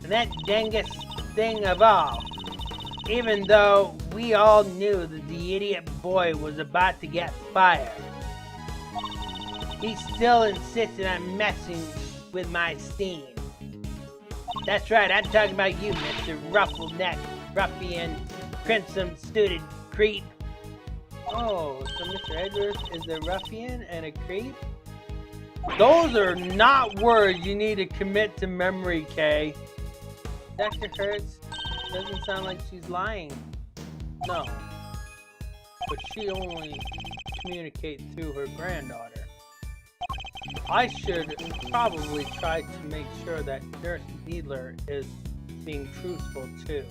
And that dangest thing of all. Even though we all knew that the idiot boy was about to get fired, he still insisted on messing with my steam. That's right, I'm talking about you, Mr. Ruffle-neck, ruffian, crimson-suited creep. Oh, so Mr. Edgeworth is a ruffian and a creep? Those are not words you need to commit to memory, Kay. Dr. Hertz, doesn't sound like she's lying. No. But she only communicates through her granddaughter. I should probably try to make sure that Nurse Needler is being truthful too.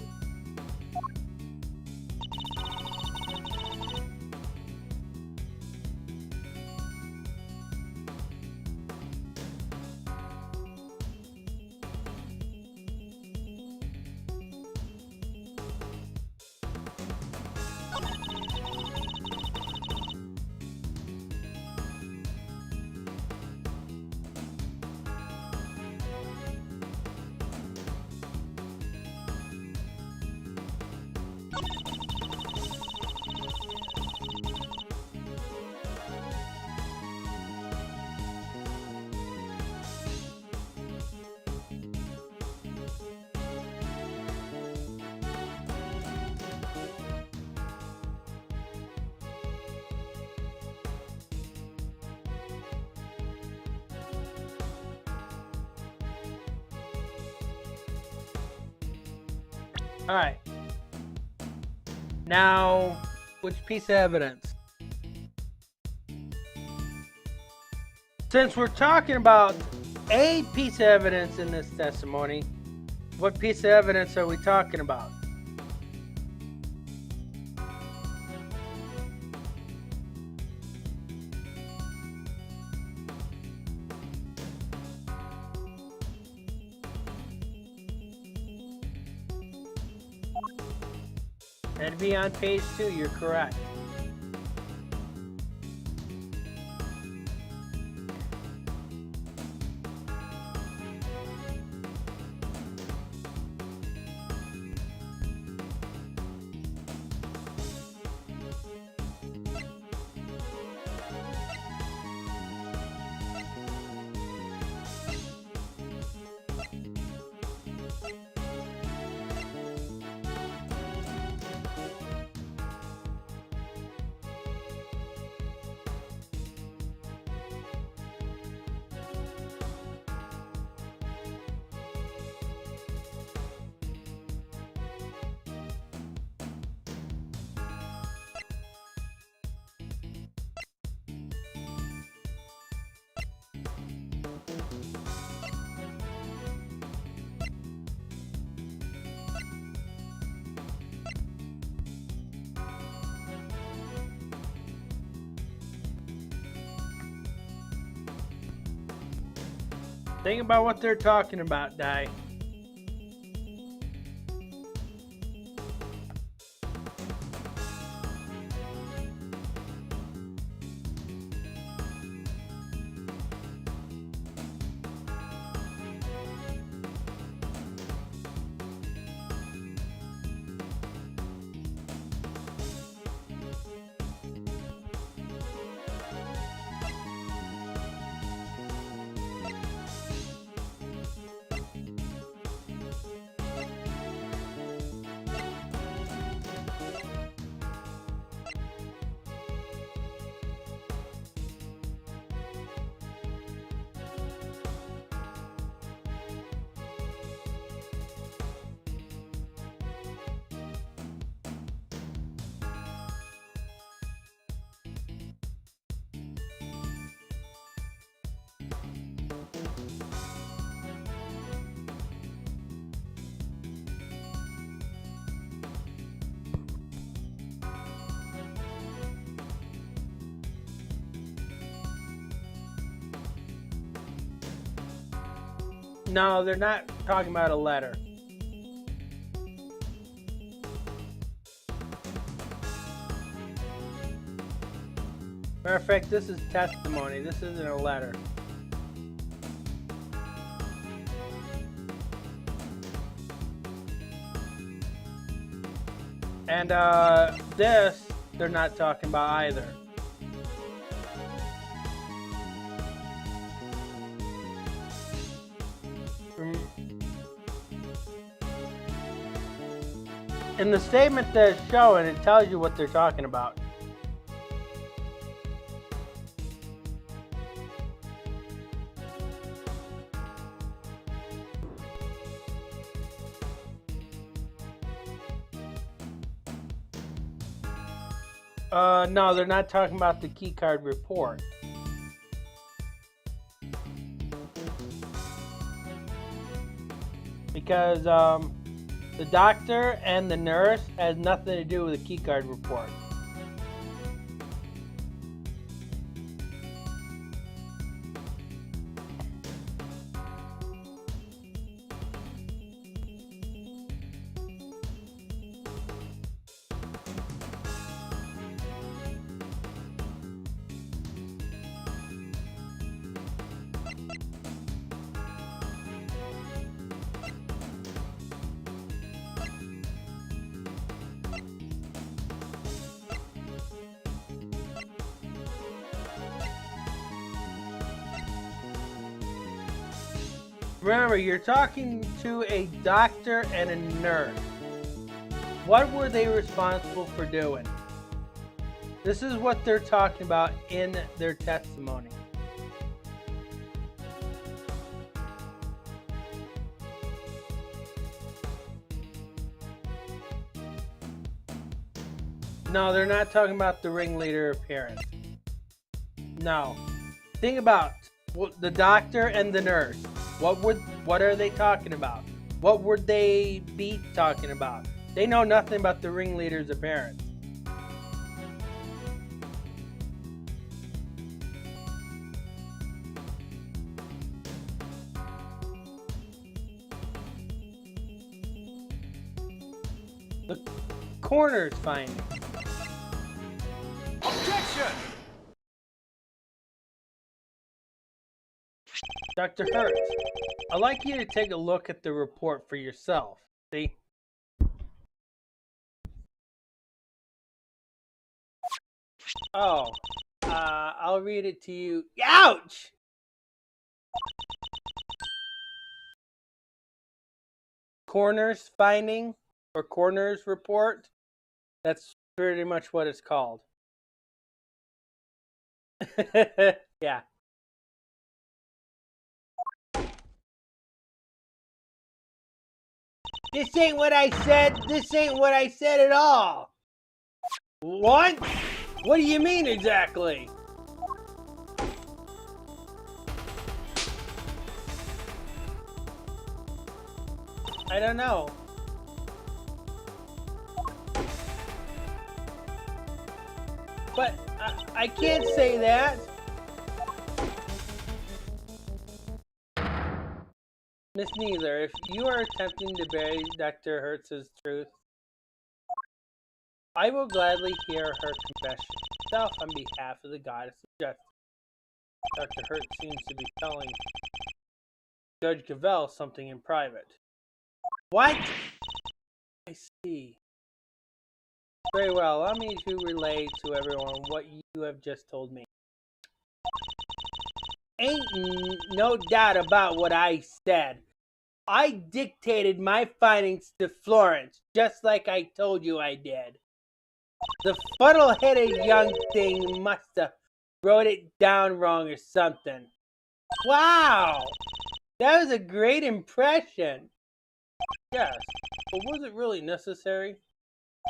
Alright. Now, which piece of evidence? Since we're talking about a piece of evidence in this testimony, what piece of evidence are we talking about? That'd be on page 2, you're correct. Think about what they're talking about, Di. No, they're not talking about a letter. Matter of fact, this is testimony. This isn't a letter. And this, they're not talking about either. In the statement that's showing, it tells you what they're talking about. No, they're not talking about the keycard report. Because the doctor and the nurse has nothing to do with the keycard report. Remember, you're talking to a doctor and a nurse. What were they responsible for doing? This is what they're talking about in their testimony. No, they're not talking about the ringleader appearance. No. Think about the doctor and the nurse. What are they talking about? What would they be talking about? They know nothing about the ringleader's appearance. The coroner's finding. Objection! Dr. Hertz, I'd like you to take a look at the report for yourself. See? Oh, I'll read it to you. Ouch! Coroner's finding or coroner's report. That's pretty much what it's called. Yeah. This ain't what I said. This ain't what I said at all. What? What do you mean exactly? I don't know. But I can't say that. Miss Needler, if you are attempting to bury Dr. Hertz's truth, I will gladly hear her confession itself on behalf of the goddess of justice. Dr. Hertz seems to be telling Judge Cavell something in private. What? I see. Very well, allow me to relay to everyone what you have just told me. Ain't no doubt about what I said. I dictated my findings to Florence, just like I told you I did. The fuddle-headed young thing must have wrote it down wrong or something. Wow! That was a great impression. Yes, but was it really necessary?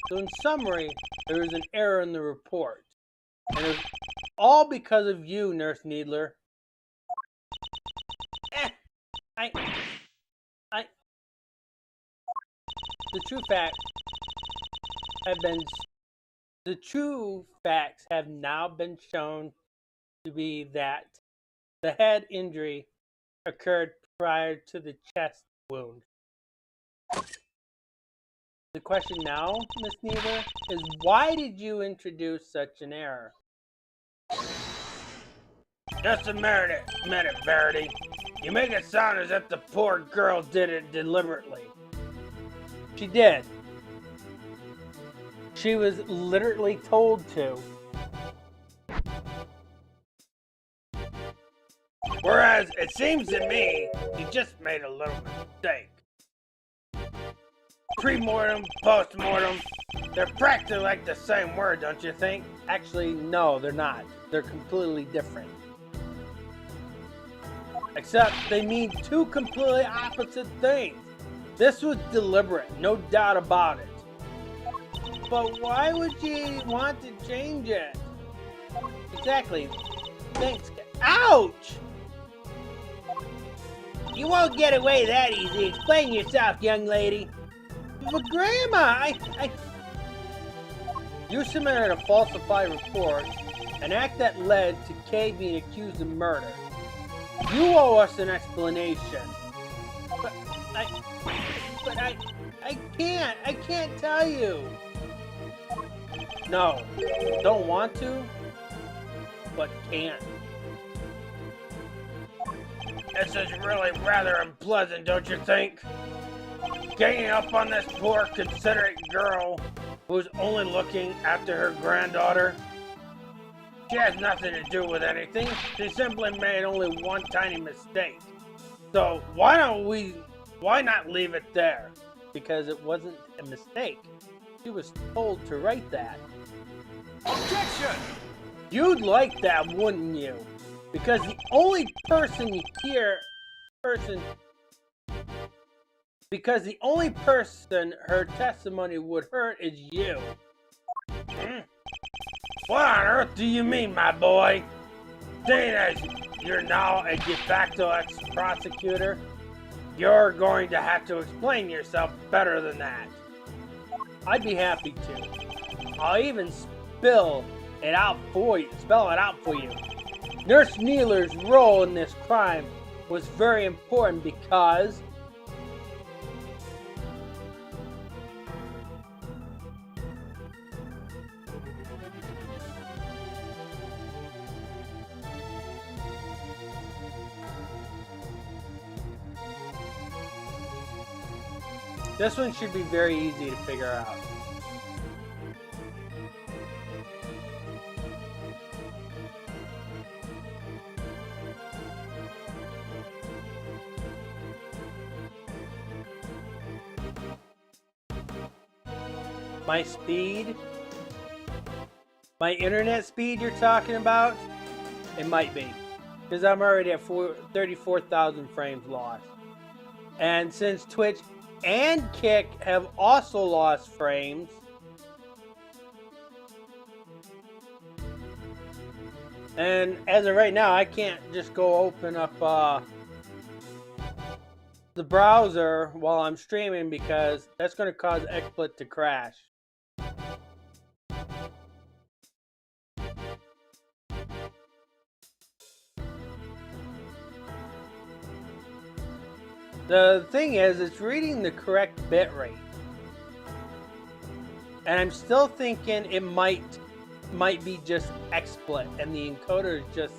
So in summary, there was an error in the report. And it was all because of you, Nurse Needler. The true facts have now been shown to be that the head injury occurred prior to the chest wound. The question now, Miss Needler, is why did you introduce such an error? Just a minute, Verity. You make it sound as if the poor girl did it deliberately. She did. She was literally told to. Whereas, it seems to me, you just made a little mistake. Pre-mortem, post-mortem, they're practically like the same word, don't you think? Actually, no, they're not. They're completely different. Except they mean two completely opposite things. This was deliberate, no doubt about it. But why would you want to change it? Exactly. Thanks. Ouch! You won't get away that easy. Explain yourself, young lady. But Grandma, You submitted a falsified report, an act that led to Kay being accused of murder. You owe us an explanation. I can't tell you. No, don't want to, but can't. This is really rather unpleasant, don't you think? Ganging up on this poor, considerate girl who's only looking after her granddaughter. She has nothing to do with anything. She simply made only one tiny mistake. So why not leave it there? Because it wasn't a mistake. She was told to write that. Objection! You'd like that, wouldn't you? Because the only person her testimony would hurt is you. What on earth do you mean, my boy? Seeing as you're now a de facto ex-prosecutor, you're going to have to explain yourself better than that. I'd be happy to. I'll even spell it out for you. Nurse Needler's role in this crime was very important because this one should be very easy to figure out. My speed? My internet speed you're talking about? It might be. Because I'm already at 34,000 frames lost. And since Twitch and Kick have also lost frames, and as of right now, I can't just go open up the browser while I'm streaming because that's going to cause XSplit to crash. The thing is, it's reading the correct bit rate. And I'm still thinking it might be just XSplit, and the encoder is just...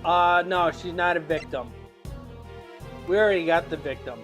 no, she's not a victim. We already got the victim.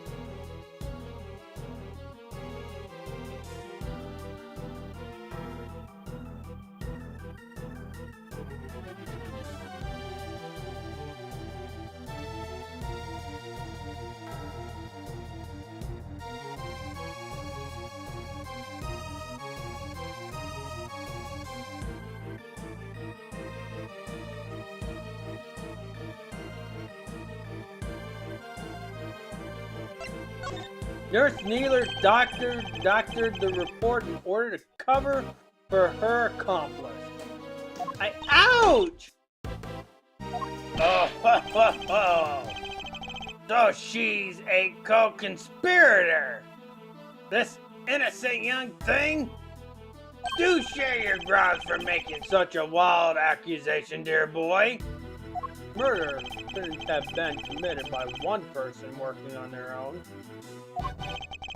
Nurse Needler doctored the report in order to cover for her accomplice. Ouch! Oh, so she's a co-conspirator. This innocent young thing? Do share your grounds for making such a wild accusation, dear boy. Murder couldn't have been committed by one person working on their own.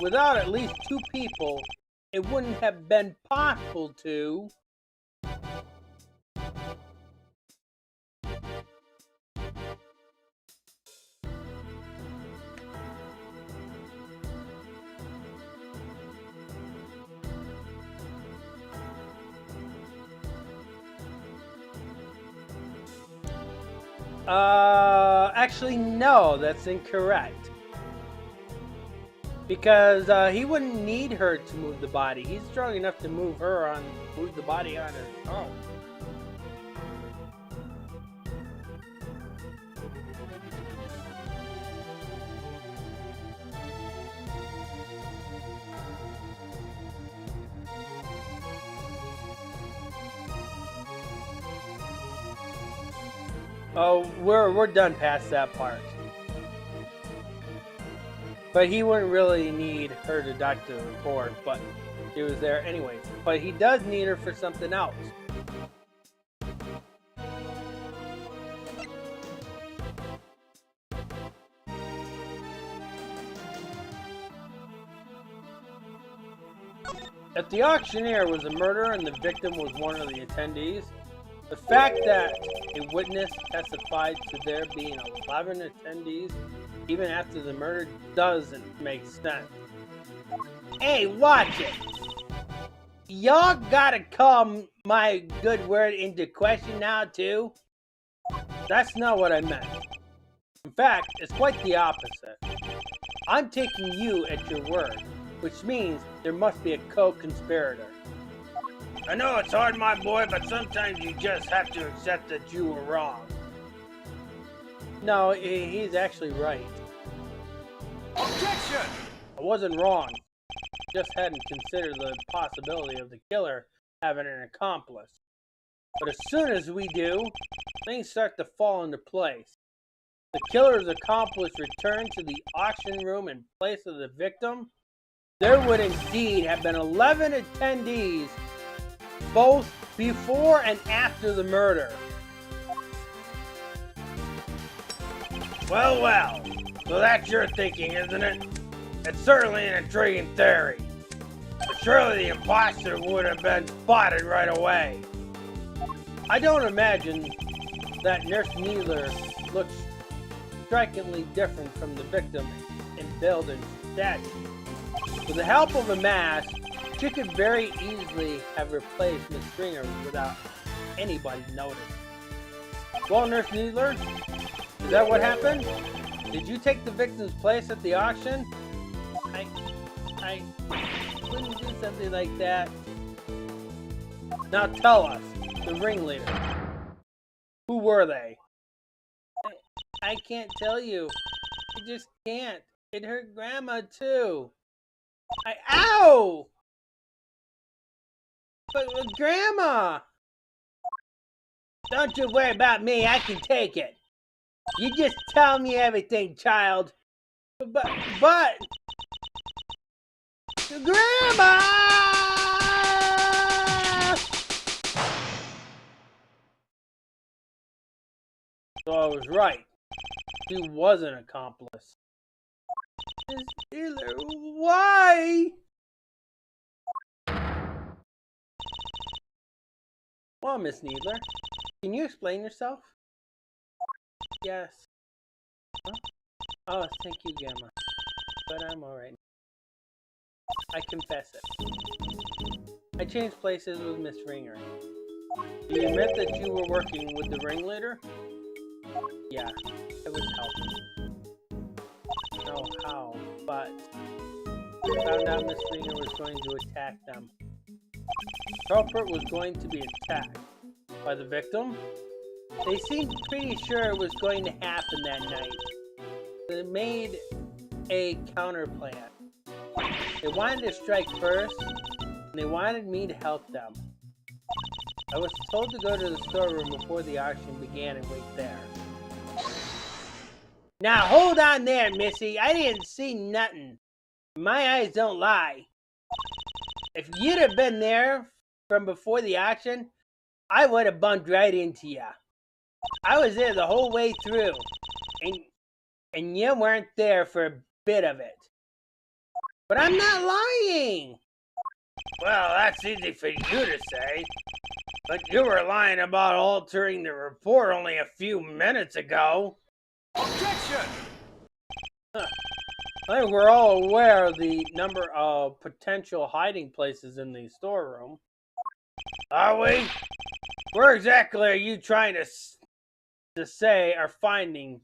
Without at least two people, it wouldn't have been possible to... Actually, no, that's incorrect. Because he wouldn't need her to move the body. He's strong enough to move the body on his own. Oh, we're done past that part. But he wouldn't really need her to doctor the report, but he was there anyway. But he does need her for something else. If the auctioneer was a murderer and the victim was one of the attendees, the fact that a witness testified to there being 11 attendees even after the murder doesn't make sense. Hey, watch it! Y'all gotta call my good word into question now, too? That's not what I meant. In fact, it's quite the opposite. I'm taking you at your word, which means there must be a co-conspirator. I know it's hard, my boy, but sometimes you just have to accept that you were wrong. No, he's actually right. Objection! I wasn't wrong. Just hadn't considered the possibility of the killer having an accomplice. But as soon as we do, things start to fall into place. The killer's accomplice returned to the auction room in place of the victim. There would indeed have been 11 attendees, both before and after the murder. Well, well. So that's your thinking, isn't it? It's certainly an intriguing theory. But surely the imposter would have been spotted right away. I don't imagine that Nurse Needler looks strikingly different from the victim in build and stature. With the help of a mask, she could very easily have replaced Miss Stringer without anybody noticing. Well, Nurse Needler, is that what happened? Did you take the victim's place at the auction? I wouldn't do something like that. Now tell us, the ringleader. Who were they? I can't tell you. I just can't. It hurt Grandma too. Ow! But Grandma! Don't you worry about me, I can take it. You just tell me everything, child. But... Grandma! So I was right. She was an accomplice. Miss Needler, why? Well, Miss Needler, can you explain yourself? Yes. Huh? Oh, thank you, Gamma. But I'm alright. I confess it. I changed places with Miss Ringer. Do you admit that you were working with the ringleader? Yeah, I was helping. No, how, but I found out Miss Ringer was going to attack them. Culprit was going to be attacked by the victim? They seemed pretty sure it was going to happen that night. They made a counter plan. They wanted to strike first, and they wanted me to help them. I was told to go to the storeroom before the auction began and wait there. Now hold on there, Missy. I didn't see nothing. My eyes don't lie. If you'd have been there from before the auction, I would have bumped right into ya. I was there the whole way through, and you weren't there for a bit of it. But I'm not lying. Well, that's easy for you to say. But you were lying about altering the report only a few minutes ago. Objection! I think we're all aware of the number of potential hiding places in the storeroom. Are we? Where exactly are you trying to say or finding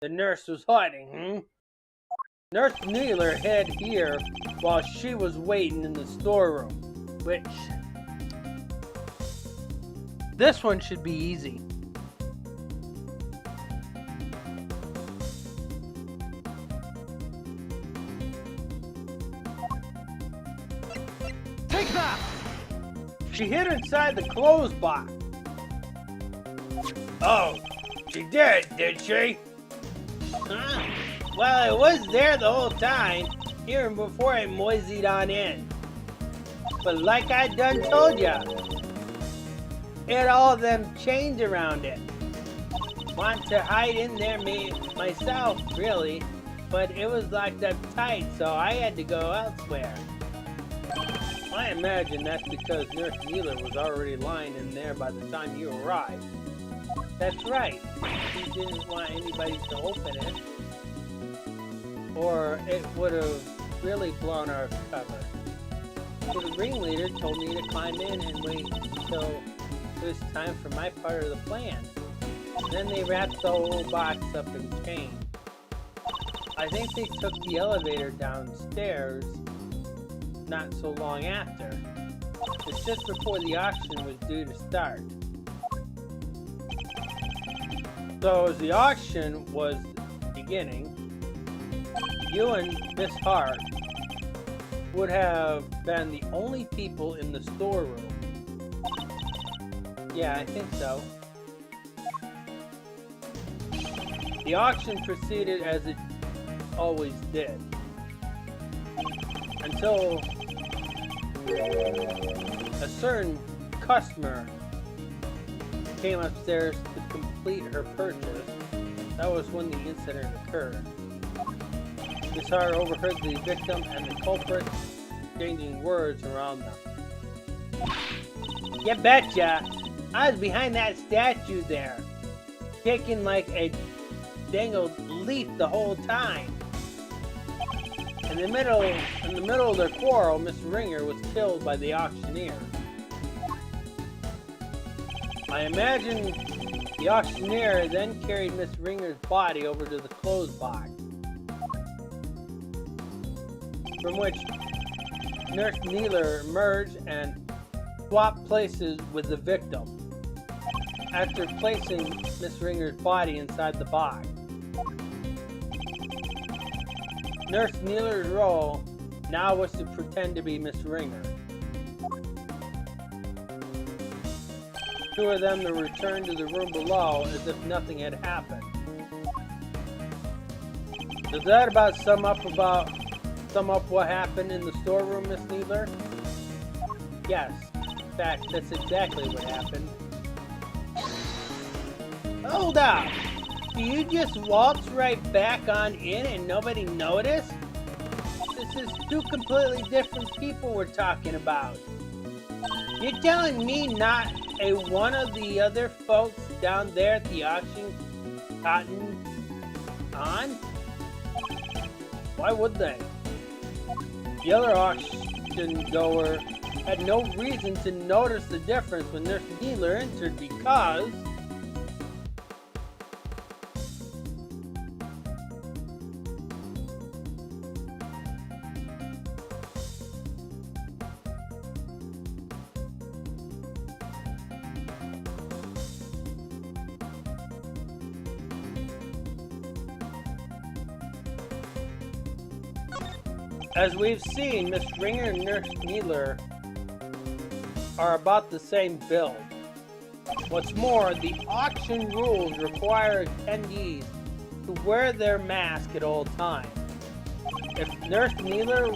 the nurse was hiding, Nurse Needler hid here while she was waiting in the storeroom, which... This one should be easy. Take that! She hid inside the clothes box. Oh, she did she? Huh? Well, it was there the whole time, even before I moseyed on in. But like I done told ya, it had all them chains around it. Want to hide in there myself, really, but it was locked up tight, so I had to go elsewhere. I imagine that's because Nurse Needler was already lying in there by the time you arrived. That's right. She didn't want anybody to open it, or it would have really blown our cover. So the ringleader told me to climb in and wait until it was time for my part of the plan. Then they wrapped the whole box up in chains. I think they took the elevator downstairs not so long after. It's just before the auction was due to start. So as the auction was beginning, you and Miss Hart would have been the only people in the storeroom. Yeah, I think so. The auction proceeded as it always did, until a certain customer came upstairs to complete her purchase. That was when the incident occurred. Miss Hart overheard the victim and the culprit exchanging words around them. You betcha! I was behind that statue there, shaking like a dangled leaf the whole time. In the middle of their quarrel, Miss Ringer was killed by the auctioneer. I imagine the auctioneer then carried Miss Ringer's body over to the clothes box, from which Nurse Needler emerged and swapped places with the victim after placing Miss Ringer's body inside the box. Nurse Needler's role now was to pretend to be Miss Ringer. Two of them to return to the room below as if nothing had happened. Does that about sum up what happened in the storeroom, Miss Needler? Yes. In fact, that's exactly what happened. Hold up! Do you just waltz right back on in and nobody noticed? is two completely different people we're talking about. You're telling me not a one of the other folks down there at the auction cotton on? Why would they? The other auction goer had no reason to notice the difference when Nurse Needler entered because as we've seen, Miss Ringer and Nurse Needler are about the same build. What's more, the auction rules require attendees to wear their mask at all times. If Nurse Needler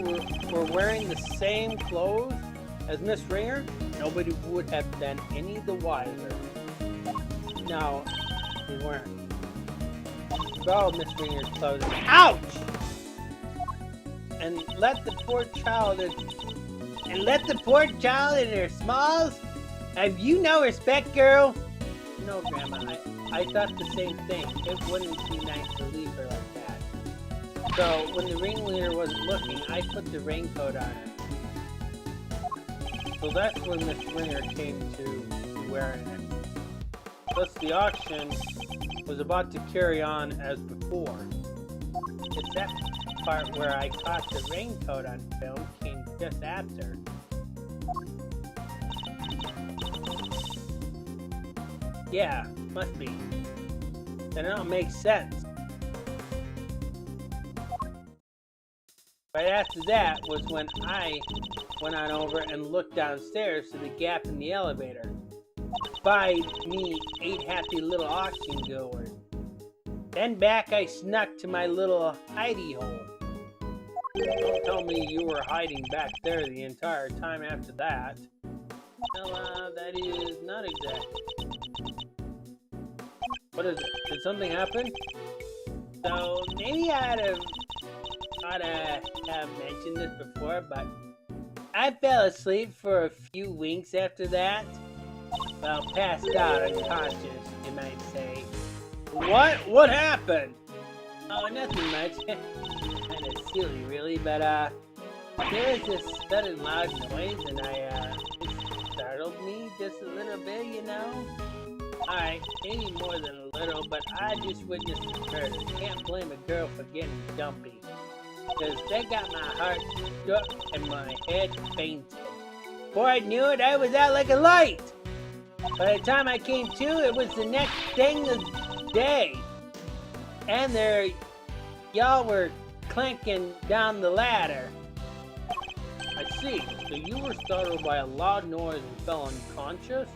were wearing the same clothes as Miss Ringer, nobody would have been any the wiser. No, they weren't. Borrowed Miss Ringer's clothes. Ouch! And let the poor child in her smalls? Have you no respect, girl? No, Grandma, I thought the same thing. It wouldn't be nice to leave her like that. So, when the ringleader wasn't looking, I put the raincoat on her. So that's when Miss Ringer came to wearing it. Thus, the auction was about to carry on as before. It's that part where I caught the raincoat on film came just after. Yeah, must be. Then it don't make sense. Right after that was when I went on over and looked downstairs to the gap in the elevator. Spied me 8 happy little auction goers. Then back I snuck to my little hidey hole. Don't tell me you were hiding back there the entire time after that. Well, that is not exactly. What is it? Did something happen? So, maybe I ought to have mentioned this before, but I fell asleep for a few winks after that. Well, passed out unconscious, you might say. What? What happened? Oh, nothing much. Kind of silly, really, but there was this sudden loud noise, and it startled me just a little bit, you know? Alright, maybe more than a little, but I just witnessed the murder. Can't blame a girl for getting dumpy. Cause they got my heart struck and my head fainted. Before I knew it, I was out like a light. By the time I came to, it was the next thing of the day. And there, y'all were clanking down the ladder. I see. So you were startled by a loud noise and fell unconscious?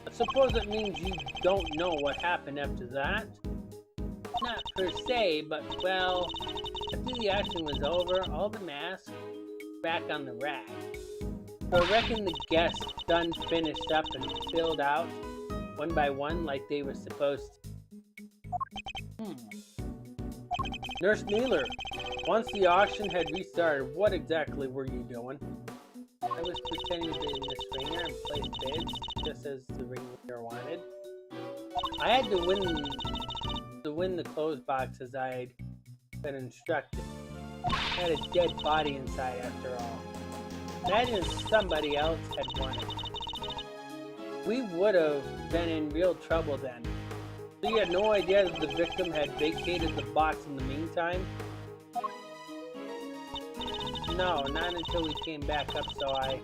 I suppose it means you don't know what happened after that? Not per se, but well, after the action was over, all the masks were back on the rack. So I reckon the guests done finished up and filled out one by one like they were supposed to. Nurse Needler, once the auction had restarted, what exactly were you doing? I was pretending to be Miss Ringer and place bids, just as the ringleader wanted. I had to win the clothes box as I had been instructed. I had a dead body inside after all. Imagine if somebody else had won it. We would have been in real trouble then. So you had no idea that the victim had vacated the box in the meantime? No, not until we came back up so I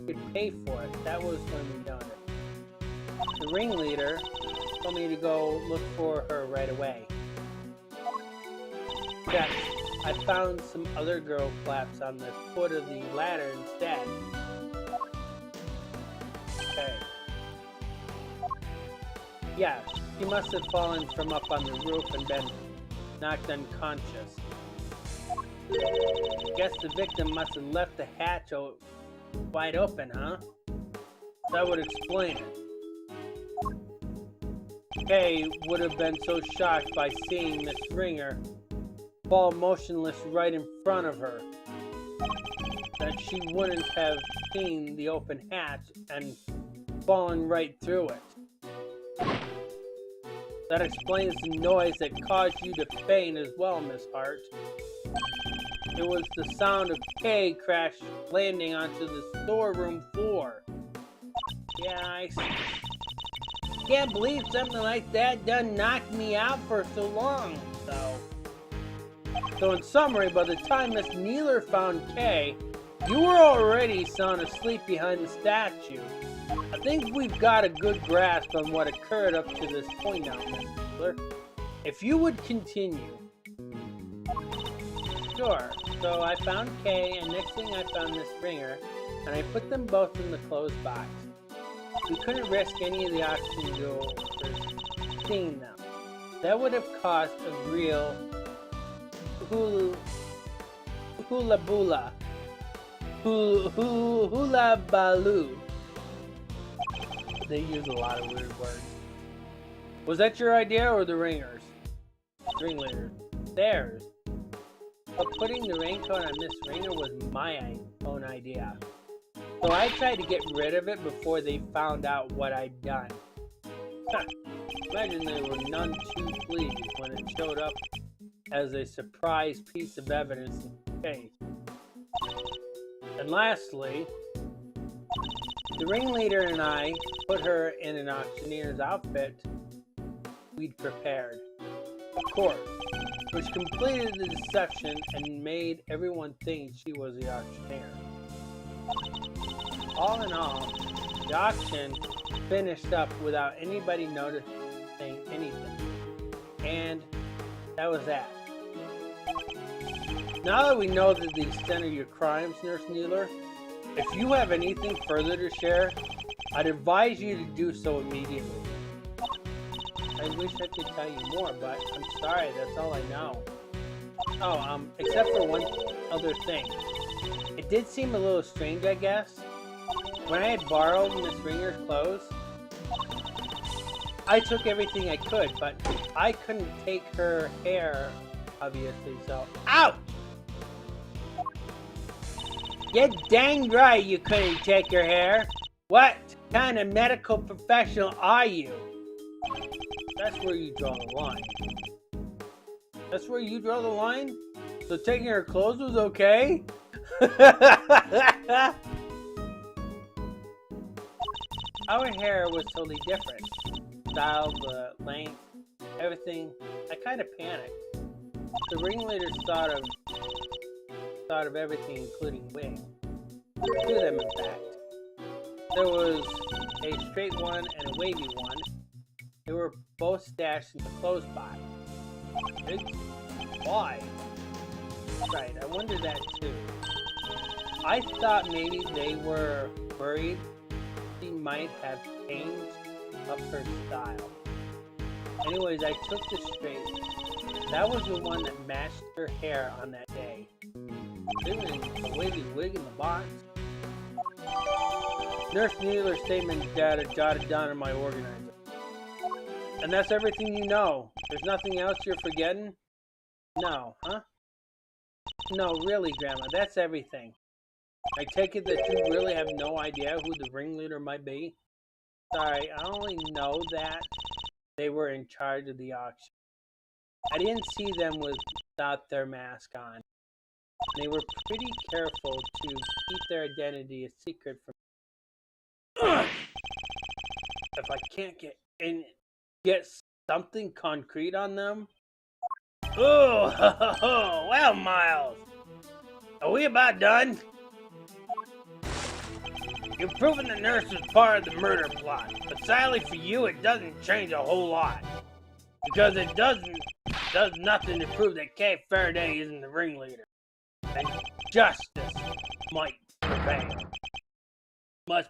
could pay for it. That was when we done it. The ringleader told me to go look for her right away. Yes, I found some other girl claps on the foot of the ladder instead. Okay. Yeah, she must have fallen from up on the roof and been knocked unconscious. Guess the victim must have left the hatch wide open, huh? That would explain it. Kay would have been so shocked by seeing Miss Ringer fall motionless right in front of her. that she wouldn't have seen the open hatch and fallen right through it. That explains the noise that caused you to faint as well, Miss Hart. It was the sound of Kay crash landing onto the storeroom floor. Yeah, I can't believe something like that done knocked me out for so long, So in summary, by the time Miss Neeler found Kay, you were already sound asleep behind the statue. I think we've got a good grasp on what occurred up to this point now, Miss Neeler. If you would continue. Sure. So I found Kay, and next thing I found this ringer, and I put them both in the closed box. We couldn't risk any of the auction jewels seeing them. That would have cost a real hula baloo. They use a lot of weird words. Was that your idea or the ringers? Ringleader. Theirs. But putting the raincoat on this ringer was my own idea. So I tried to get rid of it before they found out what I'd done. Imagine they were none too pleased when it showed up as a surprise piece of evidence in the case. And lastly, the ringleader and I put her in an auctioneer's outfit we'd prepared, of course, which completed the deception and made everyone think she was the auctioneer. All in all, the auction finished up without anybody noticing anything. And that was that. Now that we know the extent of your crimes, Nurse Neeler, if you have anything further to share, I'd advise you to do so immediately. I wish I could tell you more, but I'm sorry, that's all I know. Oh, except for one other thing. It did seem a little strange, I guess. When I had borrowed Miss Ringer's clothes, I took everything I could, but I couldn't take her hair, obviously, so... Ouch! You're dang right you couldn't take her hair. What kind of medical professional are you? That's where you draw the line. That's where you draw the line? So taking her clothes was okay? Our hair was totally different. Style, the length, everything. I kind of panicked. The ringleader thought of everything, including wig. Two of them, in fact. There was a straight one and a wavy one. They were both stashed in the clothes box. Why? Right, I wondered that too. I thought maybe they were worried she might have changed up her style. Anyways, I took the straight. That was the one that matched her hair on that day. Even a wavy wig in the box. Nurse Neeler's statement data jotted down in my organizer. And that's everything you know. There's nothing else you're forgetting? No, huh? No, really, Grandma, that's everything. I take it that you really have no idea who the ringleader might be? Sorry, I only know that they were in charge of the auction. I didn't see them without their mask on. They were pretty careful to keep their identity a secret from me. If I can't get something concrete on them? Oh, well, Miles, are we about done? You've proven the nurse was part of the murder plot, but sadly for you, it doesn't change a whole lot. Because it does nothing to prove that Kay Faraday isn't the ringleader. And justice must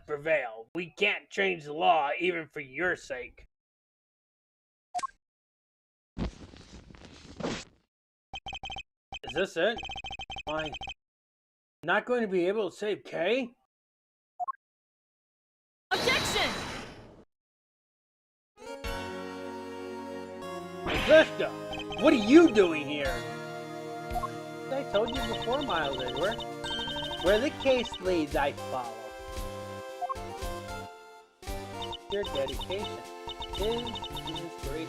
prevail. We can't change the law even for your sake. Is this it? I'm not going to be able to save Kay? Objection! Augusta, what are you doing here? I told you before, Miles Edgeworth. Where the case leads, I follow. Your dedication is an inspiration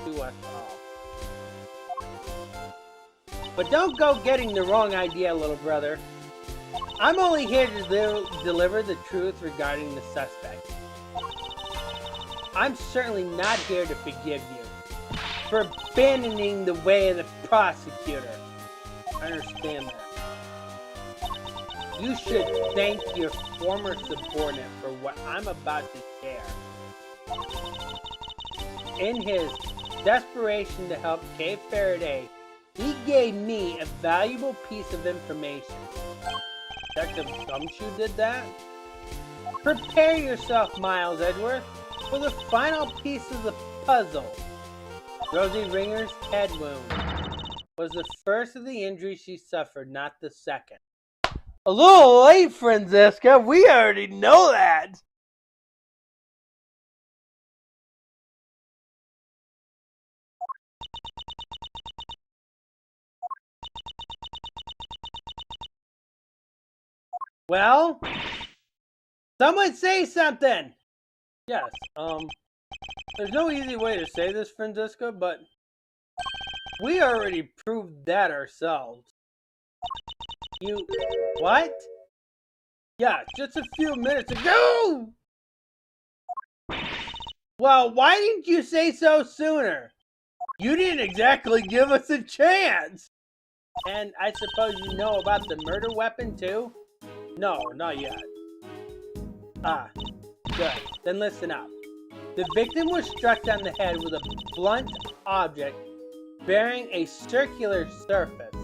to us all. But don't go getting the wrong idea, little brother. I'm only here to deliver the truth regarding the suspect. I'm certainly not here to forgive you for abandoning the way of the prosecutor. I understand that. You should thank your former subordinate for what I'm about to share. In his desperation to help Kay Faraday, he gave me a valuable piece of information. Detective Gumshoe did that? Prepare yourself, Miles Edgeworth, for the final piece of the puzzle. Rosie Ringer's head wound was the first of the injuries she suffered, not the second. A little late, Franziska. We already know that. Well, someone say something. Yes, there's no easy way to say this, Franziska, but we already proved that ourselves. You, what? Yeah, just a few minutes ago! Well, why didn't you say so sooner? You didn't exactly give us a chance! And I suppose you know about the murder weapon, too? No, not yet. Ah, good. Then listen up. The victim was struck on the head with a blunt object bearing a circular surface.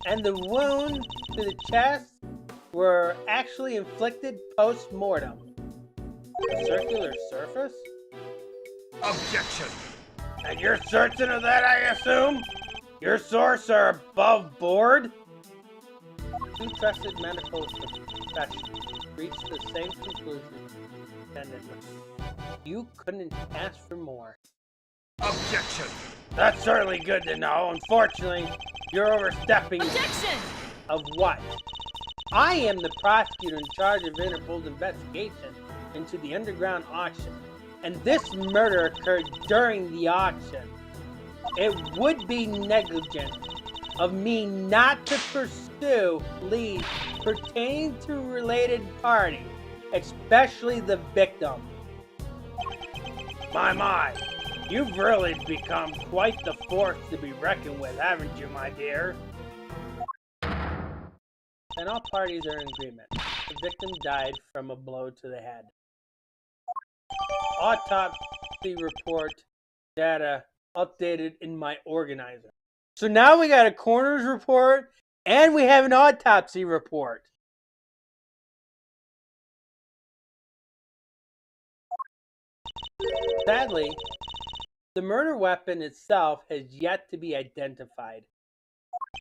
And the wound to the chest were actually inflicted post-mortem. A circular surface? Objection! And you're certain of that, I assume? Your sources are above board? Two trusted medical professionals reached the same conclusion. You couldn't ask for more. Objection! That's certainly good to know. Unfortunately, you're overstepping. Objection! Of what? I am the prosecutor in charge of Interpol's investigation into the underground auction, and this murder occurred during the auction. It would be negligent of me not to pursue leads pertaining to a related party, especially the victim. My, you've really become quite the force to be reckoned with, haven't you, my dear? And all parties are in agreement. The victim died from a blow to the head. Autopsy report data updated in my organizer. So now we got a coroner's report and we have an autopsy report. Sadly, the murder weapon itself has yet to be identified.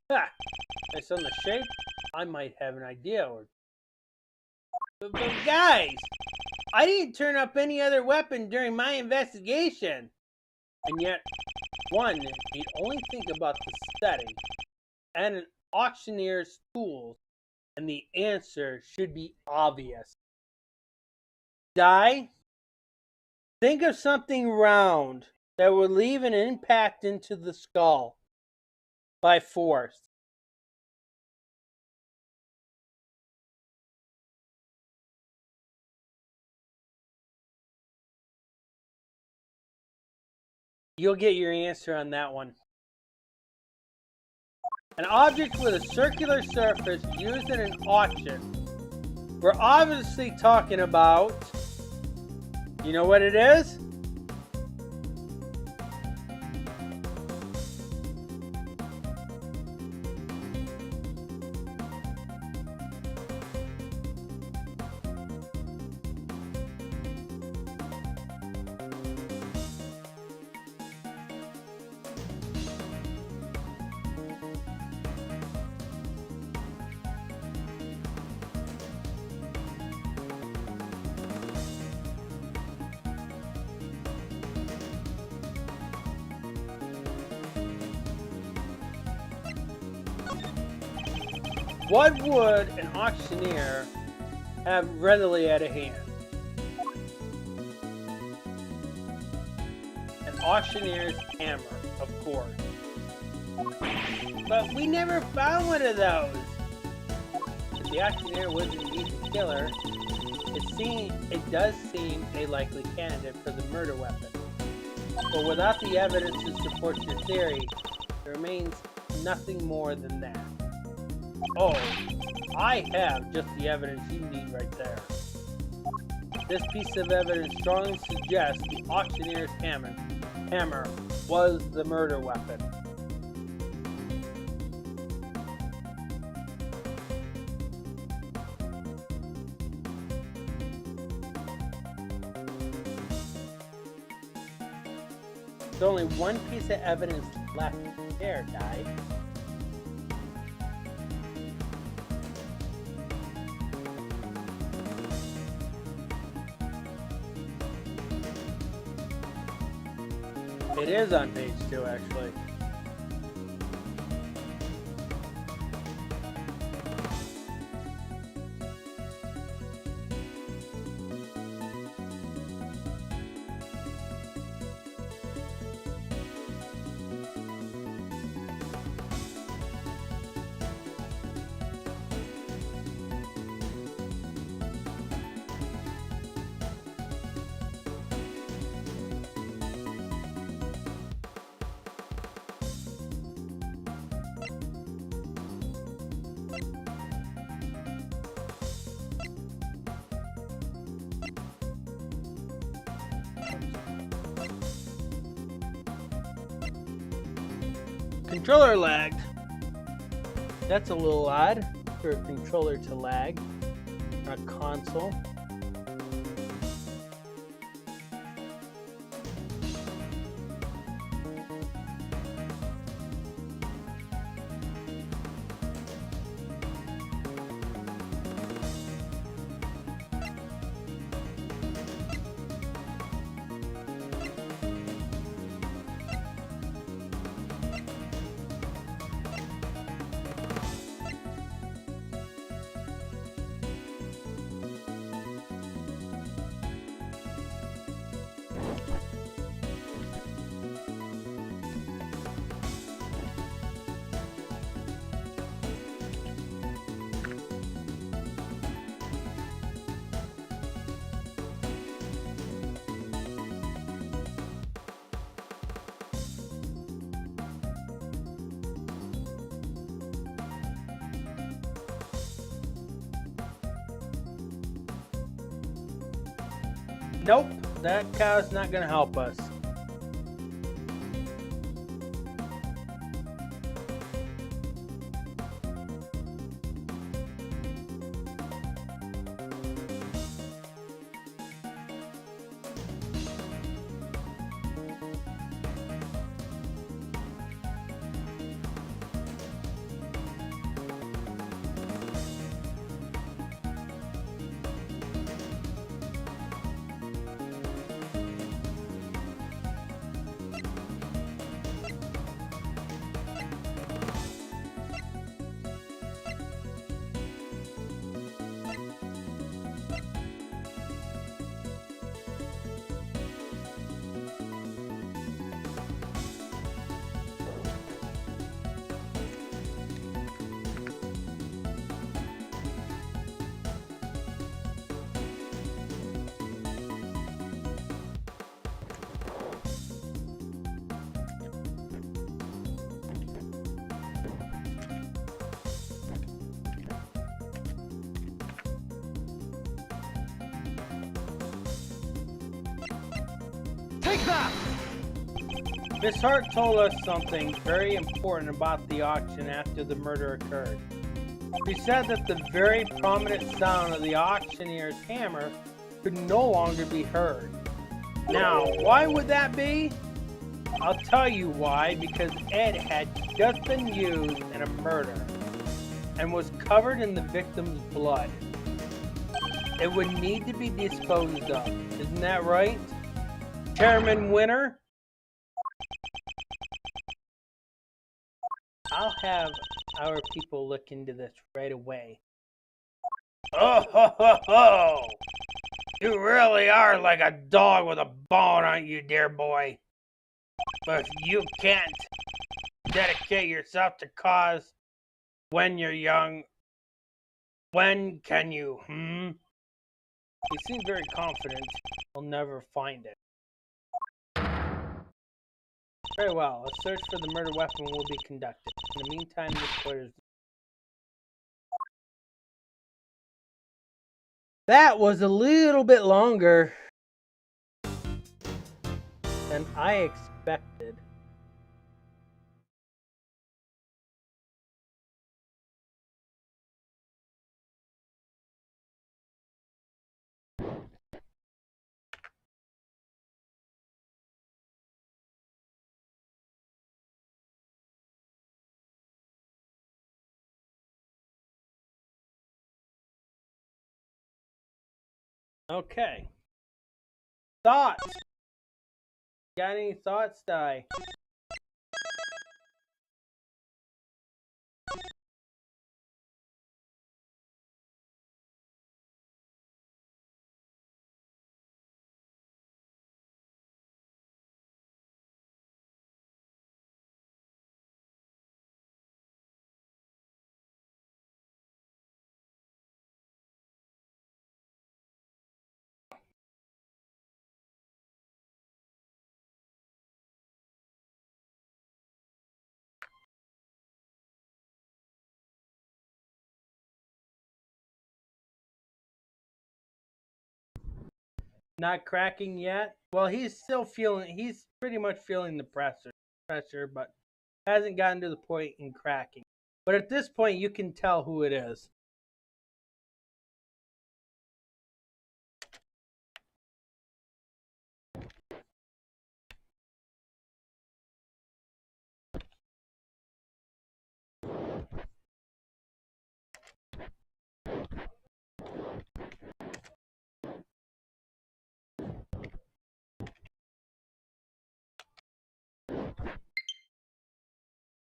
Based on the shape, I might have an idea. But guys, I didn't turn up any other weapon during my investigation. And yet, one need only think about the setting and an auctioneer's tools, and the answer should be obvious. Die? Think of something round that would leave an impact into the skull by force. You'll get your answer on that one. An object with a circular surface used in an auction. We're obviously talking about, you know what it is? What would an auctioneer have readily at a hand? An auctioneer's hammer, of course. But we never found one of those. If the auctioneer was indeed the killer, it does seem a likely candidate for the murder weapon. But without the evidence to support your theory, there remains nothing more than that. Oh, I have just the evidence you need right there. This piece of evidence strongly suggests the auctioneer's hammer was the murder weapon. There's only one piece of evidence left there, guy. It is on page 2, actually. Controller lagged. That's a little odd for a controller to lag on a console. Nope, that cow's not going to help us. Take that! Miss Hart told us something very important about the auction after the murder occurred. She said that the very prominent sound of the auctioneer's hammer could no longer be heard. Now, why would that be? I'll tell you why, because Ed had just been used in a murder and was covered in the victim's blood. It would need to be disposed of, isn't that right? Chairman Winner? I'll have our people look into this right away. Oh ho ho ho! You really are like a dog with a bone, aren't you, dear boy? But if you can't dedicate yourself to cause when you're young, when can you, He seems very confident he'll never find it. Very well, a search for the murder weapon will be conducted. In the meantime, this clears. That was a little bit longer than I expected. Okay. Thoughts? Got any thoughts, Di? Not cracking yet? Well, he's still feeling, he's pretty much feeling the pressure, but hasn't gotten to the point in cracking. But at this point, you can tell who it is.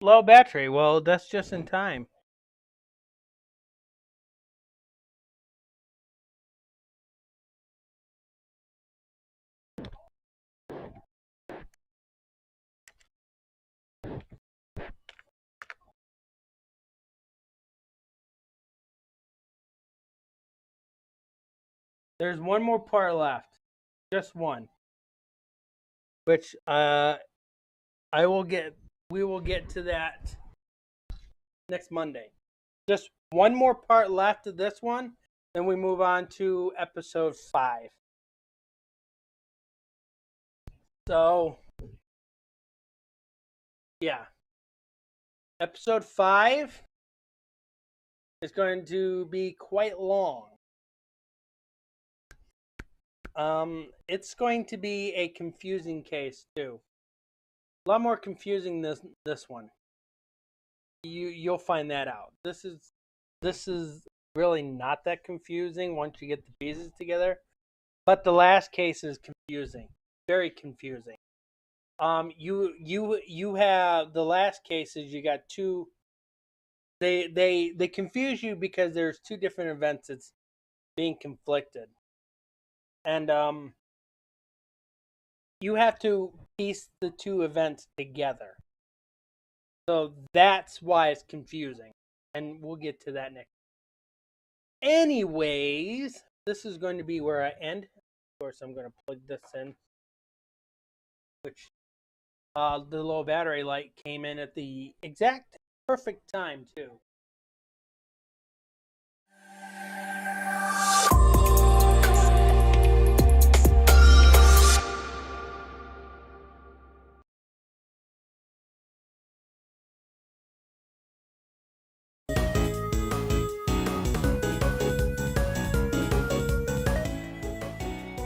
Low battery. Well, that's just in time. There's one more part left. Just one. Which we will get to that next Monday. Just one more part left of this one, then we move on to episode 5. So, yeah. Episode 5 is going to be quite long. It's going to be a confusing case too. A lot more confusing than this one. You'll find that out. This is really not that confusing once you get the pieces together. But the last case is confusing. Very confusing. You have the last cases, you got two. They confuse you because there's two different events that's being conflicted. And you have to piece the two events together. So that's why it's confusing. And we'll get to that next. Anyways, this is going to be where I end. Of course, I'm going to plug this in. Which the low battery light came in at the exact perfect time, too.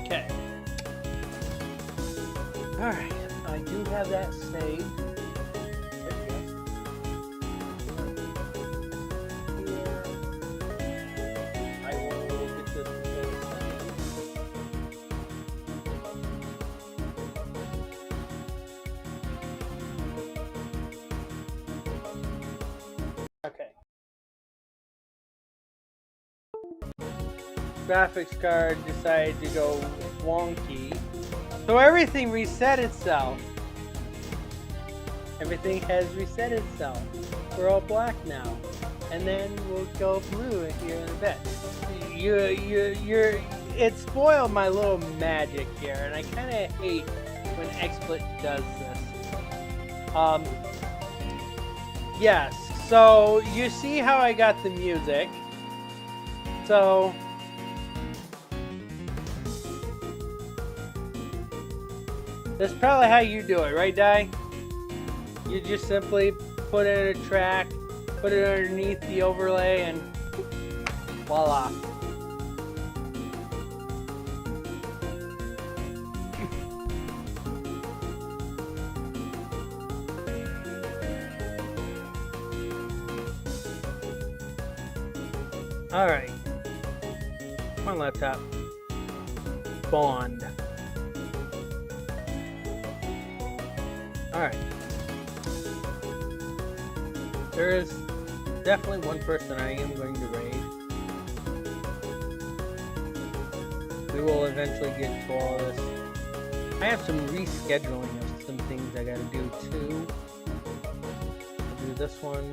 Okay. Alright, I do have that saved. graphics card decided to go wonky. So everything reset itself. Everything has reset itself. We're all black now. And then we'll go blue here in a bit. It spoiled my little magic here, and I kind of hate when XSplit does this. Yes, so you see how I got the music. So that's probably how you do it, right, Di? You just simply put in a track, put it underneath the overlay, and voila. Alright. Come on, laptop. Bond. Alright. There is definitely one person I am going to raid. We will eventually get to all this. I have some rescheduling of some things I gotta do too. I'll do this one.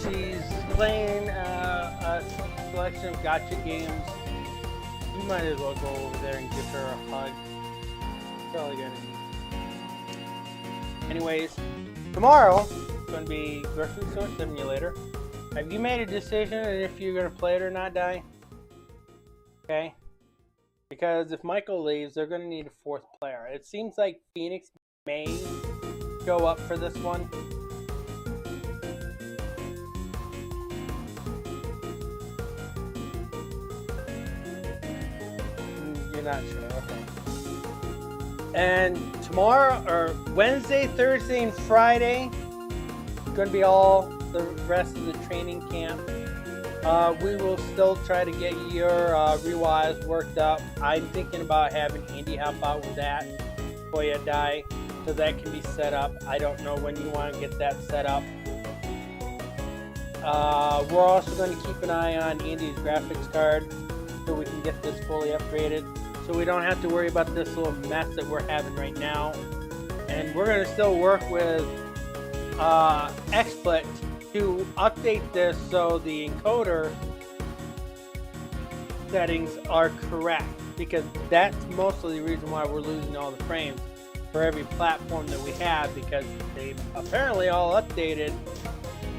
She's playing a selection of gacha games. You might as well go over there and give her a hug. Probably gonna need. Anyways, tomorrow is going to be Grocery Store Simulator. Have you made a decision if you're going to play it or not, Di? Okay. Because if Michael leaves, they're going to need a fourth player. It seems like Phoenix may show up for this one. You're not sure, okay. And tomorrow, or Wednesday, Thursday, and Friday, it's going to be all the rest of the training camp. We will still try to get your rewires worked up. I'm thinking about having Andy help out with that for you, Di, so that can be set up. I don't know when you want to get that set up. We're also going to keep an eye on Andy's graphics card so we can get this fully upgraded, so we don't have to worry about this little mess that we're having right now. And we're going to still work with XSplit to update this so the encoder settings are correct, because that's mostly the reason why we're losing all the frames for every platform that we have, because they've apparently all updated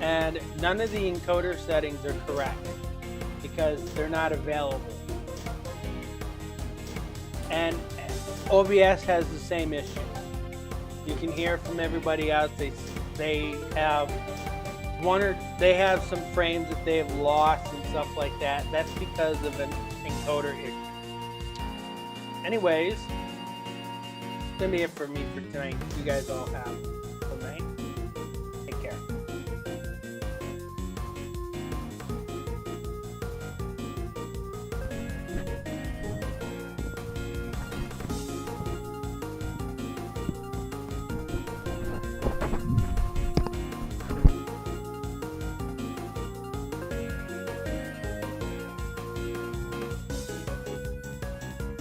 and none of the encoder settings are correct because they're not available. And OBS has the same issue. You can hear from everybody else, they have some frames that they have lost and stuff like that. That's because of an encoder issue. Anyways, that's gonna be it for me for tonight. You guys all have